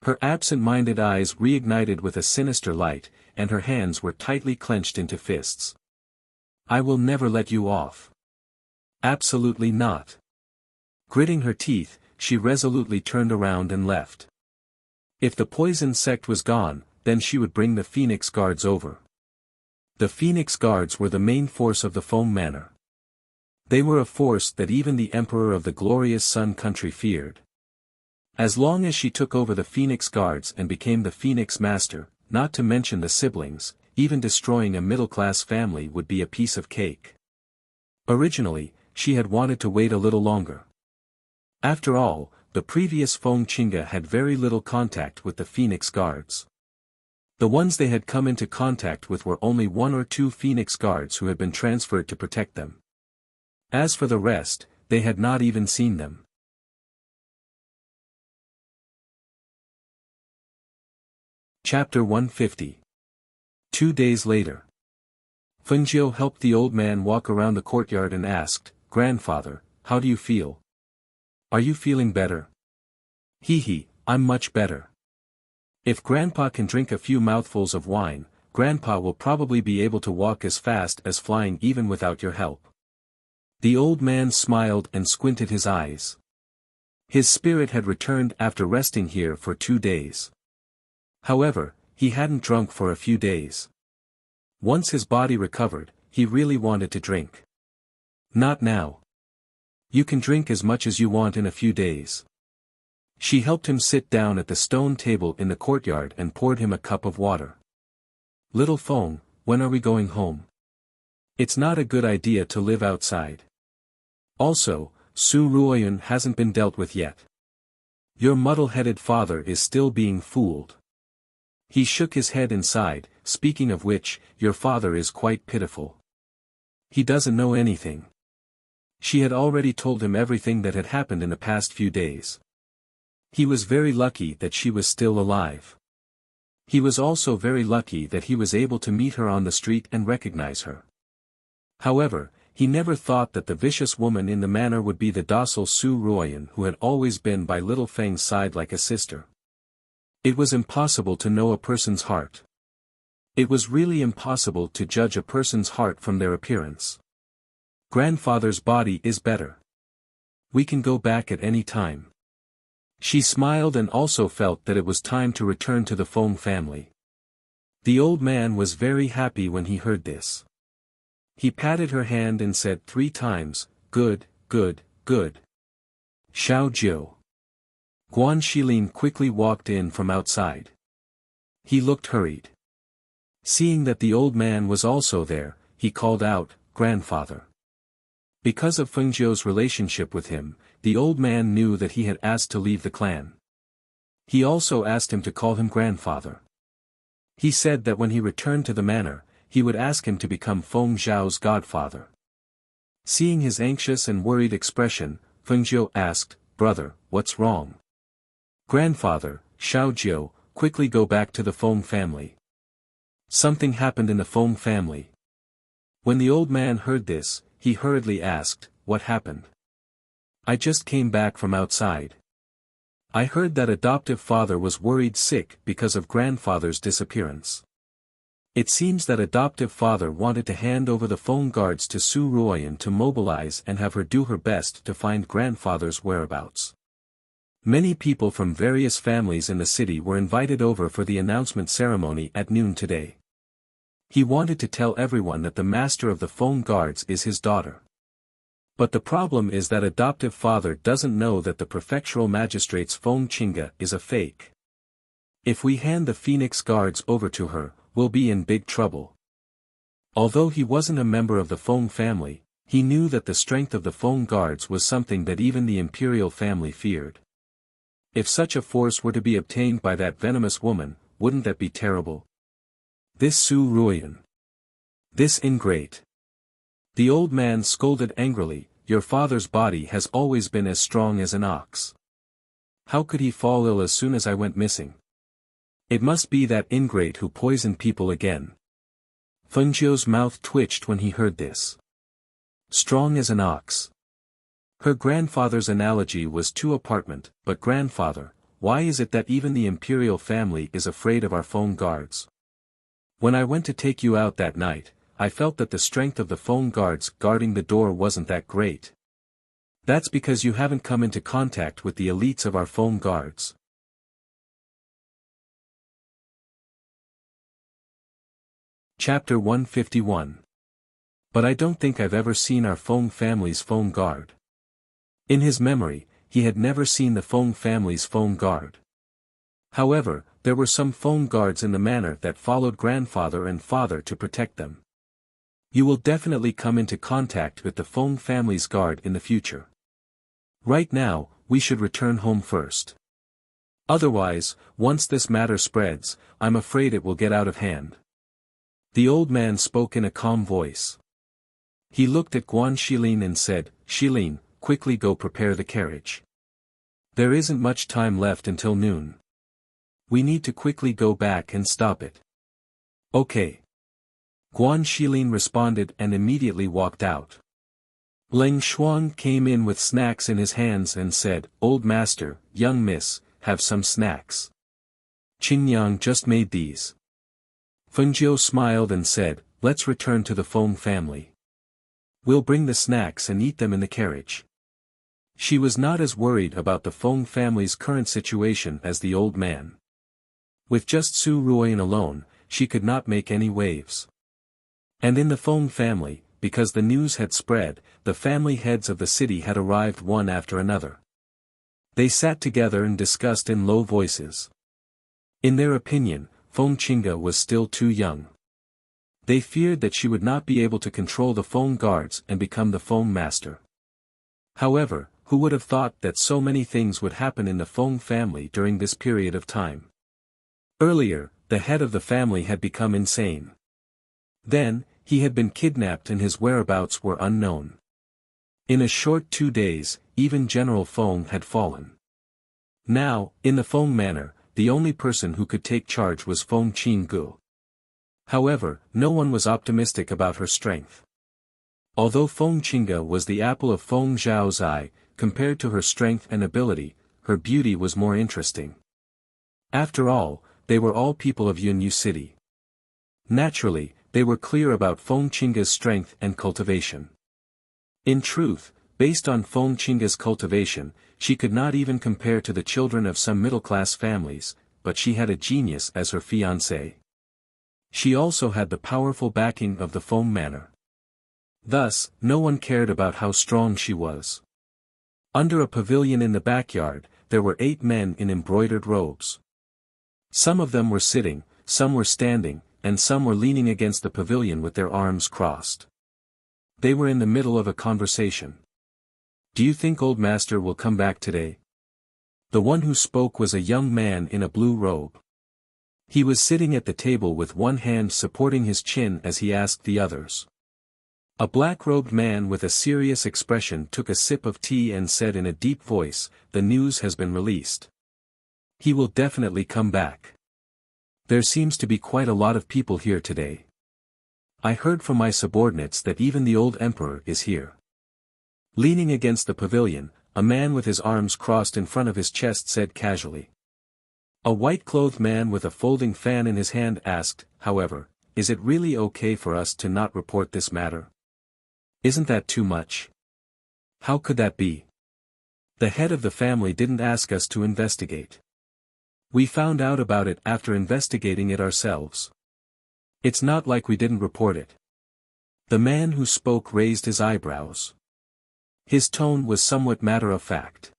Her absent-minded eyes reignited with a sinister light, and her hands were tightly clenched into fists. I will never let you off. Absolutely not. Gritting her teeth, she resolutely turned around and left. If the poison sect was gone, then she would bring the Phoenix Guards over. The Phoenix Guards were the main force of the Foam Manor. They were a force that even the Emperor of the glorious Sun Country feared. As long as she took over the Phoenix Guards and became the Phoenix Master, not to mention the siblings, even destroying a middle-class family would be a piece of cake. Originally, she had wanted to wait a little longer. After all, the previous Feng Qinga had very little contact with the Phoenix Guards. The ones they had come into contact with were only 1 or 2 Phoenix Guards who had been transferred to protect them. As for the rest, they had not even seen them. Chapter 150. 2 days later. Fengjiu helped the old man walk around the courtyard and asked, "Grandfather, how do you feel? Are you feeling better?" "Hee, I'm much better. If Grandpa can drink a few mouthfuls of wine, Grandpa will probably be able to walk as fast as flying even without your help." The old man smiled and squinted his eyes. His spirit had returned after resting here for 2 days. However, he hadn't drunk for a few days. Once his body recovered, he really wanted to drink. "Not now. You can drink as much as you want in a few days." She helped him sit down at the stone table in the courtyard and poured him a cup of water. "Little Feng, when are we going home? It's not a good idea to live outside. Also, Su Ruoyun hasn't been dealt with yet. Your muddle-headed father is still being fooled." He shook his head and sighed, "Speaking of which, your father is quite pitiful. He doesn't know anything." She had already told him everything that had happened in the past few days. He was very lucky that she was still alive. He was also very lucky that he was able to meet her on the street and recognize her. However, he never thought that the vicious woman in the manor would be the docile Su Ruoyun who had always been by little Feng's side like a sister. It was impossible to know a person's heart. It was really impossible to judge a person's heart from their appearance. "Grandfather's body is better. We can go back at any time." She smiled and also felt that it was time to return to the Feng family. The old man was very happy when he heard this. He patted her hand and said 3 times, "Good, good, good." Xiao Jiu. Guan Shilin quickly walked in from outside. He looked hurried. Seeing that the old man was also there, he called out, "Grandfather." Because of Fengjiu's relationship with him, the old man knew that he had asked to leave the clan. He also asked him to call him grandfather. He said that when he returned to the manor, he would ask him to become Feng Zhao's godfather. Seeing his anxious and worried expression, Fengjiu asked, "Brother, what's wrong?" "Grandfather," Xiao Jiu, "quickly go back to the Feng family. Something happened in the Feng family." When the old man heard this, he hurriedly asked, "What happened?" "I just came back from outside. I heard that adoptive father was worried sick because of grandfather's disappearance. It seems that adoptive father wanted to hand over the Feng guards to Su Ruoyun to mobilize and have her do her best to find grandfather's whereabouts. Many people from various families in the city were invited over for the announcement ceremony at noon today. He wanted to tell everyone that the master of the Feng guards is his daughter. But the problem is that adoptive father doesn't know that the prefectural magistrate's Feng Qinga is a fake. If we hand the Phoenix guards over to her, we'll be in big trouble." Although he wasn't a member of the Feng family, he knew that the strength of the Feng guards was something that even the imperial family feared. If such a force were to be obtained by that venomous woman, wouldn't that be terrible? This Su Ruoyun. This ingrate. The old man scolded angrily, "Your father's body has always been as strong as an ox. How could he fall ill as soon as I went missing? It must be that ingrate who poisoned people again." Fengjiu's mouth twitched when he heard this. Strong as an ox. Her grandfather's analogy was too apartment, but grandfather, why is it that even the imperial family is afraid of our phone guards? When I went to take you out that night, I felt that the strength of the phone guards guarding the door wasn't that great. That's because you haven't come into contact with the elites of our phone guards. Chapter 151. But I don't think I've ever seen our Feng family's phone guard. In his memory, he had never seen the Feng family's phone guard. However, there were some phone guards in the manor that followed grandfather and father to protect them. You will definitely come into contact with the Feng family's guard in the future. Right now, we should return home first. Otherwise, once this matter spreads, I'm afraid it will get out of hand. The old man spoke in a calm voice. He looked at Guan Shilin and said, Shilin, quickly go prepare the carriage. There isn't much time left until noon. We need to quickly go back and stop it. Okay. Guan Shilin responded and immediately walked out. Leng Shuang came in with snacks in his hands and said, Old master, young miss, have some snacks. Qingyang just made these. Fengjiu smiled and said, let's return to the Feng family. We'll bring the snacks and eat them in the carriage. She was not as worried about the Feng family's current situation as the old man. With just Su Ruoyan alone, she could not make any waves. And in the Feng family, because the news had spread, the family heads of the city had arrived one after another. They sat together and discussed in low voices. In their opinion, Feng Qingge was still too young. They feared that she would not be able to control the Feng guards and become the Feng master. However, who would have thought that so many things would happen in the Feng family during this period of time? Earlier, the head of the family had become insane. Then, he had been kidnapped and his whereabouts were unknown. In a short 2 days, even General Feng had fallen. Now, in the Feng manor, the only person who could take charge was Feng Qinggu. However, no one was optimistic about her strength. Although Feng Qingge was the apple of Feng Zhao's eye, compared to her strength and ability, her beauty was more interesting. After all, they were all people of Yunyu City. Naturally, they were clear about Feng Qingge's strength and cultivation. In truth, based on Feng Qingge's cultivation, she could not even compare to the children of some middle-class families, but she had a genius as her fiancé. She also had the powerful backing of the Feng manor. Thus, no one cared about how strong she was. Under a pavilion in the backyard, there were 8 men in embroidered robes. Some of them were sitting, some were standing, and some were leaning against the pavilion with their arms crossed. They were in the middle of a conversation. Do you think old master will come back today? The one who spoke was a young man in a blue robe. He was sitting at the table with one hand supporting his chin as he asked the others. A black-robed man with a serious expression took a sip of tea and said in a deep voice, the news has been released. He will definitely come back. There seems to be quite a lot of people here today. I heard from my subordinates that even the old emperor is here. Leaning against the pavilion, a man with his arms crossed in front of his chest said casually. A white-clothed man with a folding fan in his hand asked, however, is it really okay for us to not report this matter? Isn't that too much? How could that be? The head of the family didn't ask us to investigate. We found out about it after investigating it ourselves. It's not like we didn't report it. The man who spoke raised his eyebrows. His tone was somewhat matter-of-fact.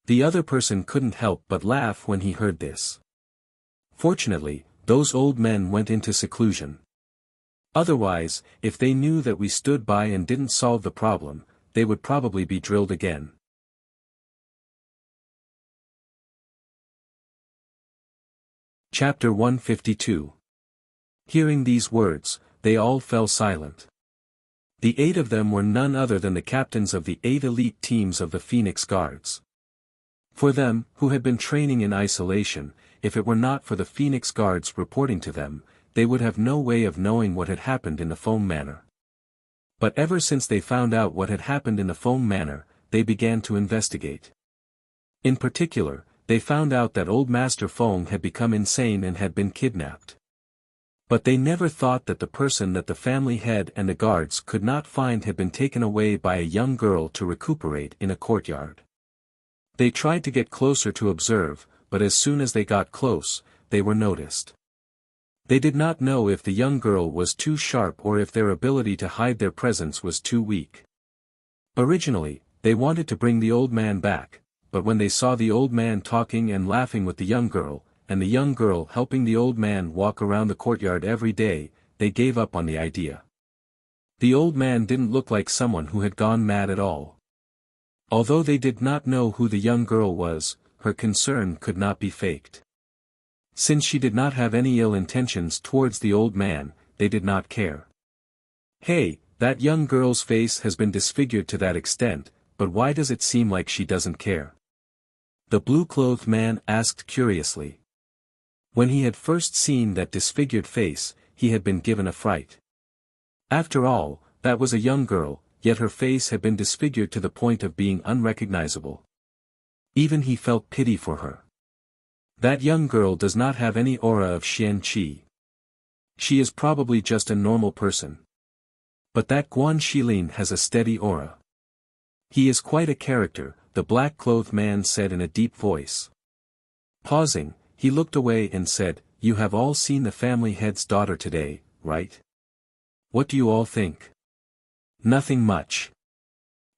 The other person couldn't help but laugh when he heard this. Fortunately, those old men went into seclusion. Otherwise, if they knew that we stood by and didn't solve the problem, they would probably be drilled again. Chapter 152. Hearing these words, they all fell silent. The 8 of them were none other than the captains of the 8 elite teams of the Phoenix Guards. For them, who had been training in isolation, if it were not for the Phoenix Guards reporting to them, they would have no way of knowing what had happened in the Feng manor. But ever since they found out what had happened in the Feng manor, they began to investigate. In particular, they found out that old Master Feng had become insane and had been kidnapped. But they never thought that the person that the family head and the guards could not find had been taken away by a young girl to recuperate in a courtyard. They tried to get closer to observe, but as soon as they got close, they were noticed. They did not know if the young girl was too sharp or if their ability to hide their presence was too weak. Originally, they wanted to bring the old man back, but when they saw the old man talking and laughing with the young girl, and the young girl helping the old man walk around the courtyard every day, they gave up on the idea. The old man didn't look like someone who had gone mad at all. Although they did not know who the young girl was, her concern could not be faked. Since she did not have any ill intentions towards the old man, they did not care. Hey, that young girl's face has been disfigured to that extent, but why does it seem like she doesn't care? The blue-clothed man asked curiously. When he had first seen that disfigured face, he had been given a fright. After all, that was a young girl, yet her face had been disfigured to the point of being unrecognizable. Even he felt pity for her. That young girl does not have any aura of Xian Qi. She is probably just a normal person. But that Guan Shilin has a steady aura. He is quite a character, the black-clothed man said in a deep voice. Pausing, he looked away and said, "You have all seen the family head's daughter today, right? What do you all think?" "Nothing much.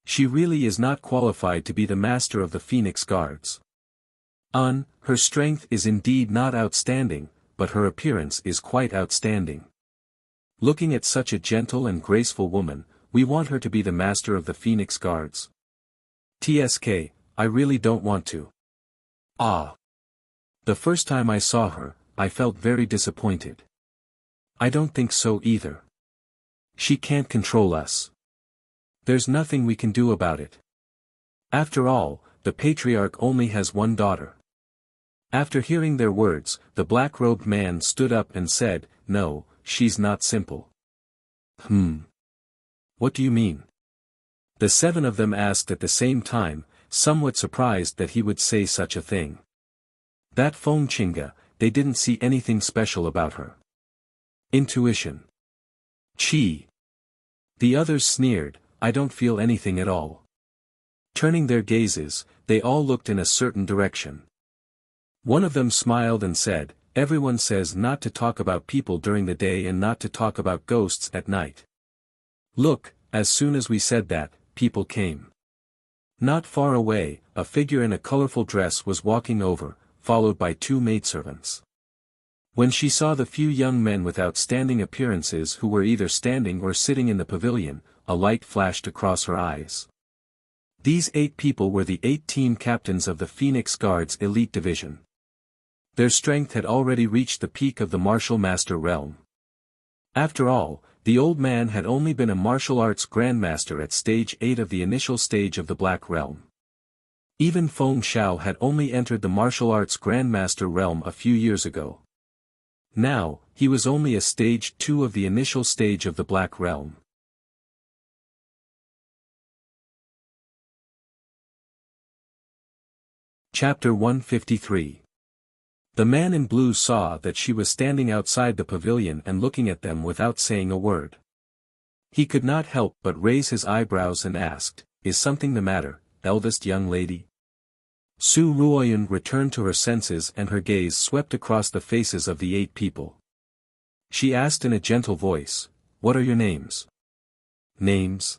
She really is not qualified to be the master of the Phoenix Guards. Her strength is indeed not outstanding, but her appearance is quite outstanding. Looking at such a gentle and graceful woman, we want her to be the master of the Phoenix Guards. TSK, I really don't want to. The first time I saw her, I felt very disappointed. I don't think so either. She can't control us. There's nothing we can do about it. After all, the patriarch only has one daughter." After hearing their words, the black-robed man stood up and said, "No, she's not simple." What do you mean?" The 7 of them asked at the same time, somewhat surprised that he would say such a thing. That Feng Qinga, they didn't see anything special about her. Intuition. Qi. The others sneered, "I don't feel anything at all." Turning their gazes, they all looked in a certain direction. One of them smiled and said, "Everyone says not to talk about people during the day and not to talk about ghosts at night. Look, as soon as we said that, people came." Not far away, a figure in a colorful dress was walking over, followed by 2 maidservants. When she saw the few young men with outstanding appearances who were either standing or sitting in the pavilion, a light flashed across her eyes. These 8 people were the 8 team captains of the Phoenix Guards Elite Division. Their strength had already reached the peak of the martial master realm. After all, the old man had only been a martial arts grandmaster at stage 8 of the initial stage of the Black Realm. Even Feng Xiao had only entered the martial arts grandmaster realm a few years ago. Now, he was only a stage 2 of the initial stage of the Black Realm. Chapter 153. The man in blue saw that she was standing outside the pavilion and looking at them without saying a word. He could not help but raise his eyebrows and asked, "Is something the matter, eldest young lady?" Su Ruoyun returned to her senses and her gaze swept across the faces of the 8 people. She asked in a gentle voice, "What are your names?" "Names?"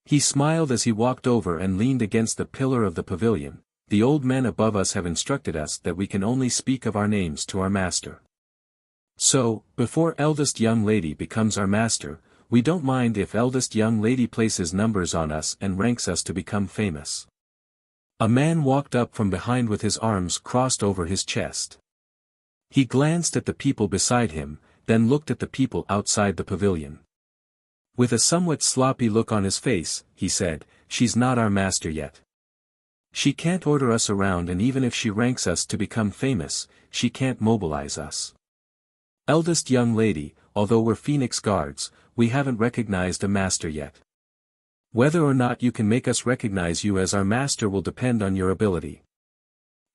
He smiled as he walked over and leaned against the pillar of the pavilion. "The old men above us have instructed us that we can only speak of our names to our master. So, before eldest young lady becomes our master, we don't mind if eldest young lady places numbers on us and ranks us to become famous." A man walked up from behind with his arms crossed over his chest. He glanced at the people beside him, then looked at the people outside the pavilion. With a somewhat sloppy look on his face, he said, "She's not our master yet. She can't order us around, and even if she ranks us to become famous, she can't mobilize us. Eldest young lady, although we're Phoenix Guards, we haven't recognized a master yet." Whether or not you can make us recognize you as our master will depend on your ability.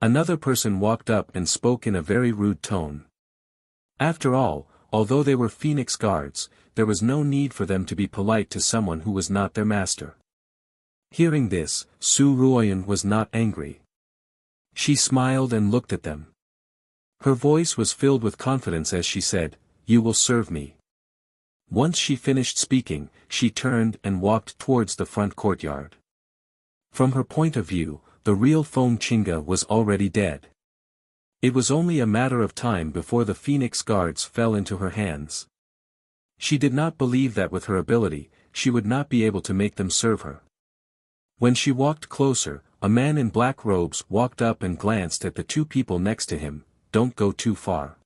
Another person walked up and spoke in a very rude tone. After all, although they were Phoenix guards, there was no need for them to be polite to someone who was not their master. Hearing this, Su Ruoyun was not angry. She smiled and looked at them. Her voice was filled with confidence as she said, "You will serve me." Once she finished speaking, she turned and walked towards the front courtyard. From her point of view, the real Feng Qinga was already dead. It was only a matter of time before the Phoenix guards fell into her hands. She did not believe that with her ability, she would not be able to make them serve her. When she walked closer, a man in black robes walked up and glanced at the two people next to him. "Don't go too far.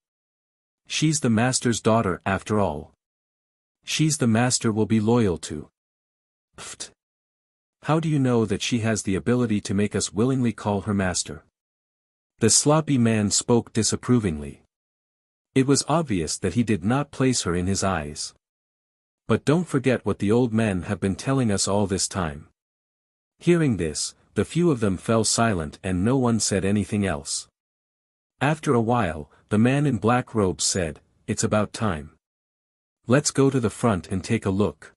She's the master's daughter after all. She's the master will be loyal to." Pfft. How do you know that she has the ability to make us willingly call her master? The sloppy man spoke disapprovingly. It was obvious that he did not place her in his eyes. But don't forget what the old men have been telling us all this time. Hearing this, the few of them fell silent and no one said anything else. After a while, the man in black robes said, "It's about time. Let's go to the front and take a look."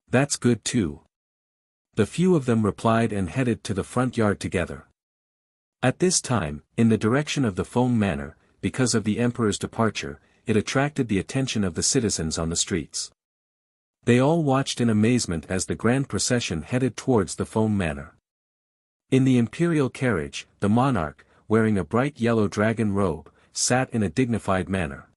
"That's good too." The few of them replied and headed to the front yard together. At this time, in the direction of the Feng Manor, because of the emperor's departure, it attracted the attention of the citizens on the streets. They all watched in amazement as the grand procession headed towards the Feng Manor. In the imperial carriage, the monarch, wearing a bright yellow dragon robe, sat in a dignified manner.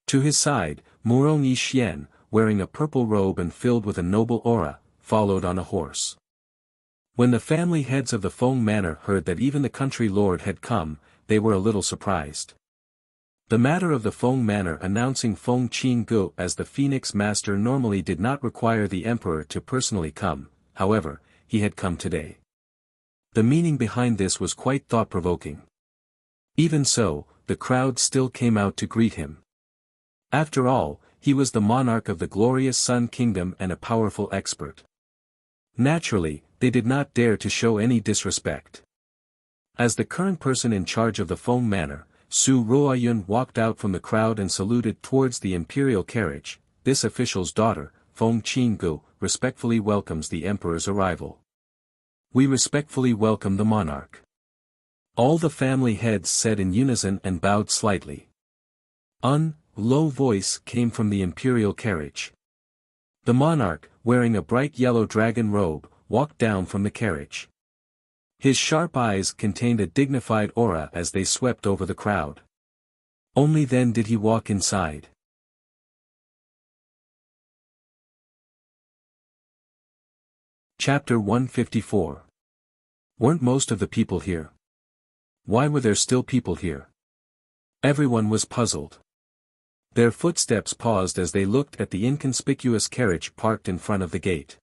To his side, Murong Yixian, wearing a purple robe and filled with a noble aura, followed on a horse. When the family heads of the Feng Manor heard that even the country lord had come, they were a little surprised. The matter of the Feng Manor announcing Feng Qinggu as the Phoenix Master normally did not require the emperor to personally come, however, he had come today. The meaning behind this was quite thought-provoking. Even so, the crowd still came out to greet him. After all, he was the monarch of the glorious Sun Kingdom and a powerful expert. Naturally, they did not dare to show any disrespect. As the current person in charge of the Feng Manor, Su Ruoyun walked out from the crowd and saluted towards the imperial carriage. "This official's daughter, Feng Qinggu, respectfully welcomes the emperor's arrival. We respectfully welcome the monarch." All the family heads said in unison and bowed slightly. Low voice came from the imperial carriage. The monarch, wearing a bright yellow dragon robe, walked down from the carriage. His sharp eyes contained a dignified aura as they swept over the crowd. Only then did he walk inside. Chapter 154. Weren't most of the people here? Why were there still people here? Everyone was puzzled. Their footsteps paused as they looked at the inconspicuous carriage parked in front of the gate.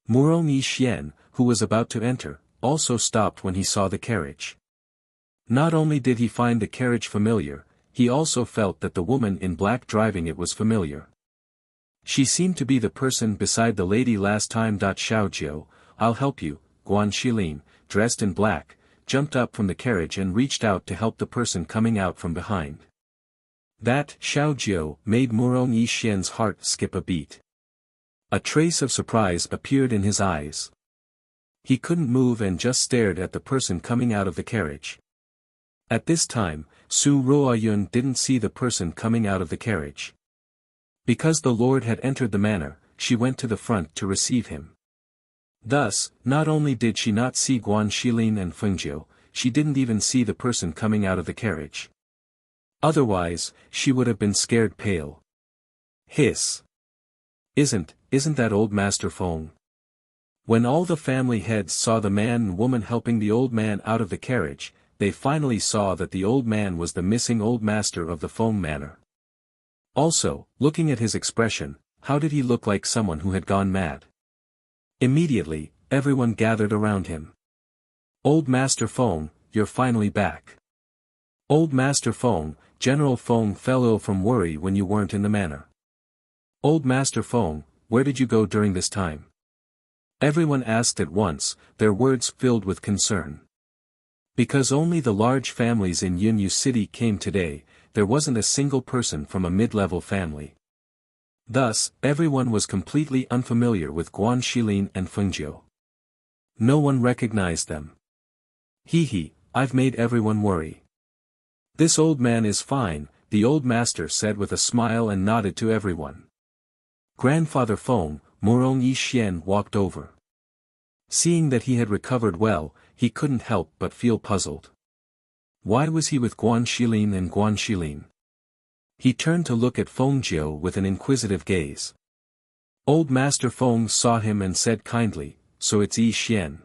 Murong Yixian, who was about to enter, also stopped when he saw the carriage. Not only did he find the carriage familiar, he also felt that the woman in black driving it was familiar. She seemed to be the person beside the lady last time. Xiaojiu, "I'll help you." Guan Shilin, dressed in black, jumped up from the carriage and reached out to help the person coming out from behind. That Xiaojiu made Murong Yixian's heart skip a beat. A trace of surprise appeared in his eyes. He couldn't move and just stared at the person coming out of the carriage. At this time, Su Ruoyun didn't see the person coming out of the carriage. Because the lord had entered the manor, she went to the front to receive him. Thus, not only did she not see Guan Shilin and Fengjiu, she didn't even see the person coming out of the carriage. Otherwise, she would have been scared pale. Hiss. Isn't that old Master Feng? When all the family heads saw the man and woman helping the old man out of the carriage, they finally saw that the old man was the missing old master of the Feng Manor. Also, looking at his expression, how did he look like someone who had gone mad? Immediately, everyone gathered around him. "Old Master Feng, you're finally back." "Old Master Feng, General Feng fell ill from worry when you weren't in the manor." "Old Master Feng, where did you go during this time?" Everyone asked at once, their words filled with concern. Because only the large families in Yunyu City came today, there wasn't a single person from a mid-level family. Thus, everyone was completely unfamiliar with Guan Shilin and Fengjiu. No one recognized them. Hee, I've made everyone worry. This old man is fine, the old master said with a smile and nodded to everyone. Grandfather Feng, Murong Yixian walked over. Seeing that he had recovered well, he couldn't help but feel puzzled. Why was he with Guan Shilin and Guan Shilin? He turned to look at Feng Jiu with an inquisitive gaze. Old Master Feng saw him and said kindly, "So it's Yi Xian.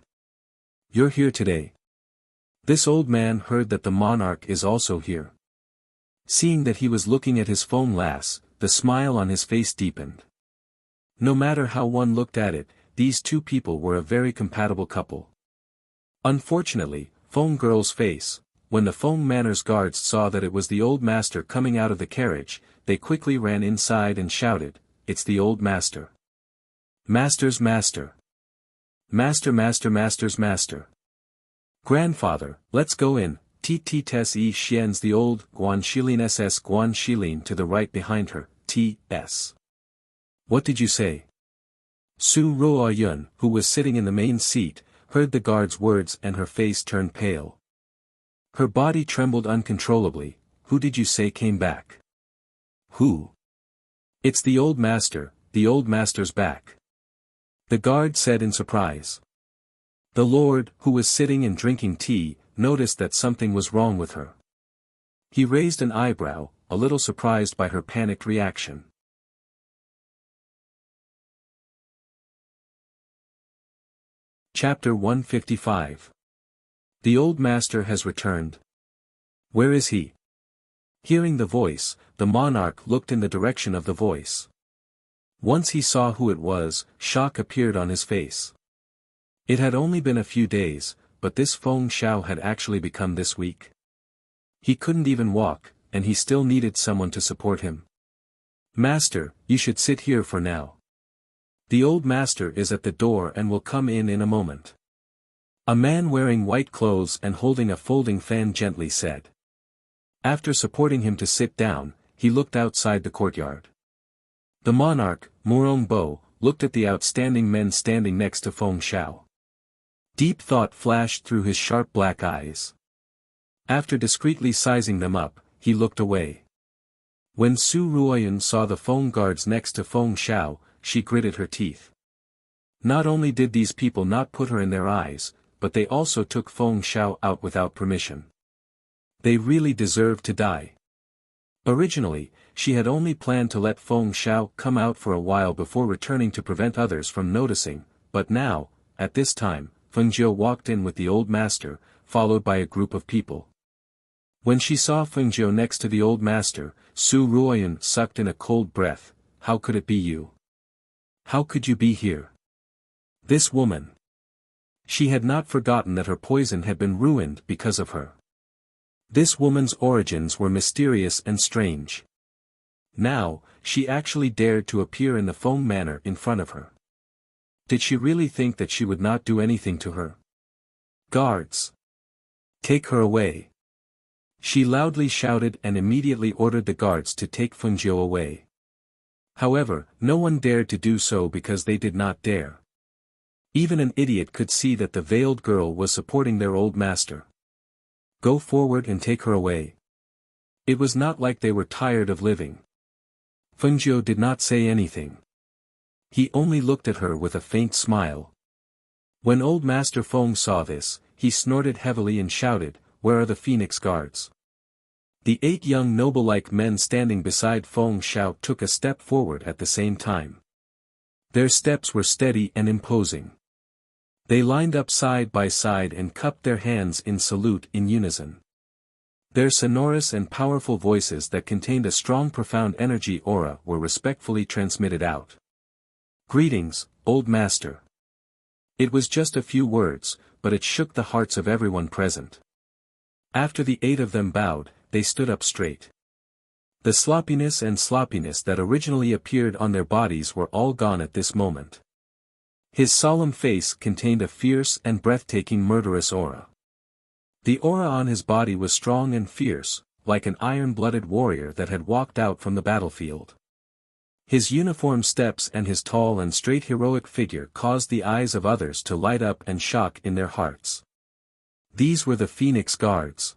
You're here today." This old man heard that the monarch is also here. Seeing that he was looking at his phone lass, the smile on his face deepened. No matter how one looked at it, these two people were a very compatible couple. Unfortunately, Feng girl's face, when the Feng Manor's guards saw that it was the old master coming out of the carriage, they quickly ran inside and shouted, "It's the old master. Master's master. Master's master. Grandfather, let's go in." Tes Yi Xian's the old Guan Shilin ss Guan Shilin to the right behind her, T.S. What did you say? Su Ruoyun, who was sitting in the main seat, heard the guard's words and her face turned pale. Her body trembled uncontrollably. Who did you say came back? Who? It's the old master's back. The guard said in surprise. The lord, who was sitting and drinking tea, noticed that something was wrong with her. He raised an eyebrow, a little surprised by her panicked reaction. Chapter 155. The old master has returned. Where is he? Hearing the voice, the monarch looked in the direction of the voice. Once he saw who it was, shock appeared on his face. It had only been a few days, but this Feng Xiao had actually become this weak. He couldn't even walk, and he still needed someone to support him. Master, you should sit here for now. The old master is at the door and will come in a moment. A man wearing white clothes and holding a folding fan gently said. After supporting him to sit down, he looked outside the courtyard. The monarch, Murong Bo, looked at the outstanding men standing next to Feng Xiao. Deep thought flashed through his sharp black eyes. After discreetly sizing them up, he looked away. When Su Ruoyun saw the Feng guards next to Feng Xiao, she gritted her teeth. Not only did these people not put her in their eyes, but they also took Feng Xiao out without permission. They really deserved to die. Originally, she had only planned to let Feng Xiao come out for a while before returning to prevent others from noticing, but now, at this time, Feng Jiu walked in with the old master, followed by a group of people. When she saw Feng Jiu next to the old master, Su Ruoyun sucked in a cold breath. How could it be you? How could you be here? This woman. She had not forgotten that her poison had been ruined because of her. This woman's origins were mysterious and strange. Now, she actually dared to appear in the Feng Manor in front of her. Did she really think that she would not do anything to her? Guards! Take her away! She loudly shouted and immediately ordered the guards to take Feng Jiu away. However, no one dared to do so because they did not dare. Even an idiot could see that the veiled girl was supporting their old master. Go forward and take her away. It was not like they were tired of living. Feng Jiu did not say anything. He only looked at her with a faint smile. When old Master Feng saw this, he snorted heavily and shouted, "Where are the Phoenix Guards?" The 8 young noble-like men standing beside Feng Xiao took a step forward at the same time. Their steps were steady and imposing. They lined up side by side and cupped their hands in salute in unison. Their sonorous and powerful voices that contained a strong profound energy aura were respectfully transmitted out. Greetings, old master. It was just a few words, but it shook the hearts of everyone present. After the 8 of them bowed, they stood up straight. The sloppiness that originally appeared on their bodies were all gone at this moment. His solemn face contained a fierce and breathtaking murderous aura. The aura on his body was strong and fierce, like an iron-blooded warrior that had walked out from the battlefield. His uniform steps and his tall and straight heroic figure caused the eyes of others to light up and shock in their hearts. These were the Phoenix Guards.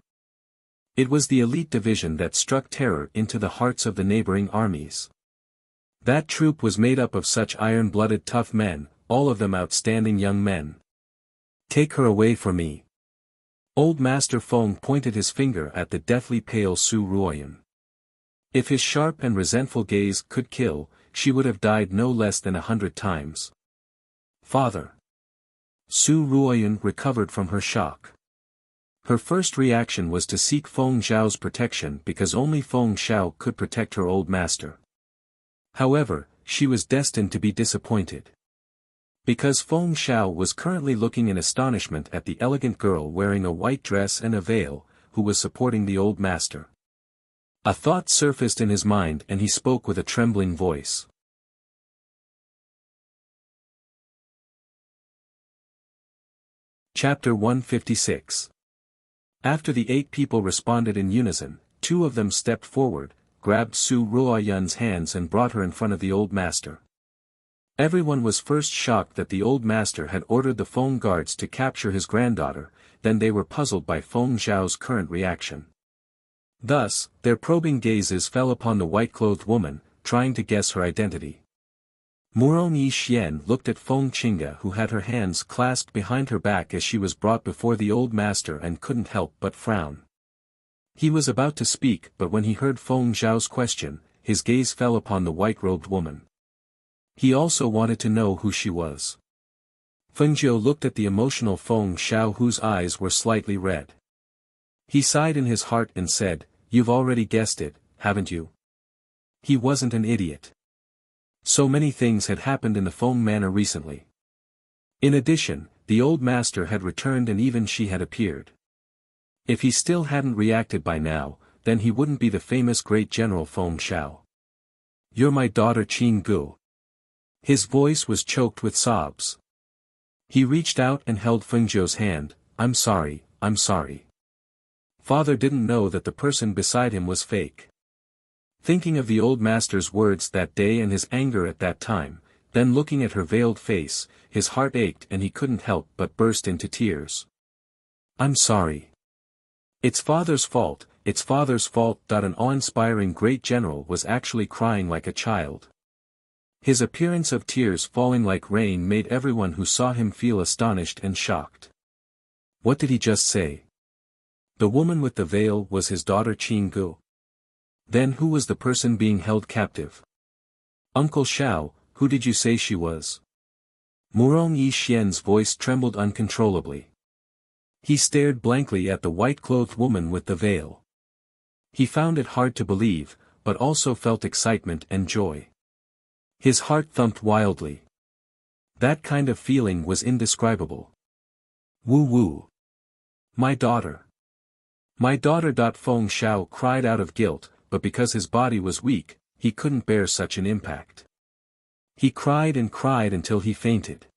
It was the elite division that struck terror into the hearts of the neighboring armies. That troop was made up of such iron-blooded tough men, all of them outstanding young men. "Take her away from me." Old Master Feng pointed his finger at the deathly pale Su Ruoyan. If his sharp and resentful gaze could kill, she would have died no less than 100 times. "Father." Su Ruoyan recovered from her shock. Her first reaction was to seek Feng Zhao's protection because only Feng Zhao could protect her old master. However, she was destined to be disappointed. Because Feng Zhao was currently looking in astonishment at the elegant girl wearing a white dress and a veil, who was supporting the old master. A thought surfaced in his mind and he spoke with a trembling voice. Chapter 156. After the 8 people responded in unison, 2 of them stepped forward, grabbed Su Ruoyan's hands and brought her in front of the old master. Everyone was first shocked that the old master had ordered the Feng guards to capture his granddaughter, then they were puzzled by Feng Zhao's current reaction. Thus, their probing gazes fell upon the white-clothed woman, trying to guess her identity. Murong Yixian looked at Feng Qinga who had her hands clasped behind her back as she was brought before the old master and couldn't help but frown. He was about to speak but when he heard Feng Zhao's question, his gaze fell upon the white-robed woman. He also wanted to know who she was. Feng Zhou looked at the emotional Feng Zhao whose eyes were slightly red. He sighed in his heart and said, "You've already guessed it, haven't you?" He wasn't an idiot. So many things had happened in the Feng manor recently. In addition, the old master had returned and even she had appeared. If he still hadn't reacted by now, then he wouldn't be the famous great general Feng Zhao. "You're my daughter Qin Gu." His voice was choked with sobs. He reached out and held Feng Zhou's hand. I'm sorry. Father didn't know that the person beside him was fake." Thinking of the old master's words that day and his anger at that time, then looking at her veiled face, his heart ached and he couldn't help but burst into tears. "I'm sorry. It's father's fault, it's father's fault." An awe-inspiring great general was actually crying like a child. His appearance of tears falling like rain made everyone who saw him feel astonished and shocked. What did he just say? The woman with the veil was his daughter Qin Gu. Then who was the person being held captive? "Uncle Xiao, who did you say she was?" Murong Yixian's voice trembled uncontrollably. He stared blankly at the white-clothed woman with the veil. He found it hard to believe, but also felt excitement and joy. His heart thumped wildly. That kind of feeling was indescribable. "Woo woo. My daughter. My daughter." Feng Zhao cried out of guilt, but because his body was weak, he couldn't bear such an impact. He cried and cried until he fainted.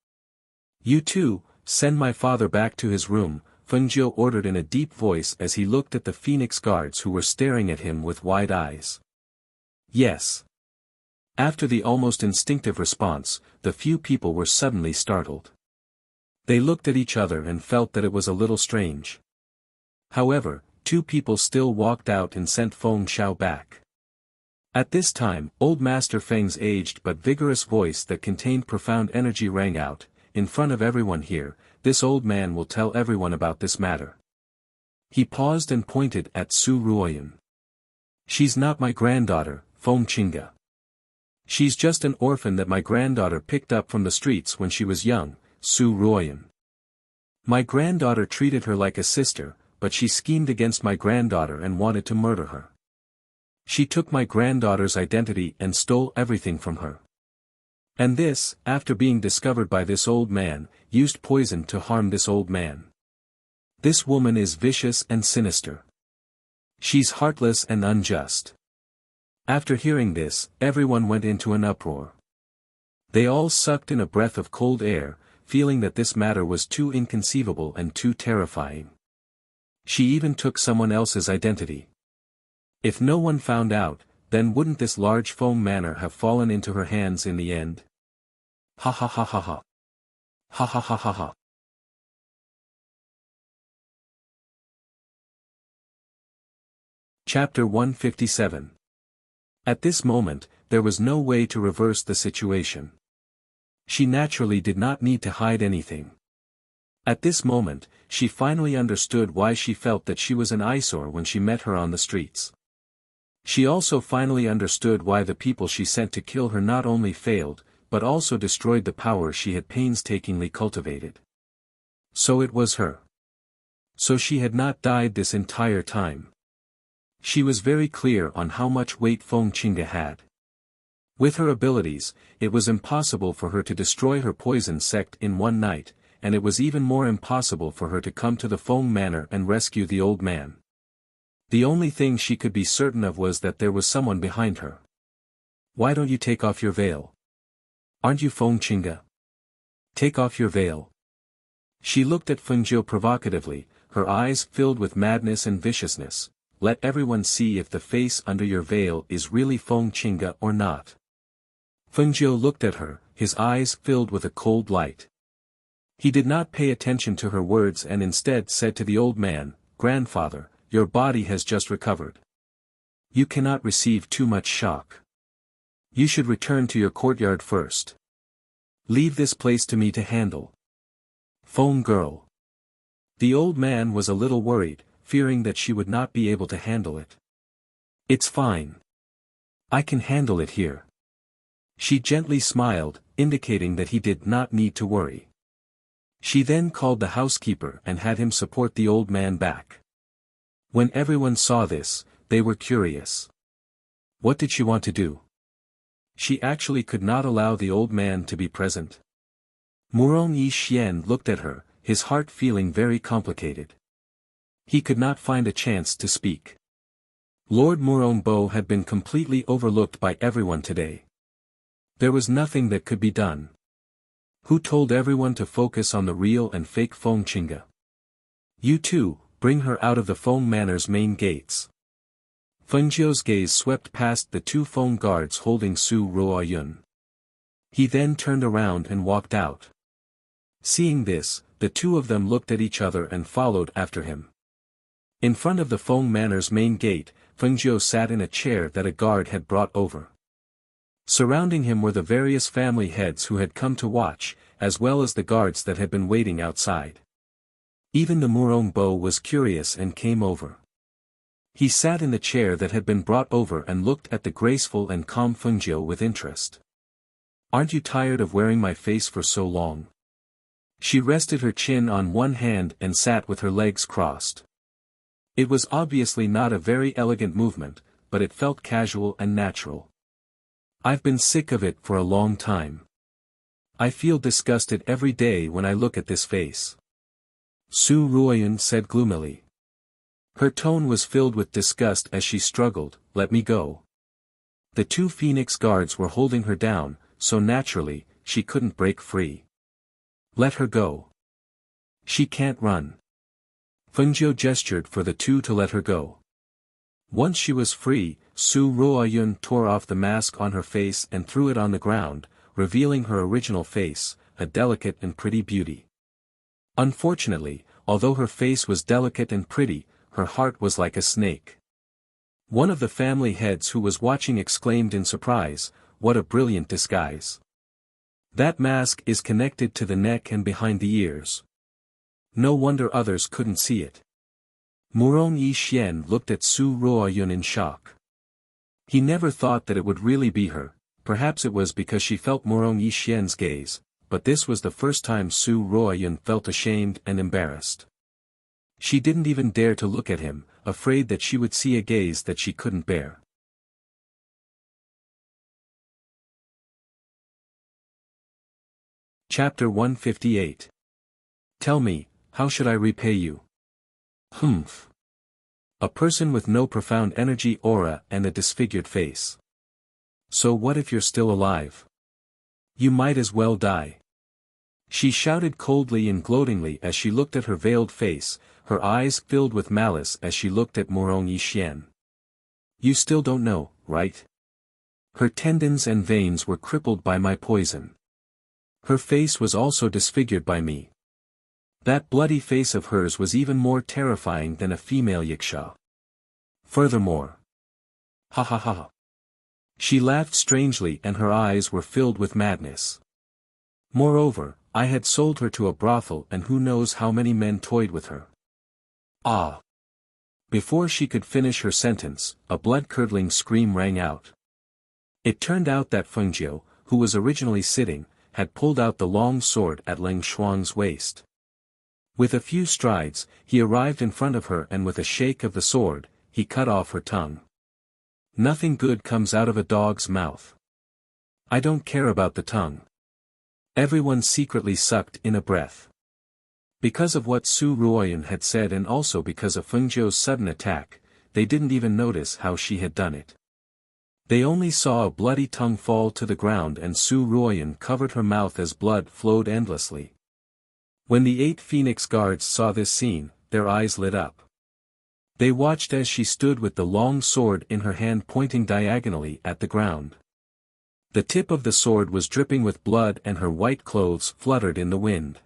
"You too, send my father back to his room," Feng Zhou ordered in a deep voice as he looked at the Phoenix Guards who were staring at him with wide eyes. "Yes." After the almost instinctive response, the few people were suddenly startled. They looked at each other and felt that it was a little strange. However, 2 people still walked out and sent Feng Zhao back. At this time, old Master Feng's aged but vigorous voice that contained profound energy rang out, "In front of everyone here, this old man will tell everyone about this matter." He paused and pointed at Su Ruoyan. "She's not my granddaughter, Feng Qinga. She's just an orphan that my granddaughter picked up from the streets when she was young, Su Ruoyan. My granddaughter treated her like a sister, but she schemed against my granddaughter and wanted to murder her. She took my granddaughter's identity and stole everything from her. And this, after being discovered by this old man, used poison to harm this old man. This woman is vicious and sinister. She's heartless and unjust." After hearing this, everyone went into an uproar. They all sucked in a breath of cold air, feeling that this matter was too inconceivable and too terrifying. She even took someone else's identity. If no one found out, then wouldn't this large foam manor have fallen into her hands in the end? Ha ha ha ha ha. Ha ha ha ha ha. Chapter 157. At this moment, there was no way to reverse the situation. She naturally did not need to hide anything. At this moment, she finally understood why she felt that she was an eyesore when she met her on the streets. She also finally understood why the people she sent to kill her not only failed, but also destroyed the power she had painstakingly cultivated. So it was her. So she had not died this entire time. She was very clear on how much weight Feng Qinga had. With her abilities, it was impossible for her to destroy her poison sect in one night, and it was even more impossible for her to come to the Feng Manor and rescue the old man. The only thing she could be certain of was that there was someone behind her. Why don't you take off your veil? Aren't you Feng Qinga? Take off your veil. She looked at Feng Jiu provocatively, her eyes filled with madness and viciousness. Let everyone see if the face under your veil is really Feng Qinga or not. Feng Jiu looked at her, his eyes filled with a cold light. He did not pay attention to her words and instead said to the old man, "Grandfather, your body has just recovered. You cannot receive too much shock. You should return to your courtyard first. Leave this place to me to handle." Feng girl. The old man was a little worried, fearing that she would not be able to handle it. "It's fine. I can handle it here." She gently smiled, indicating that he did not need to worry. She then called the housekeeper and had him support the old man back. When everyone saw this, they were curious. What did she want to do? She actually could not allow the old man to be present. Murong Yi Xian looked at her, his heart feeling very complicated. He could not find a chance to speak. Lord Murongbo had been completely overlooked by everyone today. There was nothing that could be done. Who told everyone to focus on the real and fake Feng Qinga? You too, bring her out of the Feng Manor's main gates. Feng Jiu's gaze swept past the two Feng guards holding Su Ruoyun. He then turned around and walked out. Seeing this, the two of them looked at each other and followed after him. In front of the Feng Manor's main gate, Feng Jiu sat in a chair that a guard had brought over. Surrounding him were the various family heads who had come to watch, as well as the guards that had been waiting outside. Even the Murongbo was curious and came over. He sat in the chair that had been brought over and looked at the graceful and calm Feng Jiu with interest. "Aren't you tired of wearing my face for so long?" She rested her chin on one hand and sat with her legs crossed. It was obviously not a very elegant movement, but it felt casual and natural. "I've been sick of it for a long time. I feel disgusted every day when I look at this face," Su Ruoyun said gloomily. Her tone was filled with disgust as she struggled, "Let me go." The two Phoenix guards were holding her down, so naturally, she couldn't break free. "Let her go. She can't run." Feng Jiu gestured for the two to let her go. Once she was free, Su Ruoyun tore off the mask on her face and threw it on the ground, revealing her original face, a delicate and pretty beauty. Unfortunately, although her face was delicate and pretty, her heart was like a snake. One of the family heads who was watching exclaimed in surprise, "What a brilliant disguise. That mask is connected to the neck and behind the ears. No wonder others couldn't see it." Murong Yi Xian looked at Su Ruoyun in shock. He never thought that it would really be her, perhaps it was because she felt Murong Yi Xian's gaze, but this was the first time Su Ruoyun felt ashamed and embarrassed. She didn't even dare to look at him, afraid that she would see a gaze that she couldn't bear. Chapter 158. Tell me, how should I repay you? Humph. A person with no profound energy aura and a disfigured face. So what if you're still alive? You might as well die. She shouted coldly and gloatingly as she looked at her veiled face, her eyes filled with malice as she looked at Morong Yixian. You still don't know, right? Her tendons and veins were crippled by my poison. Her face was also disfigured by me. That bloody face of hers was even more terrifying than a female Yiksha. Furthermore. Ha ha ha. She laughed strangely and her eyes were filled with madness. Moreover, I had sold her to a brothel and who knows how many men toyed with her. Ah! Before she could finish her sentence, a blood-curdling scream rang out. It turned out that Fengjiu, who was originally sitting, had pulled out the long sword at Leng Shuang's waist. With a few strides, he arrived in front of her and with a shake of the sword, he cut off her tongue. Nothing good comes out of a dog's mouth. I don't care about the tongue. Everyone secretly sucked in a breath. Because of what Su Ruoyan had said and also because of Fengjiu's sudden attack, they didn't even notice how she had done it. They only saw a bloody tongue fall to the ground and Su Ruoyan covered her mouth as blood flowed endlessly. When the 8 Phoenix guards saw this scene, their eyes lit up. They watched as she stood with the long sword in her hand pointing diagonally at the ground. The tip of the sword was dripping with blood and her white clothes fluttered in the wind.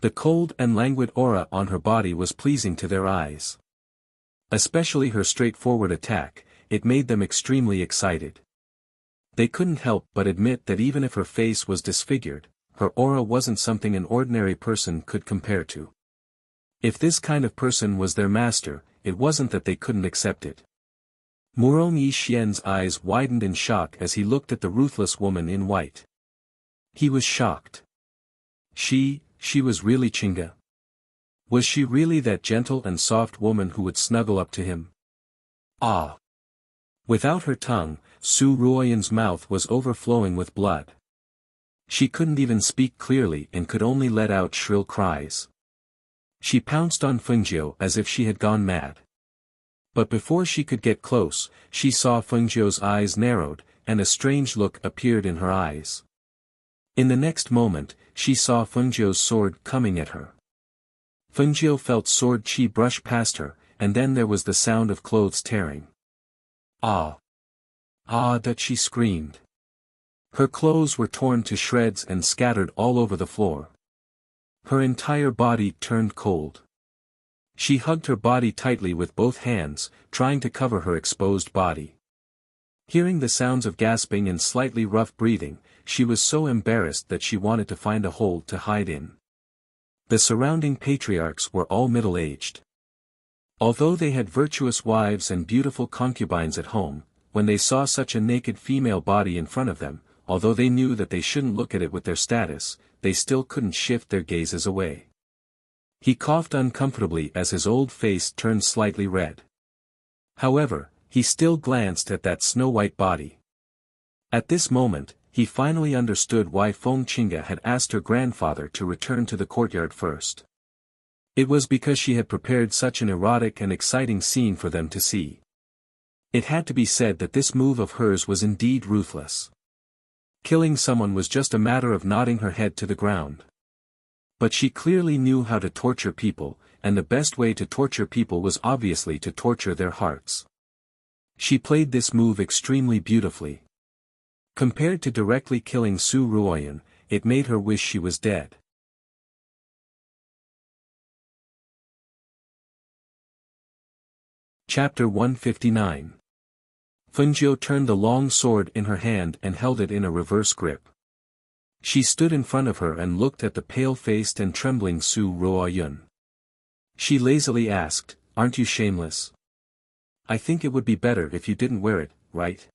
The cold and languid aura on her body was pleasing to their eyes. Especially her straightforward attack, it made them extremely excited. They couldn't help but admit that even if her face was disfigured, her aura wasn't something an ordinary person could compare to. If this kind of person was their master, it wasn't that they couldn't accept it. Murong Yixian's eyes widened in shock as he looked at the ruthless woman in white. He was shocked. She was really Chinga. Was she really that gentle and soft woman who would snuggle up to him? Ah! Without her tongue, Su Ruoyan's mouth was overflowing with blood. She couldn't even speak clearly and could only let out shrill cries. She pounced on Fengjiu as if she had gone mad. But before she could get close, she saw Fengjiu's eyes narrowed, and a strange look appeared in her eyes. In the next moment, she saw Fengjiu's sword coming at her. Fengjiu felt sword chi brush past her, and then there was the sound of clothes tearing. Ah! Ah! That she screamed. Her clothes were torn to shreds and scattered all over the floor. Her entire body turned cold. She hugged her body tightly with both hands, trying to cover her exposed body. Hearing the sounds of gasping and slightly rough breathing, she was so embarrassed that she wanted to find a hole to hide in. The surrounding patriarchs were all middle-aged. Although they had virtuous wives and beautiful concubines at home, when they saw such a naked female body in front of them, although they knew that they shouldn't look at it with their status, they still couldn't shift their gazes away. He coughed uncomfortably as his old face turned slightly red. However, he still glanced at that snow-white body. At this moment, he finally understood why Feng Qinga had asked her grandfather to return to the courtyard first. It was because she had prepared such an erotic and exciting scene for them to see. It had to be said that this move of hers was indeed ruthless. Killing someone was just a matter of nodding her head to the ground. But she clearly knew how to torture people, and the best way to torture people was obviously to torture their hearts. She played this move extremely beautifully. Compared to directly killing Su Ruoyan, it made her wish she was dead. Chapter 159. Fengjiu turned the long sword in her hand and held it in a reverse grip. She stood in front of her and looked at the pale-faced and trembling Su Ruoyan. She lazily asked, "Aren't you shameless? I think it would be better if you didn't wear it, right?"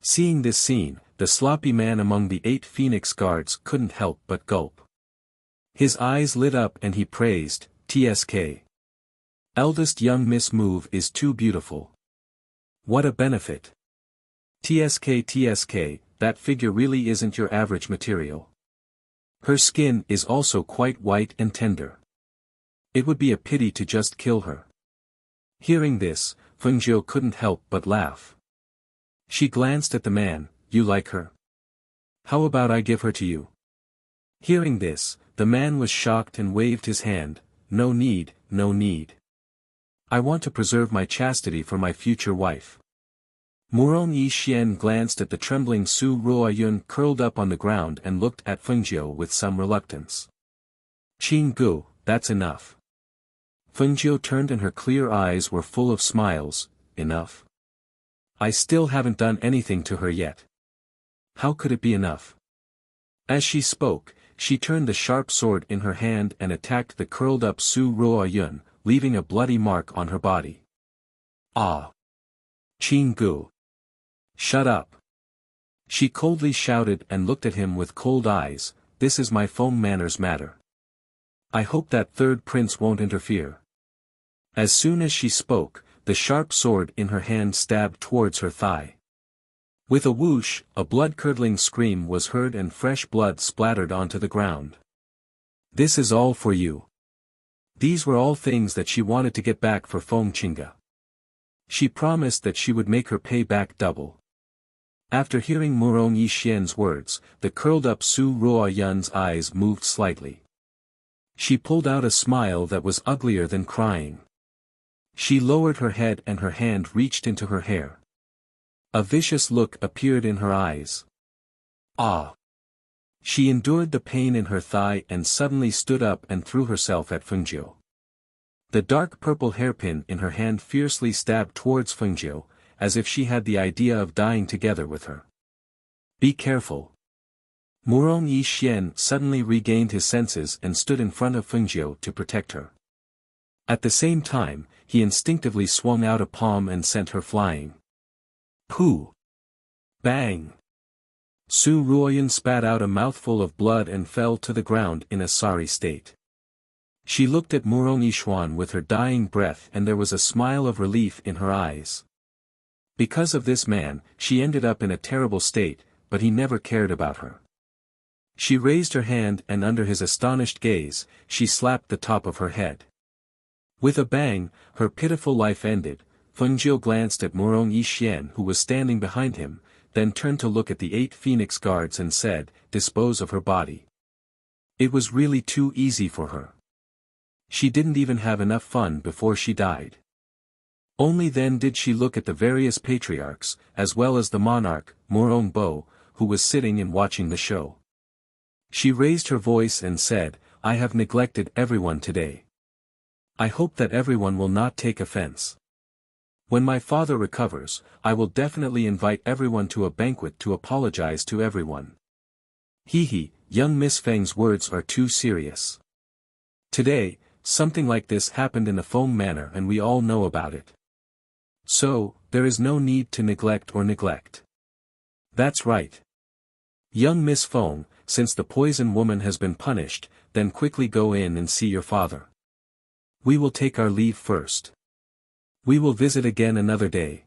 Seeing this scene, the sloppy man among the 8 Phoenix guards couldn't help but gulp. His eyes lit up and he praised, "TSK. Eldest young Miss Move is too beautiful. What a benefit. TSK, that figure really isn't your average material. Her skin is also quite white and tender. It would be a pity to just kill her." Hearing this, Fengjiu couldn't help but laugh. She glanced at the man. "You like her?" How about I give her to you? Hearing this, the man was shocked and waved his hand. No need, no need. I want to preserve my chastity for my future wife. Murong Yixian glanced at the trembling Su Ruoyun curled up on the ground and looked at Fengjiu with some reluctance. Qing Gu, that's enough. Fengjiu turned and her clear eyes were full of smiles. Enough? I still haven't done anything to her yet. How could it be enough? As she spoke, she turned the sharp sword in her hand and attacked the curled-up Su Ruoyun, leaving a bloody mark on her body. Ah! Qing Gu! Shut up! She coldly shouted and looked at him with cold eyes. This is my Feng manners matter. I hope that third prince won't interfere. As soon as she spoke, the sharp sword in her hand stabbed towards her thigh. With a whoosh, a blood-curdling scream was heard and fresh blood splattered onto the ground. This is all for you. These were all things that she wanted to get back for Feng Qingge. She promised that she would make her pay back double. After hearing Murong Yixian's words, the curled-up Su Ruoyun's eyes moved slightly. She pulled out a smile that was uglier than crying. She lowered her head and her hand reached into her hair. A vicious look appeared in her eyes. Ah! She endured the pain in her thigh and suddenly stood up and threw herself at Fengjiu. The dark purple hairpin in her hand fiercely stabbed towards Fengjiu, as if she had the idea of dying together with her. Be careful. Murong Yixian suddenly regained his senses and stood in front of Fengjiu to protect her. At the same time, he instinctively swung out a palm and sent her flying. Pooh! Bang! Su Ruoyun spat out a mouthful of blood and fell to the ground in a sorry state. She looked at Murong Yixian with her dying breath and there was a smile of relief in her eyes. Because of this man, she ended up in a terrible state, but he never cared about her. She raised her hand and under his astonished gaze, she slapped the top of her head. With a bang, her pitiful life ended. Fengjiu glanced at Murong Yixian who was standing behind him, then turned to look at the 8 Phoenix guards and said, dispose of her body. It was really too easy for her. She didn't even have enough fun before she died. Only then did she look at the various patriarchs, as well as the monarch, Murong Bo, who was sitting and watching the show. She raised her voice and said, I have neglected everyone today. I hope that everyone will not take offense. When my father recovers, I will definitely invite everyone to a banquet to apologize to everyone. Hee, young Miss Feng's words are too serious. Today, something like this happened in the Feng manor and we all know about it. So, there is no need to neglect. That's right. Young Miss Feng, since the poison woman has been punished, then quickly go in and see your father. We will take our leave first. We will visit again another day.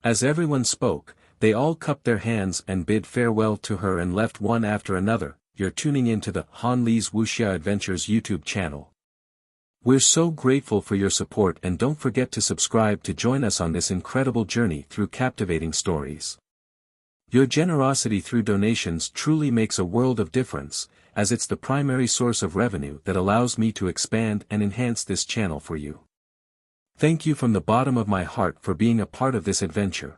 As everyone spoke, they all cupped their hands and bid farewell to her and left one after another. You're tuning into the Han Li's Wuxia Adventures YouTube channel. We're so grateful for your support and don't forget to subscribe to join us on this incredible journey through captivating stories. Your generosity through donations truly makes a world of difference, as it's the primary source of revenue that allows me to expand and enhance this channel for you. Thank you from the bottom of my heart for being a part of this adventure.